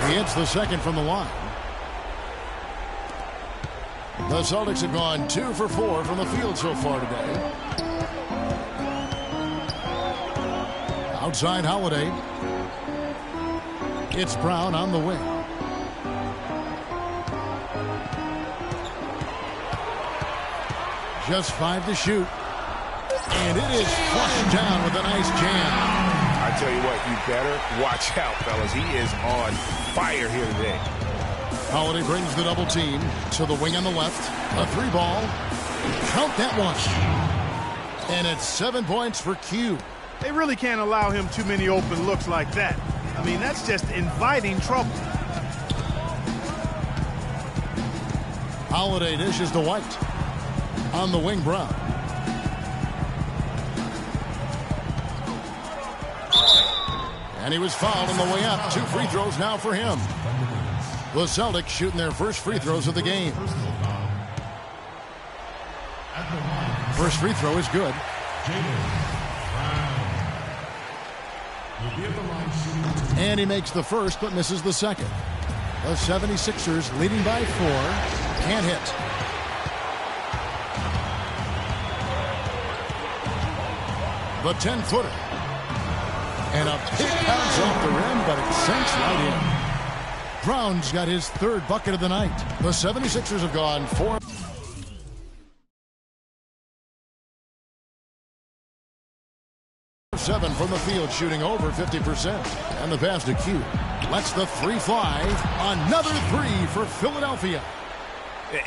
He hits the second from the line. The Celtics have gone 2 for 4 from the field so far today. Outside Holiday. It's Brown on the wing. Just 5 to shoot. And it is flushed down with a nice jam. I tell you what, you better watch out, fellas. He is on fire here today. Holiday brings the double team to the wing on the left. A 3-ball. Count that one. And it's 7 points for Q. They really can't allow him too many open looks like that. I mean, that's just inviting trouble. Holiday dishes to White. On the wing, Brown. And he was fouled on the way up. 2 free throws now for him. The Celtics shooting their first free throws of the game. First free throw is good. And he makes the first but misses the second. The 76ers leading by 4. Can't hit. The 10-footer. And a big bounce off the rim, but it sinks right in. Brown's got his 3rd bucket of the night. The 76ers have gone 4. Seven from the field, shooting over 50%. And the pass to Q. Lets the 3 fly. Another 3 for Philadelphia.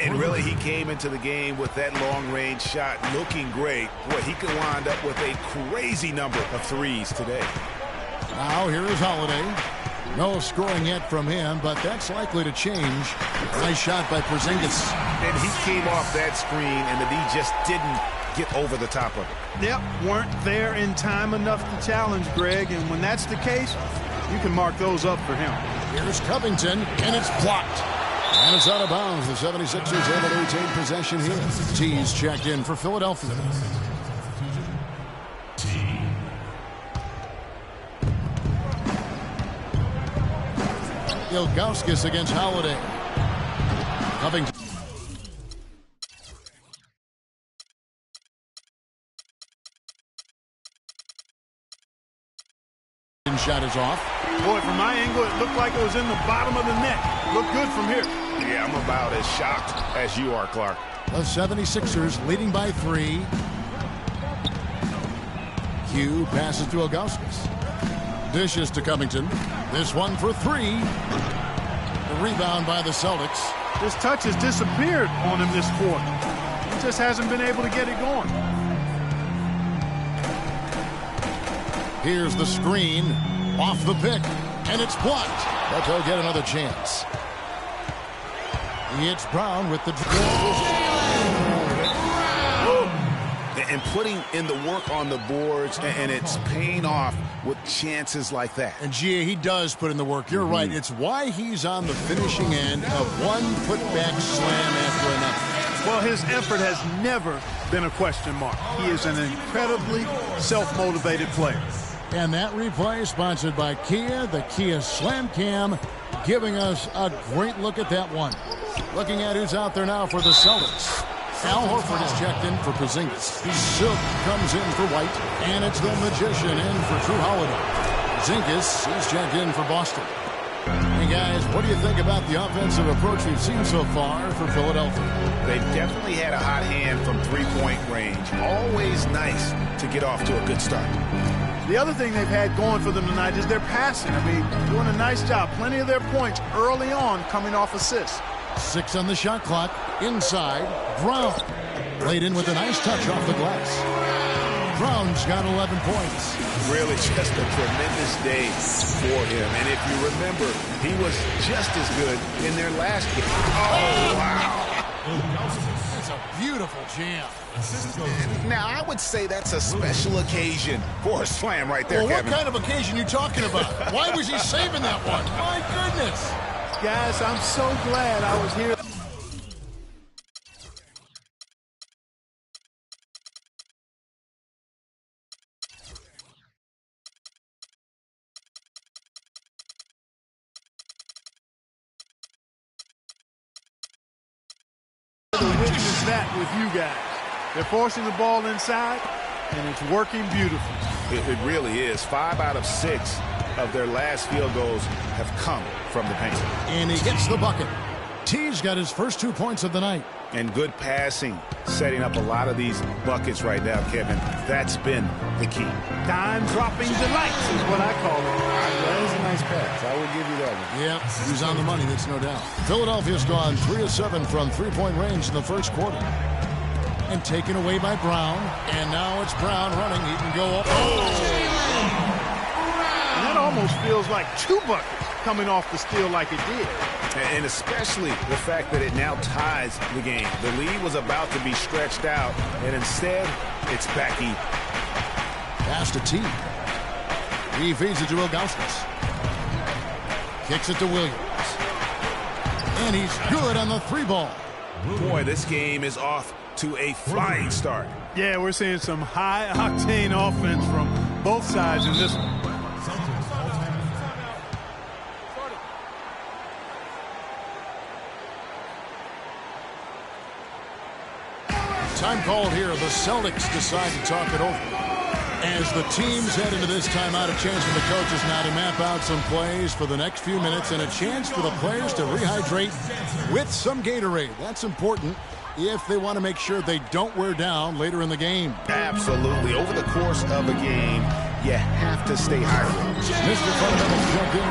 And really, he came into the game with that long-range shot looking great. Boy, he could wind up with a crazy number of threes today. Now here is Holiday. No scoring yet from him, but that's likely to change. Nice shot by Porzingis. And he came off that screen, and the D just didn't get over the top of it. Yep, weren't there in time enough to challenge Greg, and when that's the case, you can mark those up for him. Here's Covington, and it's blocked. And it's out of bounds. The 76ers able to retain possession here. T's checked in for Philadelphia. Ilgauskas against Holiday. Covington. Shot is off. Boy, from my angle, it looked like it was in the bottom of the net. Looked good from here. Yeah, I'm about as shocked as you are, Clark. The 76ers leading by 3. Q passes to Ilgauskas. Dishes to Covington. This one for 3. The rebound by the Celtics. This touch has disappeared on him this quarter. He just hasn't been able to get it going. Here's the screen. Off the pick. And it's blocked. But he'll get another chance. It's Brown with the... And putting in the work on the boards, and it's paying off with chances like that. And, Gia, he does put in the work. You're right. It's why he's on the finishing end of one putback slam after another. Well, his effort has never been a question mark. He is an incredibly self-motivated player. And that replay sponsored by Kia, the Kia Slam Cam, giving us a great look at that one. Looking at who's out there now for the Celtics. Al Horford is checked in for Porzingis. Silk comes in for White, and it's the Magician in for Drew Holiday. Porzingis is checked in for Boston. Hey guys, what do you think about the offensive approach we've seen so far for Philadelphia? They've definitely had a hot hand from three-point range. Always nice to get off to a good start. The other thing they've had going for them tonight is their passing. I mean, doing a nice job. Plenty of their points early on coming off assists. 6 on the shot clock. Inside, Brown. Laid in with a nice touch off the glass. Brown's got 11 points. Really just a tremendous day for him. And if you remember, he was just as good in their last game. Oh, wow. That's a beautiful jam. Now, I would say that's a special occasion for a slam right there, well, Kevin. What kind of occasion are you talking about? Why was he saving that one? My goodness. Guys, I'm so glad I was here. To witness that with you guys. They're forcing the ball inside, and it's working beautifully. It really is. 5 out of 6 of their last field goals have come from the paint. And he gets the bucket. T's got his first 2 points of the night. And good passing, setting up a lot of these buckets right now, Kevin. That's been the key. Time-dropping delights is what I call it. That is a nice pass. I will give you that one. Yeah, he's on the money, that's no doubt. Philadelphia's gone 3 of 7 from three-point range in the first quarter. And taken away by Brown. And now it's Brown running. He can go up. And that almost feels like 2 buckets coming off the steal like it did. And especially the fact that it now ties the game. The lead was about to be stretched out, and instead, it's back even. Pass to T. He feeds it to Ilgauskas. Kicks it to Williams. And he's good on the 3-ball. Boy, this game is off to a flying start. Yeah, we're seeing some high-octane offense from both sides in this one. Time called here. The Celtics decide to talk it over. As the teams head into this timeout, a chance for the coaches now to map out some plays for the next few minutes and a chance for the players to rehydrate with some Gatorade. That's important if they want to make sure they don't wear down later in the game. Absolutely. Over the course of a game, you have to stay hydrated. Mr. Fundamentals jumped in.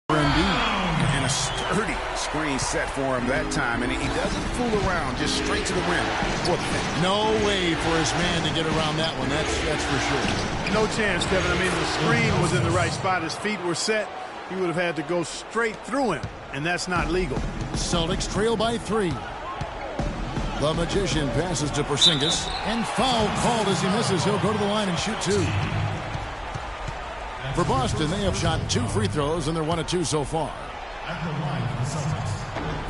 And a sturdy screen set for him that time, and he doesn't fool around, just straight to the rim. No way for his man to get around that one, that's for sure. No chance, Kevin. I mean, the screen was in the right spot. His feet were set. He would have had to go straight through him, and that's not legal. Celtics trail by 3. The Magician passes to Porzingis, and foul called as he misses. He'll go to the line and shoot 2. For Boston, they have shot 2 free throws, and they're 1 of 2 so far. At the line for the Celtics.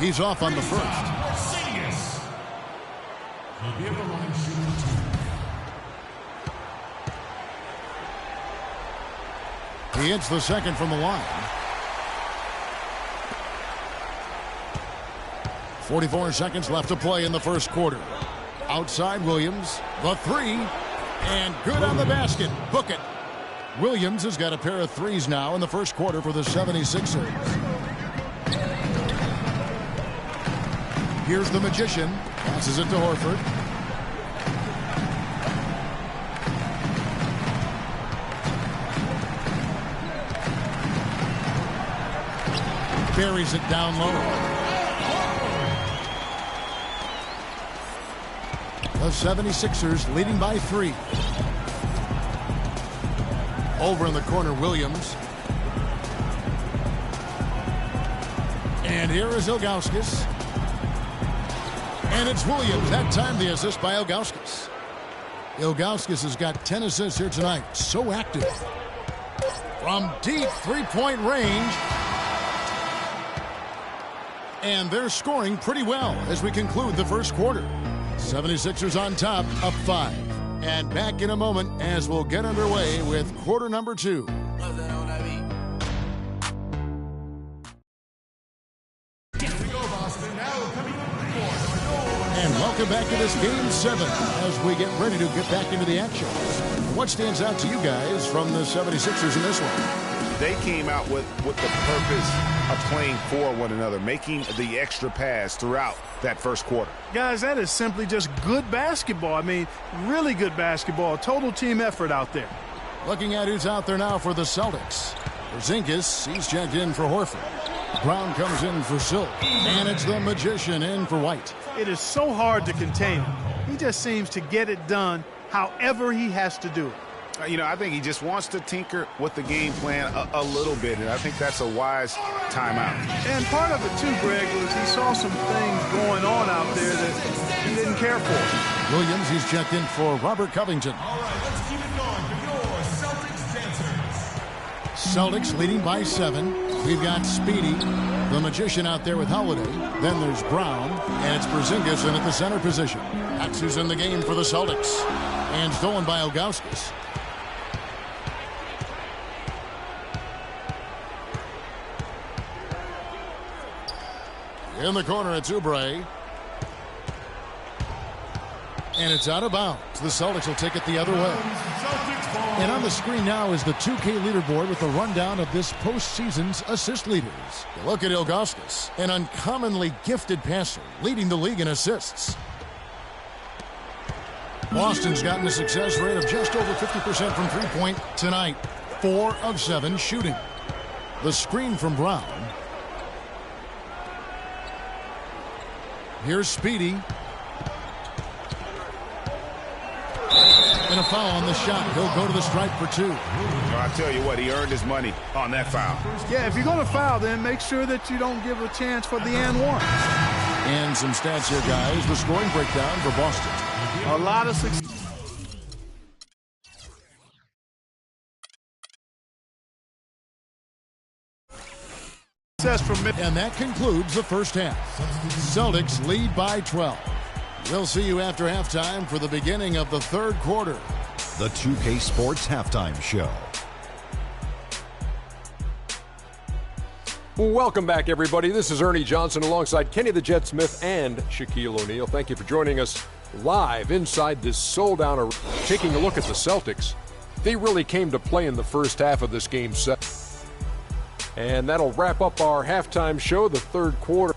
He's off on the first. Porzingis. He'll be at the line shooting 2. He hits the second from the line. 44 seconds left to play in the first quarter. Outside Williams, the 3, and good on the basket. Book it. Williams has got a pair of 3s now in the first quarter for the 76ers. Here's the Magician. Passes it to Horford. Buries it down low. The 76ers leading by 3. Over in the corner, Williams. And here is Ilgauskas. And it's Williams. That time the assist by Ilgauskas. Ilgauskas has got 10 assists here tonight. So active. From deep 3-point range. And they're scoring pretty well as we conclude the first quarter. 76ers on top, up 5. And back in a moment as we'll get underway with quarter number 2. And welcome back to this Game 7 as we get ready to get back into the action. What stands out to you guys from the 76ers in this one? They came out with the purpose of playing for one another, making the extra pass throughout that first quarter. Guys, that is simply just good basketball. I mean, really good basketball. Total team effort out there. Looking at who's out there now for the Celtics. Porzingis, he's checked in for Horford. Brown comes in for Silk. And it's the Magician in for White. It is so hard to contain him. He just seems to get it done however he has to do it. You know, I think he just wants to tinker with the game plan a little bit, and I think that's a wise timeout. And part of it, too, Greg, was he saw some things going on out there that he didn't care for. Williams, he's checked in for Robert Covington. All right, let's keep it going for your Celtics dancers. Celtics leading by 7. We've got Speedy, the Magician out there with Holiday. Then there's Brown, and it's Porzingis in at the center position. That's who's in the game for the Celtics. And stolen by Ilgauskas. In the corner, it's Oubre. And it's out of bounds. The Celtics will take it the other way. And on the screen now is the 2K leaderboard with a rundown of this postseason's assist leaders. Look at Ilgauskas, an uncommonly gifted passer, leading the league in assists. Boston's gotten a success rate of just over 50% from three-point tonight. 4 of 7 shooting. The screen from Brown. Here's Speedy. And a foul on the shot. He'll go to the stripe for 2. I tell you what, he earned his money on that foul. Yeah, if you're going to foul, then make sure that you don't give a chance for the and one. And some stats here, guys. The scoring breakdown for Boston. A lot of success. And that concludes the first half. Celtics lead by 12. We'll see you after halftime for the beginning of the third quarter. The 2K Sports Halftime Show. Welcome back, everybody. This is Ernie Johnson alongside Kenny the Jet Smith and Shaquille O'Neal. Thank you for joining us live inside this sold-out arena. Taking a look at the Celtics, they really came to play in the first half of this game set. And that'll wrap up our halftime show, the third quarter.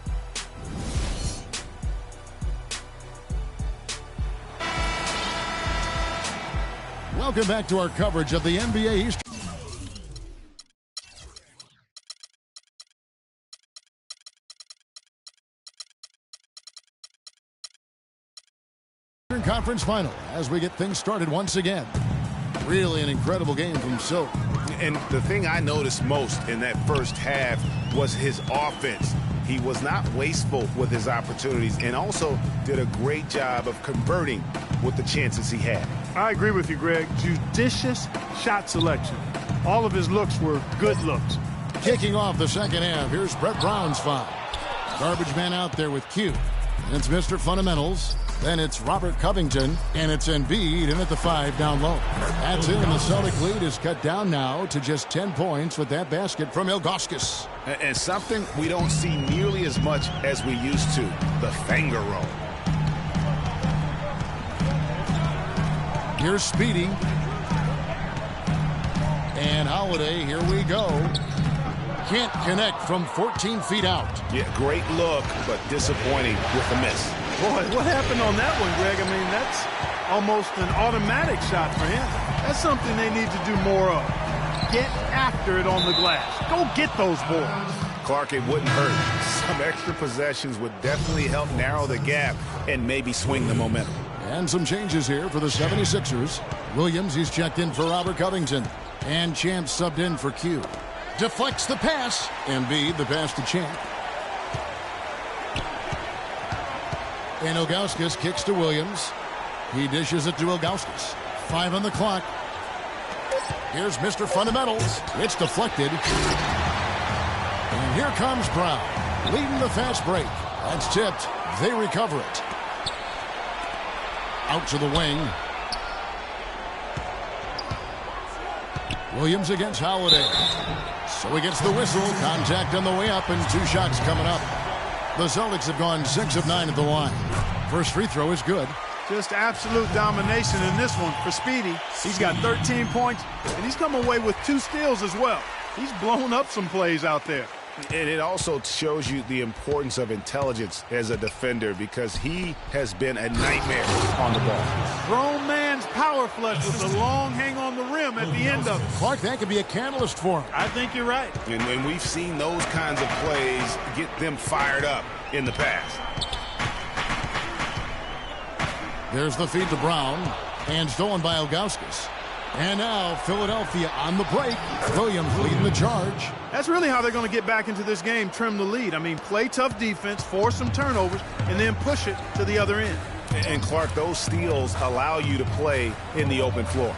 Welcome back to our coverage of the NBA East. Conference final as we get things started once again. Really an incredible game from Silk. And the thing I noticed most in that first half was his offense. He was not wasteful with his opportunities and also did a great job of converting with the chances he had. I agree with you, Greg. Judicious shot selection. All of his looks were good looks. Kicking off the second half, here's Brett Brown's foul. Garbage man out there with Q. And it's Mr. Fundamentals. Then it's Robert Covington, and it's Embiid in at the 5 down low. That's it, and the Celtic lead is cut down now to just 10 points with that basket from Ilgauskas. And something we don't see nearly as much as we used to, the finger roll. Here's Speedy. And Holiday, here we go. Can't connect from 14 feet out. Yeah, great look, but disappointing with the miss. Boy, what happened on that one, Greg? I mean, that's almost an automatic shot for him. That's something they need to do more of. Get after it on the glass. Go get those boards. Clark, it wouldn't hurt. Some extra possessions would definitely help narrow the gap and maybe swing the momentum. And some changes here for the 76ers. Williams, he's checked in for Robert Covington. And Champ subbed in for Q. Deflects the pass. Embiid, the pass to Champ. And Ilgauskas kicks to Williams. He dishes it to Ilgauskas. 5 on the clock. Here's Mr. Fundamentals. It's deflected. And here comes Brown, leading the fast break. That's tipped. They recover it. Out to the wing. Williams against Holiday. So he gets the whistle. Contact on the way up and 2 shots coming up. The Celtics have gone 6 of 9 at the line. First free throw is good. Just absolute domination in this one for Speedy. He's got 13 points, and he's come away with 2 steals as well. He's blown up some plays out there. And it also shows you the importance of intelligence as a defender because he has been a nightmare on the ball. Grown man's power flush with a long hang on the rim at the end of it. Clark, that could be a catalyst for him. I think you're right. And we've seen those kinds of plays get them fired up in the past. There's the feed to Brown, and stolen by Ilgauskas. And now Philadelphia on the break. Williams leading the charge. That's really how they're going to get back into this game, trim the lead. I mean, play tough defense, force some turnovers, and then push it to the other end. And Clark, those steals allow you to play in the open floor.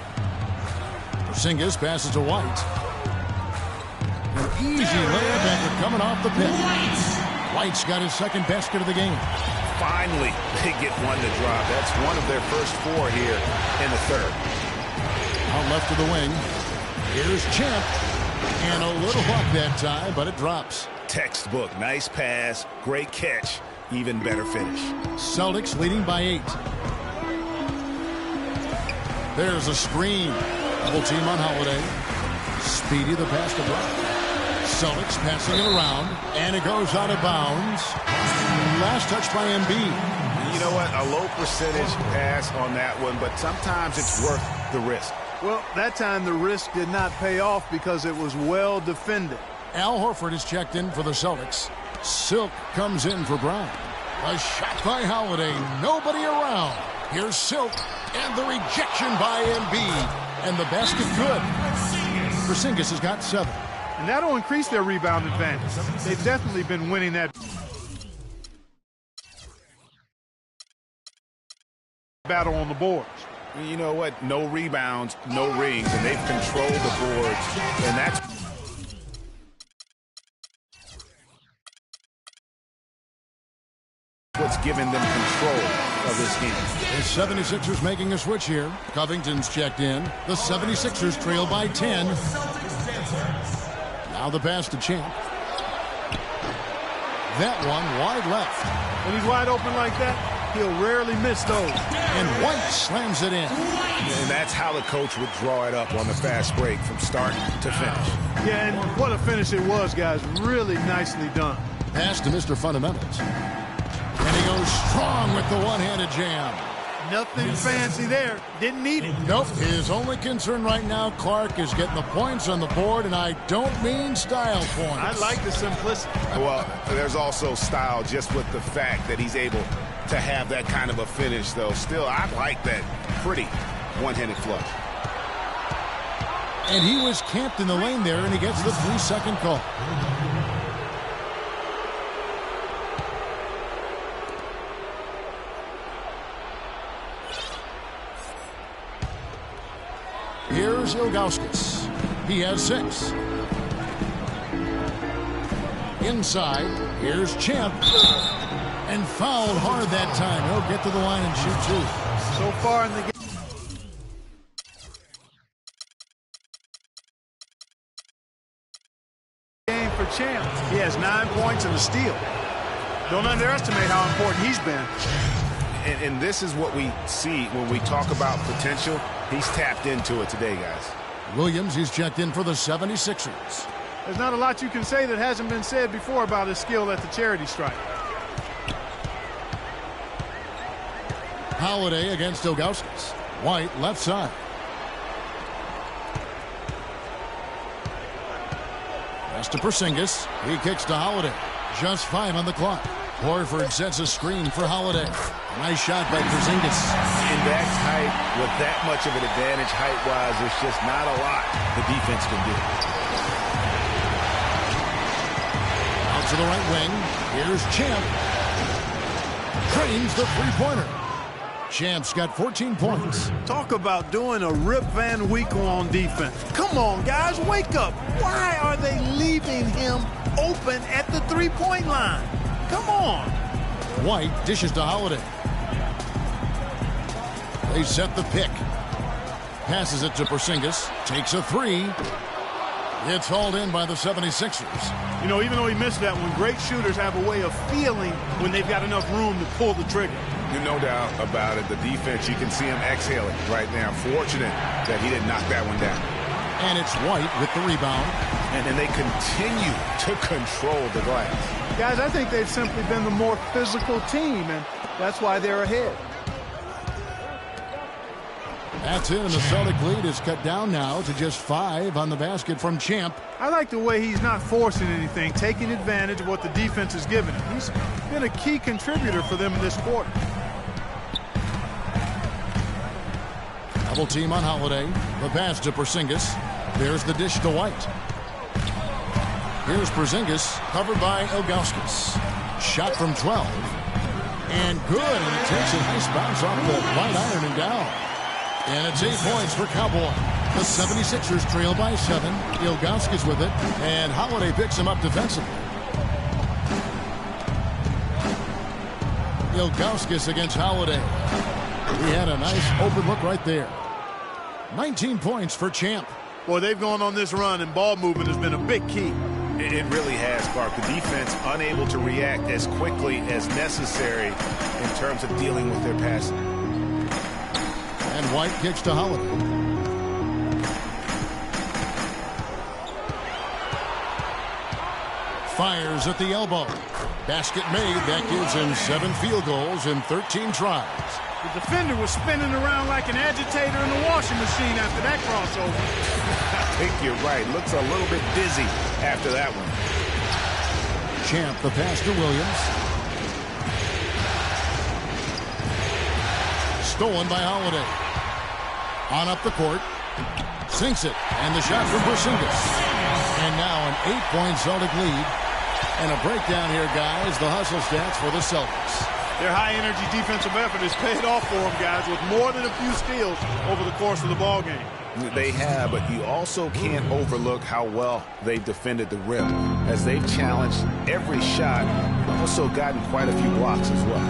Porzingis passes to White. An easy layup after coming off the pin. White's got his second basket of the game. Finally, they get one to drop. That's one of their first 4 here in the third. Out left to the wing. Here's Champ. And a little luck that time, but it drops. Textbook. Nice pass. Great catch. Even better finish. Celtics leading by 8. There's a screen. Double team on Holiday. Speedy the pass to Brown. Celtics passing it around. And it goes out of bounds. Last touch by Embiid. You know what? A low percentage pass on that one, but sometimes it's worth the risk. Well, that time the risk did not pay off because it was well defended. Al Horford is checked in for the Celtics. Silk comes in for Brown. A shot by Holiday. Nobody around. Here's Silk. And the rejection by Embiid. And the basket good. Porzingis has got 7. And that'll increase their rebound advantage. They've definitely been winning that battle on the boards. You know what? No rebounds, no rings, and they've controlled the boards. And that's what's given them control of this game. The 76ers making a switch here. Covington's checked in. The 76ers trail by 10. Now the pass to Champ. That one wide left. When he's wide open like that, he'll rarely miss those. And White slams it in. And that's how the coach would draw it up on the fast break from start to finish. Yeah, and what a finish it was, guys. Really nicely done. Pass to Mr. Fundamentals. And he goes strong with the one-handed jam. Nothing fancy there. Didn't need it. Nope. His only concern right now, Clark, is getting the points on the board, and I don't mean style points. I like the simplicity. Well, there's also style just with the fact that he's able to have that kind of a finish, though. Still, I like that pretty one-handed flush. And he was camped in the lane there, and he gets the 3-second call. Here's Ilgauskas. He has 6. Inside, here's Champ. And fouled hard that time. He'll get to the line and shoot 2. So far in the game for Champ, he has 9 points and a steal. Don't underestimate how important he's been. And this is what we see when we talk about potential. He's tapped into it today, guys. Williams, he's checked in for the 76ers. There's not a lot you can say that hasn't been said before about his skill at the charity stripe. Holiday against Ilgauskas. White left side. Pass to Porzingis. He kicks to Holiday. Just 5 on the clock. Horford sets a screen for Holiday. Nice shot by Porzingis. In that tight, with that much of an advantage height-wise, there's just not a lot the defense can do. Out to the right wing. Here's Champ. Trains the three-pointer. Champ's got 14 points. Talk about doing a Rip Van Winkle on defense. Come on, guys, wake up. Why are they leaving him open at the three-point line? Come on. White dishes to Holiday. They set the pick. Passes it to Porzingis. Takes a 3. It's hauled in by the 76ers. You know, even though he missed that one, great shooters have a way of feeling when they've got enough room to pull the trigger. No doubt about it. The defense, you can see him exhaling right now. Fortunate that he didn't knock that one down. And it's White with the rebound. And then they continue to control the glass. Guys, I think they've simply been the more physical team, and that's why they're ahead. That's it, and the Celtic lead is cut down now to just 5 on the basket from Champ. I like the way he's not forcing anything, taking advantage of what the defense has given him. He's been a key contributor for them in this quarter. Double team on Holiday. The pass to Porzingis. There's the dish to White. Here's Porzingis, covered by Ilgauskas. Shot from 12. And good, and it takes a nice bounce off the right iron and down. And it's 8 points for Cowboy. The 76ers trail by 7. Ilgauskas with it, and Holiday picks him up defensively. Ilgauskas against Holiday. He had a nice open look right there. 19 points for Champ. Boy, they've gone on this run, and ball movement has been a big key. It really has, Clark. The defense unable to react as quickly as necessary in terms of dealing with their passing. And White kicks to Holiday. Fires at the elbow. Basket made. That gives him 7 field goals in 13 tries. The defender was spinning around like an agitator in a washing machine after that crossover. I think you're right. Looks a little bit dizzy after that one. Champ, the pass to Williams. Stolen by Holiday. On up the court. Sinks it. And the shot from Porzingis. And now an 8-point Celtic lead. And a breakdown here, guys. The hustle stats for the Celtics. Their high-energy defensive effort has paid off for them, guys, with more than a few steals over the course of the ball game. They have, but you also can't overlook how well they've defended the rim, as they've challenged every shot, also gotten quite a few blocks as well.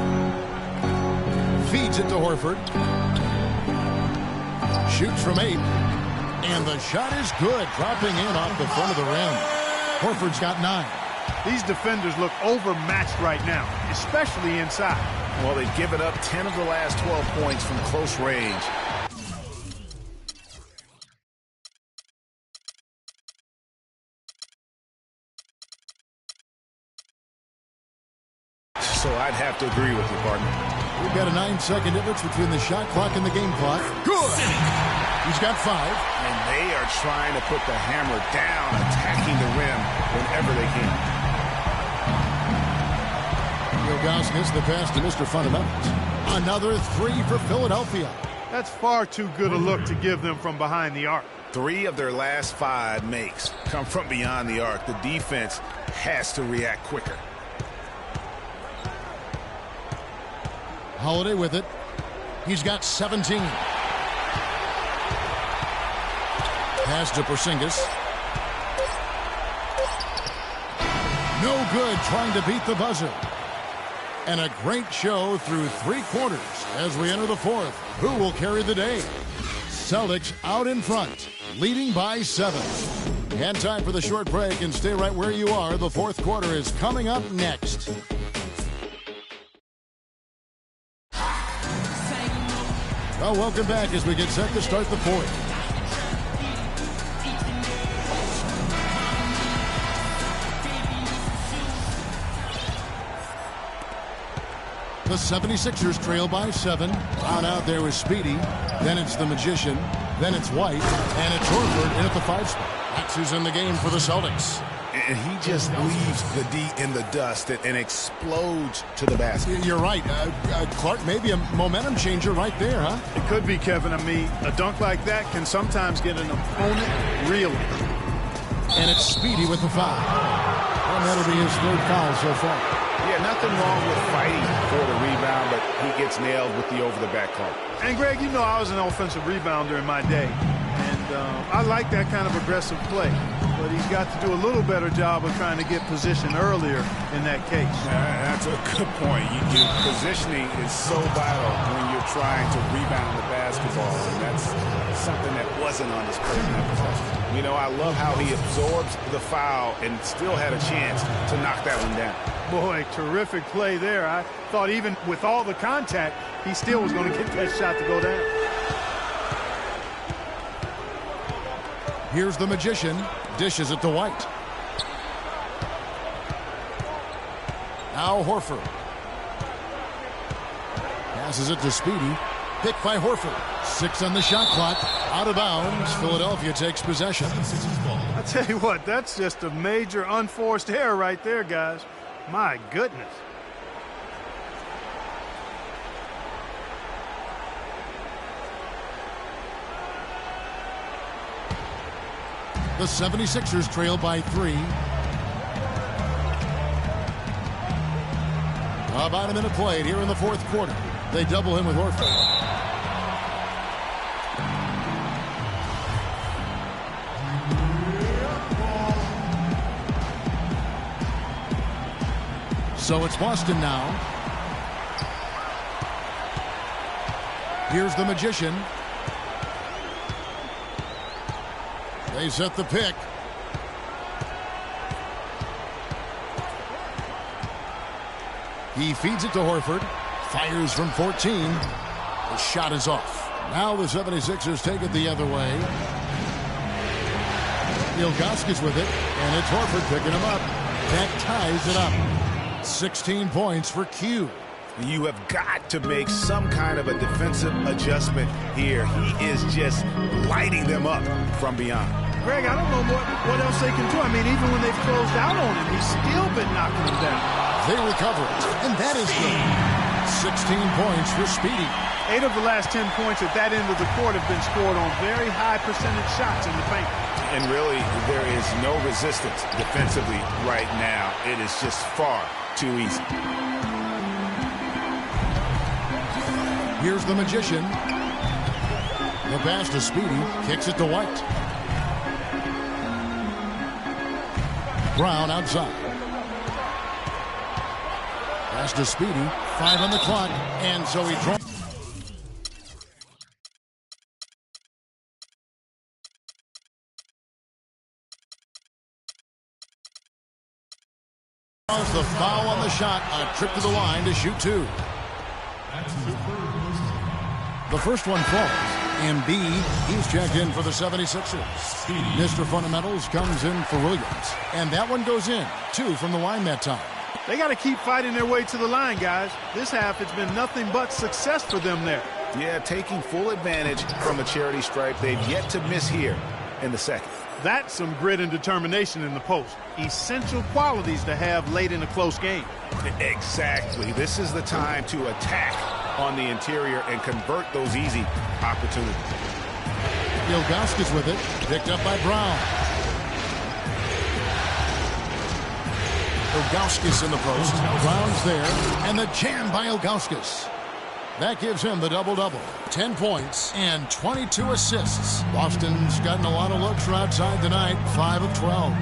Feeds it to Horford. Shoots from 8. And the shot is good, dropping in off the front of the rim. Horford's got 9. These defenders look overmatched right now, especially inside. Well, they've given up 10 of the last 12 points from close range. So I'd have to agree with you, partner. We've got a 9-second difference between the shot clock and the game clock. Good! He's got 5. And they are trying to put the hammer down, attacking the rim whenever they can. Ilgauskas, the pass to Mr. Fundamentals. Another 3 for Philadelphia. That's far too good a look to give them from behind the arc. 3 of their last 5 makes come from beyond the arc. The defense has to react quicker. Holiday with it. He's got 17. Pass to Porzingis. No good, trying to beat the buzzer. And a great show through 3 quarters as we enter the 4th. Who will carry the day? Celtics out in front, leading by 7. And time for the short break, and stay right where you are. The 4th quarter is coming up next. Well, welcome back as we get set to start the 4th. The 76ers trail by 7. On out there is Speedy. Then it's the Magician. Then it's White. And it's Horford in at the 5 spot. That's who's in the game for the Celtics. And he just leaves the D in the dust and explodes to the basket. You're right. Clark, maybe a momentum changer right there, huh? It could be, Kevin. I mean, a dunk like that can sometimes get an opponent reeling. And it's Speedy with the foul. And that'll be his 3rd foul so far. Yeah, nothing wrong with fighting for the rebound, but he gets nailed with the over-the-back call. And, Greg, you know I was an offensive rebounder in my day. And I like that kind of aggressive play. But he's got to do a little better job of trying to get position earlier in that case. That's a good point. Positioning is so vital when you're trying to rebound the basketball, and that's something that wasn't on display in that possession. You know, I love how he absorbs the foul and still had a chance to knock that one down. Boy, terrific play there. I thought even with all the contact, he still was going to get that shot to go down. Here's the Magician. Dishes it to White. Now Horford. Passes it to Speedy. Picked by Horford. 6 on the shot clock. Out of bounds. Philadelphia takes possession. I tell you what, that's just a major unforced error right there, guys. My goodness. The 76ers trail by 3. About a minute played here in the 4th quarter. They double him with Horford. So it's Boston now. Here's the Magician. They set the pick. He feeds it to Horford. Fires from 14. The shot is off. Now the 76ers take it the other way. Ilgauskas with it. And it's Horford picking him up. That ties it up. 16 points for Q. You have got to make some kind of a defensive adjustment here. He is just lighting them up from beyond. Greg, I don't know what else they can do. I mean, even when they've closed out on him, he's still been knocking them down. They recover it, and that is good. 16 points for Speedy. 8 of the last 10 points at that end of the court have been scored on very high percentage shots in the paint. And really, there is no resistance defensively right now. It is just far too easy. Here's the Magician. The pass to Speedy, kicks it to White. Brown outside. Pass to Speedy, 5 on the clock, and so he draws. The foul on the shot, a trip to the line to shoot 2. The first one falls. And B, he's checked in for the 76ers. Mr. Fundamentals comes in for Williams. And that one goes in. 2 from the line that time. They got to keep fighting their way to the line, guys. This half, it's been nothing but success for them there. Yeah, taking full advantage from the charity stripe. They've yet to miss here in the second. That's some grit and determination in the post. Essential qualities to have late in a close game. Exactly. This is the time to attack on the interior and convert those easy opportunities. Ilgauskas with it, picked up by Brown. Ilgauskas in the post. Brown's there, and the jam by Ilgauskas. That gives him the double-double. 10 points and 22 assists. Boston's gotten a lot of looks from outside tonight. 5 of 12.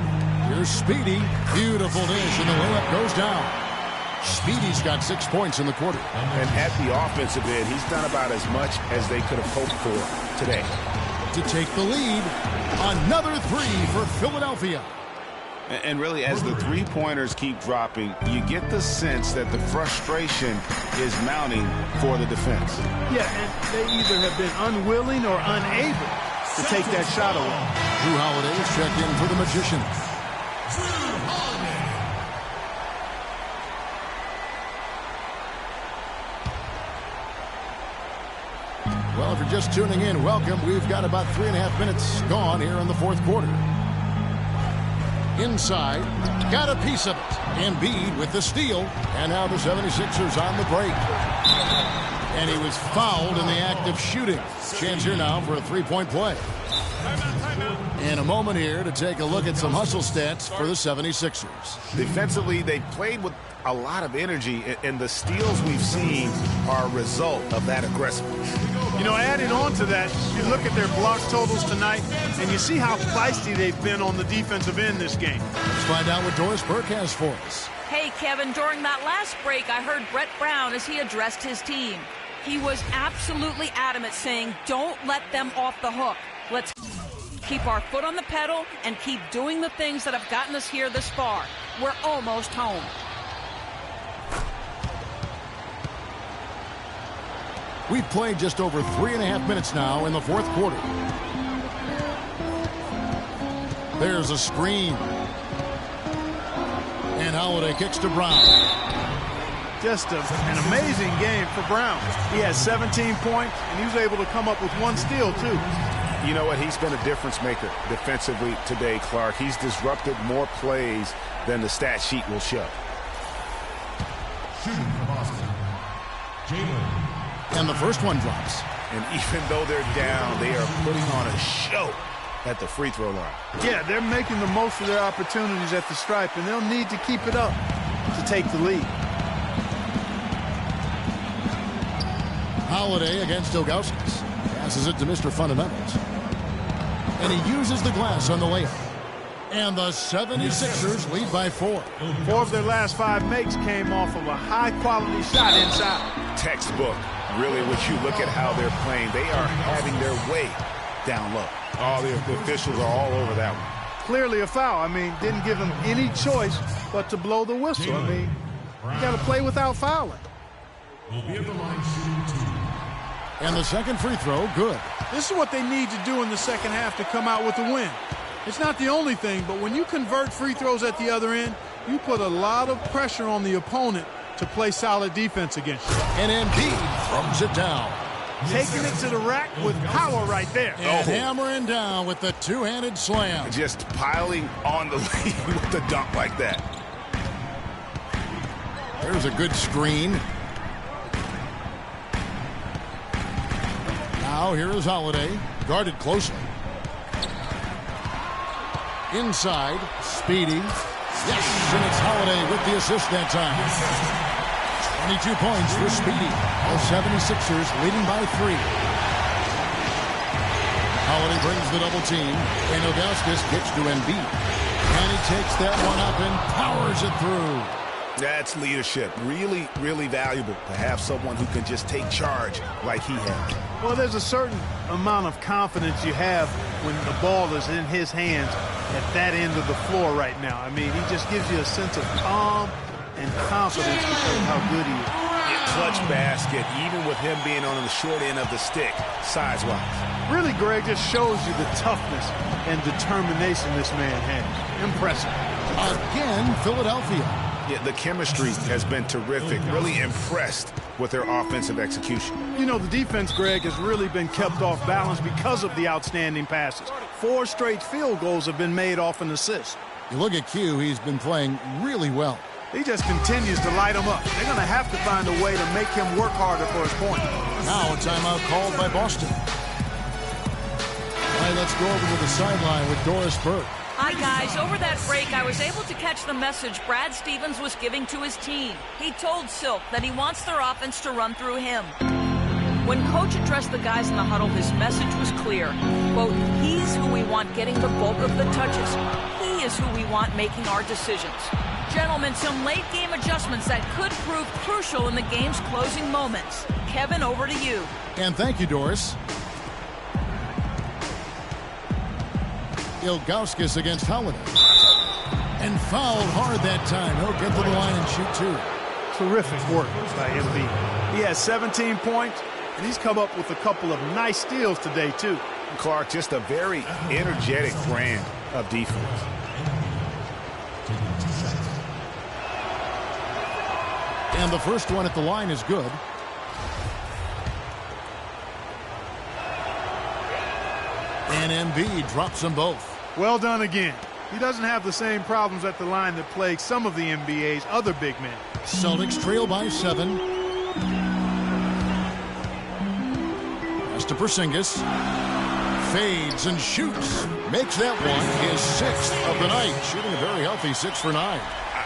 Here's Speedy. Beautiful dish, and the layup goes down. Speedy's got 6 points in the quarter. And at the offensive end, he's done about as much as they could have hoped for today. To take the lead, another 3 for Philadelphia. And really, as the three-pointers keep dropping, you get the sense that the frustration is mounting for the defense. Yeah, and they either have been unwilling or unable to take that shot away. Drew Holiday is checked in for the Magician. Well, if you're just tuning in, welcome. We've got about 3.5 minutes gone here in the fourth quarter. Inside, got a piece of it. Embiid with the steal, and now the 76ers on the break. And he was fouled in the act of shooting. Chance here now for a three-point play. And a moment here to take a look at some hustle stats for the 76ers. Defensively, they played with a lot of energy, and the steals we've seen are a result of that aggressiveness. You know, adding on to that, you look at their block totals tonight, and you see how feisty they've been on the defensive end this game. Let's find out what Doris Burke has for us. Hey, Kevin, during that last break, I heard Brett Brown as he addressed his team. He was absolutely adamant, saying, don't let them off the hook. Let's keep our foot on the pedal and keep doing the things that have gotten us here this far. We're almost home. We've played just over 3.5 minutes now in the fourth quarter. There's a screen. And Holiday kicks to Brown. Just an amazing game for Brown. He has 17 points, and he was able to come up with 1 steal, too. You know what? He's been a difference maker defensively today, Clark. He's disrupted more plays than the stat sheet will show. Shooting for Boston, Jalen. And the first one drops. And even though they're down, they are putting on a show at the free throw line. Yeah, they're making the most of their opportunities at the stripe, and they'll need to keep it up to take the lead. Holiday against Ilgauskas. Passes it to Mr. Fundamentals. And he uses the glass on the layup. And the 76ers lead by 4. 4 of their last 5 makes came off of a high-quality shot inside. Textbook. Really, when you look at how they're playing, they are having their way down low. Oh, the officials are all over that one. Clearly a foul. I mean, didn't give them any choice but to blow the whistle. I mean, you got to play without fouling. Will be at the line shooting 2. And the second free throw, good. This is what they need to do in the second half to come out with a win. It's not the only thing, but when you convert free throws at the other end, you put a lot of pressure on the opponent to play solid defense against you. And Embiid throws it down. Taking it to the rack with power right there. And hammering down with the two-handed slam. Just piling on the lead with the dunk like that. There's a good screen. Now here is Holiday, guarded closely. Inside, Speedy. Yes, and it's Holiday with the assist that time. 22 points for Speedy. The 76ers leading by 3. Holiday brings the double team, and Ilgauskas gets to Embiid. And he takes that one up and powers it through. That's leadership. Really, really valuable to have someone who can just take charge like he has. Well, there's a certain amount of confidence you have when the ball is in his hands at that end of the floor right now. I mean, he just gives you a sense of calm and confidence because of how good he is. Clutch basket, even with him being on the short end of the stick, size-wise. Really, Greg, just shows you the toughness and determination this man has. Impressive. Again, Philadelphia. Yeah, the chemistry has been terrific. Really impressed with their offensive execution. You know, the defense, Greg, has really been kept off balance because of the outstanding passes. 4 straight field goals have been made off an assist. You look at Q, he's been playing really well. He just continues to light them up. They're going to have to find a way to make him work harder for his point. Now a timeout called by Boston. All right, let's go over to the sideline with Doris Burke. Hi, guys. Over that break, I was able to catch the message Brad Stevens was giving to his team. He told Silk that he wants their offense to run through him. When Coach addressed the guys in the huddle, his message was clear. Quote, he's who we want getting the bulk of the touches. He is who we want making our decisions. Gentlemen, some late-game adjustments that could prove crucial in the game's closing moments. Kevin, over to you. And thank you, Doris. Ilgauskas against Holiday. And fouled hard that time. He'll get to the line and shoot 2. Terrific work by Embiid. He has 17 points, and he's come up with a couple of nice steals today, too. Clark, just a very energetic brand of defense. And the first one at the line is good. And Embiid drops them both. Well done again. He doesn't have the same problems at the line that plague some of the NBA's other big men. Celtics trail by 7. Pass to Porzingis. Fades and shoots. Makes that one his 6th of the night. Shooting a very healthy 6 for 9.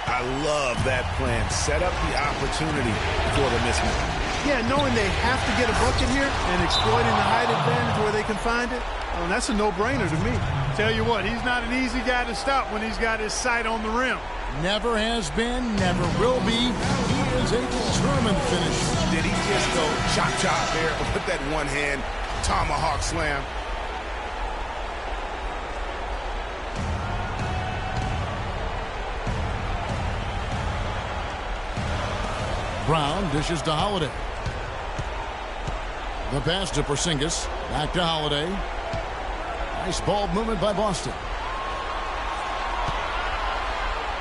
I love that plan. Set up the opportunity for the mismatch. Yeah, knowing they have to get a bucket here and exploiting the height advantage where they can find it, well, that's a no-brainer to me. Tell you what, he's not an easy guy to stop when he's got his sight on the rim. Never has been, never will be. He is a determined finisher. Did he just go chop-chop there with that one-hand tomahawk slam? Brown dishes to Holiday. The pass to Porzingis. Back to Holiday. Nice ball movement by Boston.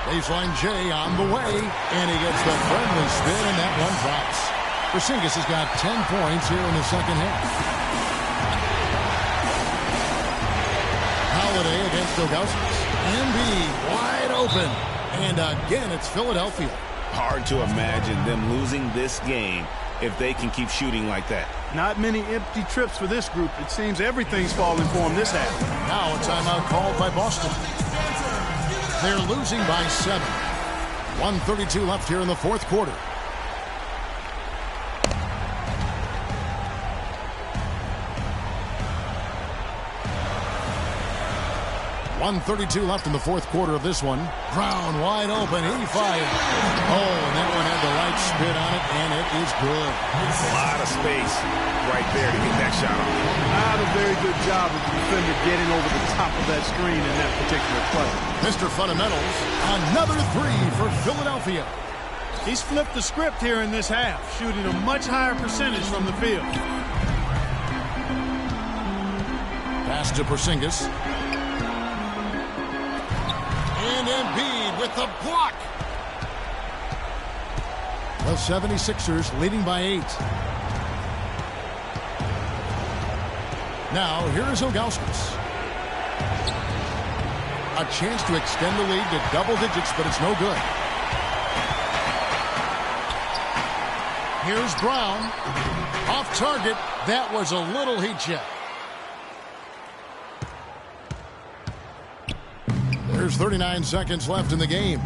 Baseline J on the way. And he gets the friendly spin, and that one drops. Porzingis has got 10 points here in the second half. Holiday against Ilgauskas. Embiid wide open. And again, it's Philadelphia. Hard to imagine them losing this game if they can keep shooting like that. Not many empty trips for this group. It seems everything's falling for them this half. Now a timeout called by Boston. They're losing by 7. 1:32 left here in the fourth quarter. .132 left in the fourth quarter of this one. Brown wide open. He fired. Oh, and that one had the right spin on it, and it is good. A lot of space right there to get that shot off. Not a very good job of the defender getting over the top of that screen in that particular play. Mr. Fundamentals, another 3 for Philadelphia. He's flipped the script here in this half, shooting a much higher percentage from the field. Pass to Porzingis. And And Embiid with the block. The 76ers leading by 8. Now, here's Ilgauskas. A chance to extend the lead to double digits, but it's no good. Here's Brown. Off target. That was a little heat check. There's 39 seconds left in the game.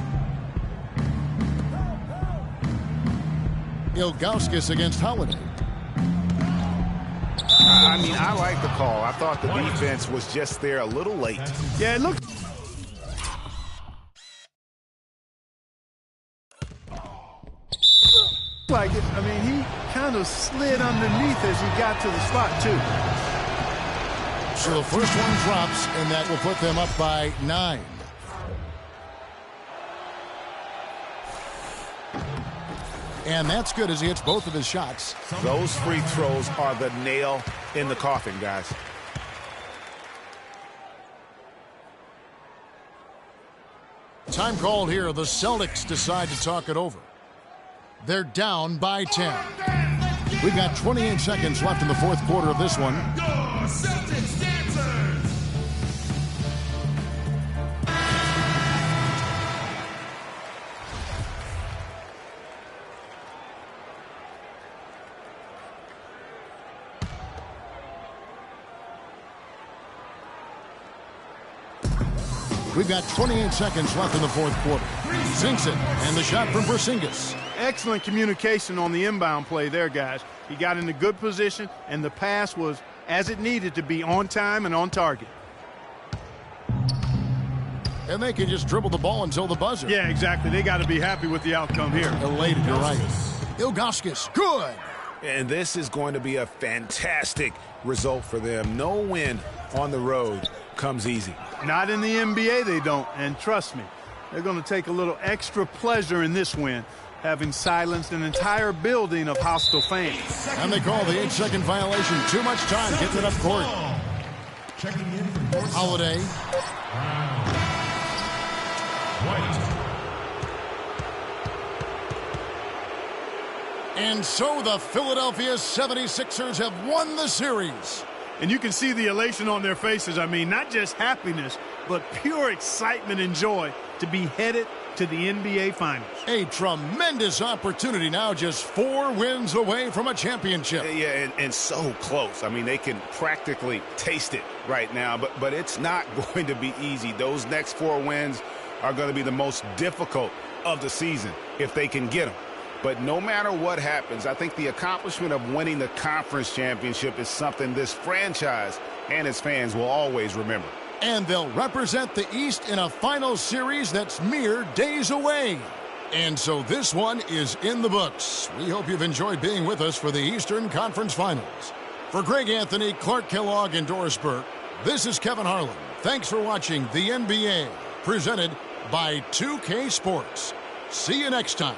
Ilgauskas against Holiday. I mean, I like the call. I thought the defense was just there a little late. Yeah, it looked like it. I mean, he kind of slid underneath as he got to the spot, too. So the first one drops, and that will put them up by 9. And that's good as he hits both of his shots. Those free throws are the nail in the coffin, guys. Time called here. The Celtics decide to talk it over. They're down by 10. We've got 28 seconds left in the fourth quarter of this one. Your Celtics dancers. We've got 28 seconds left in the fourth quarter. Sinks it, and the shot from Porzingis. Excellent communication on the inbound play there, guys. He got in a good position, and the pass was as it needed to be, on time and on target. And they can just dribble the ball until the buzzer. Yeah, exactly. They got to be happy with the outcome here. Elated, you're right. Ilgauskas, good. And this is going to be a fantastic result for them. No win on the road comes easy. Not in the NBA, they don't. And trust me, they're going to take a little extra pleasure in this win, having silenced an entire building of hostile fans. And they call the 8-second violation. Too much time getting it up court. Checking in from Holiday. White. And so the Philadelphia 76ers have won the series. And you can see the elation on their faces. I mean, not just happiness, but pure excitement and joy to be headed to the NBA Finals. A tremendous opportunity now, just 4 wins away from a championship. Yeah, and so close. I mean, they can practically taste it right now, but it's not going to be easy. Those next 4 wins are going to be the most difficult of the season if they can get them. But no matter what happens, I think the accomplishment of winning the conference championship is something this franchise and its fans will always remember. And they'll represent the East in a final series that's mere days away. And so this one is in the books. We hope you've enjoyed being with us for the Eastern Conference Finals. For Greg Anthony, Clark Kellogg, and Doris Burke, this is Kevin Harlan. Thanks for watching the NBA, presented by 2K Sports. See you next time.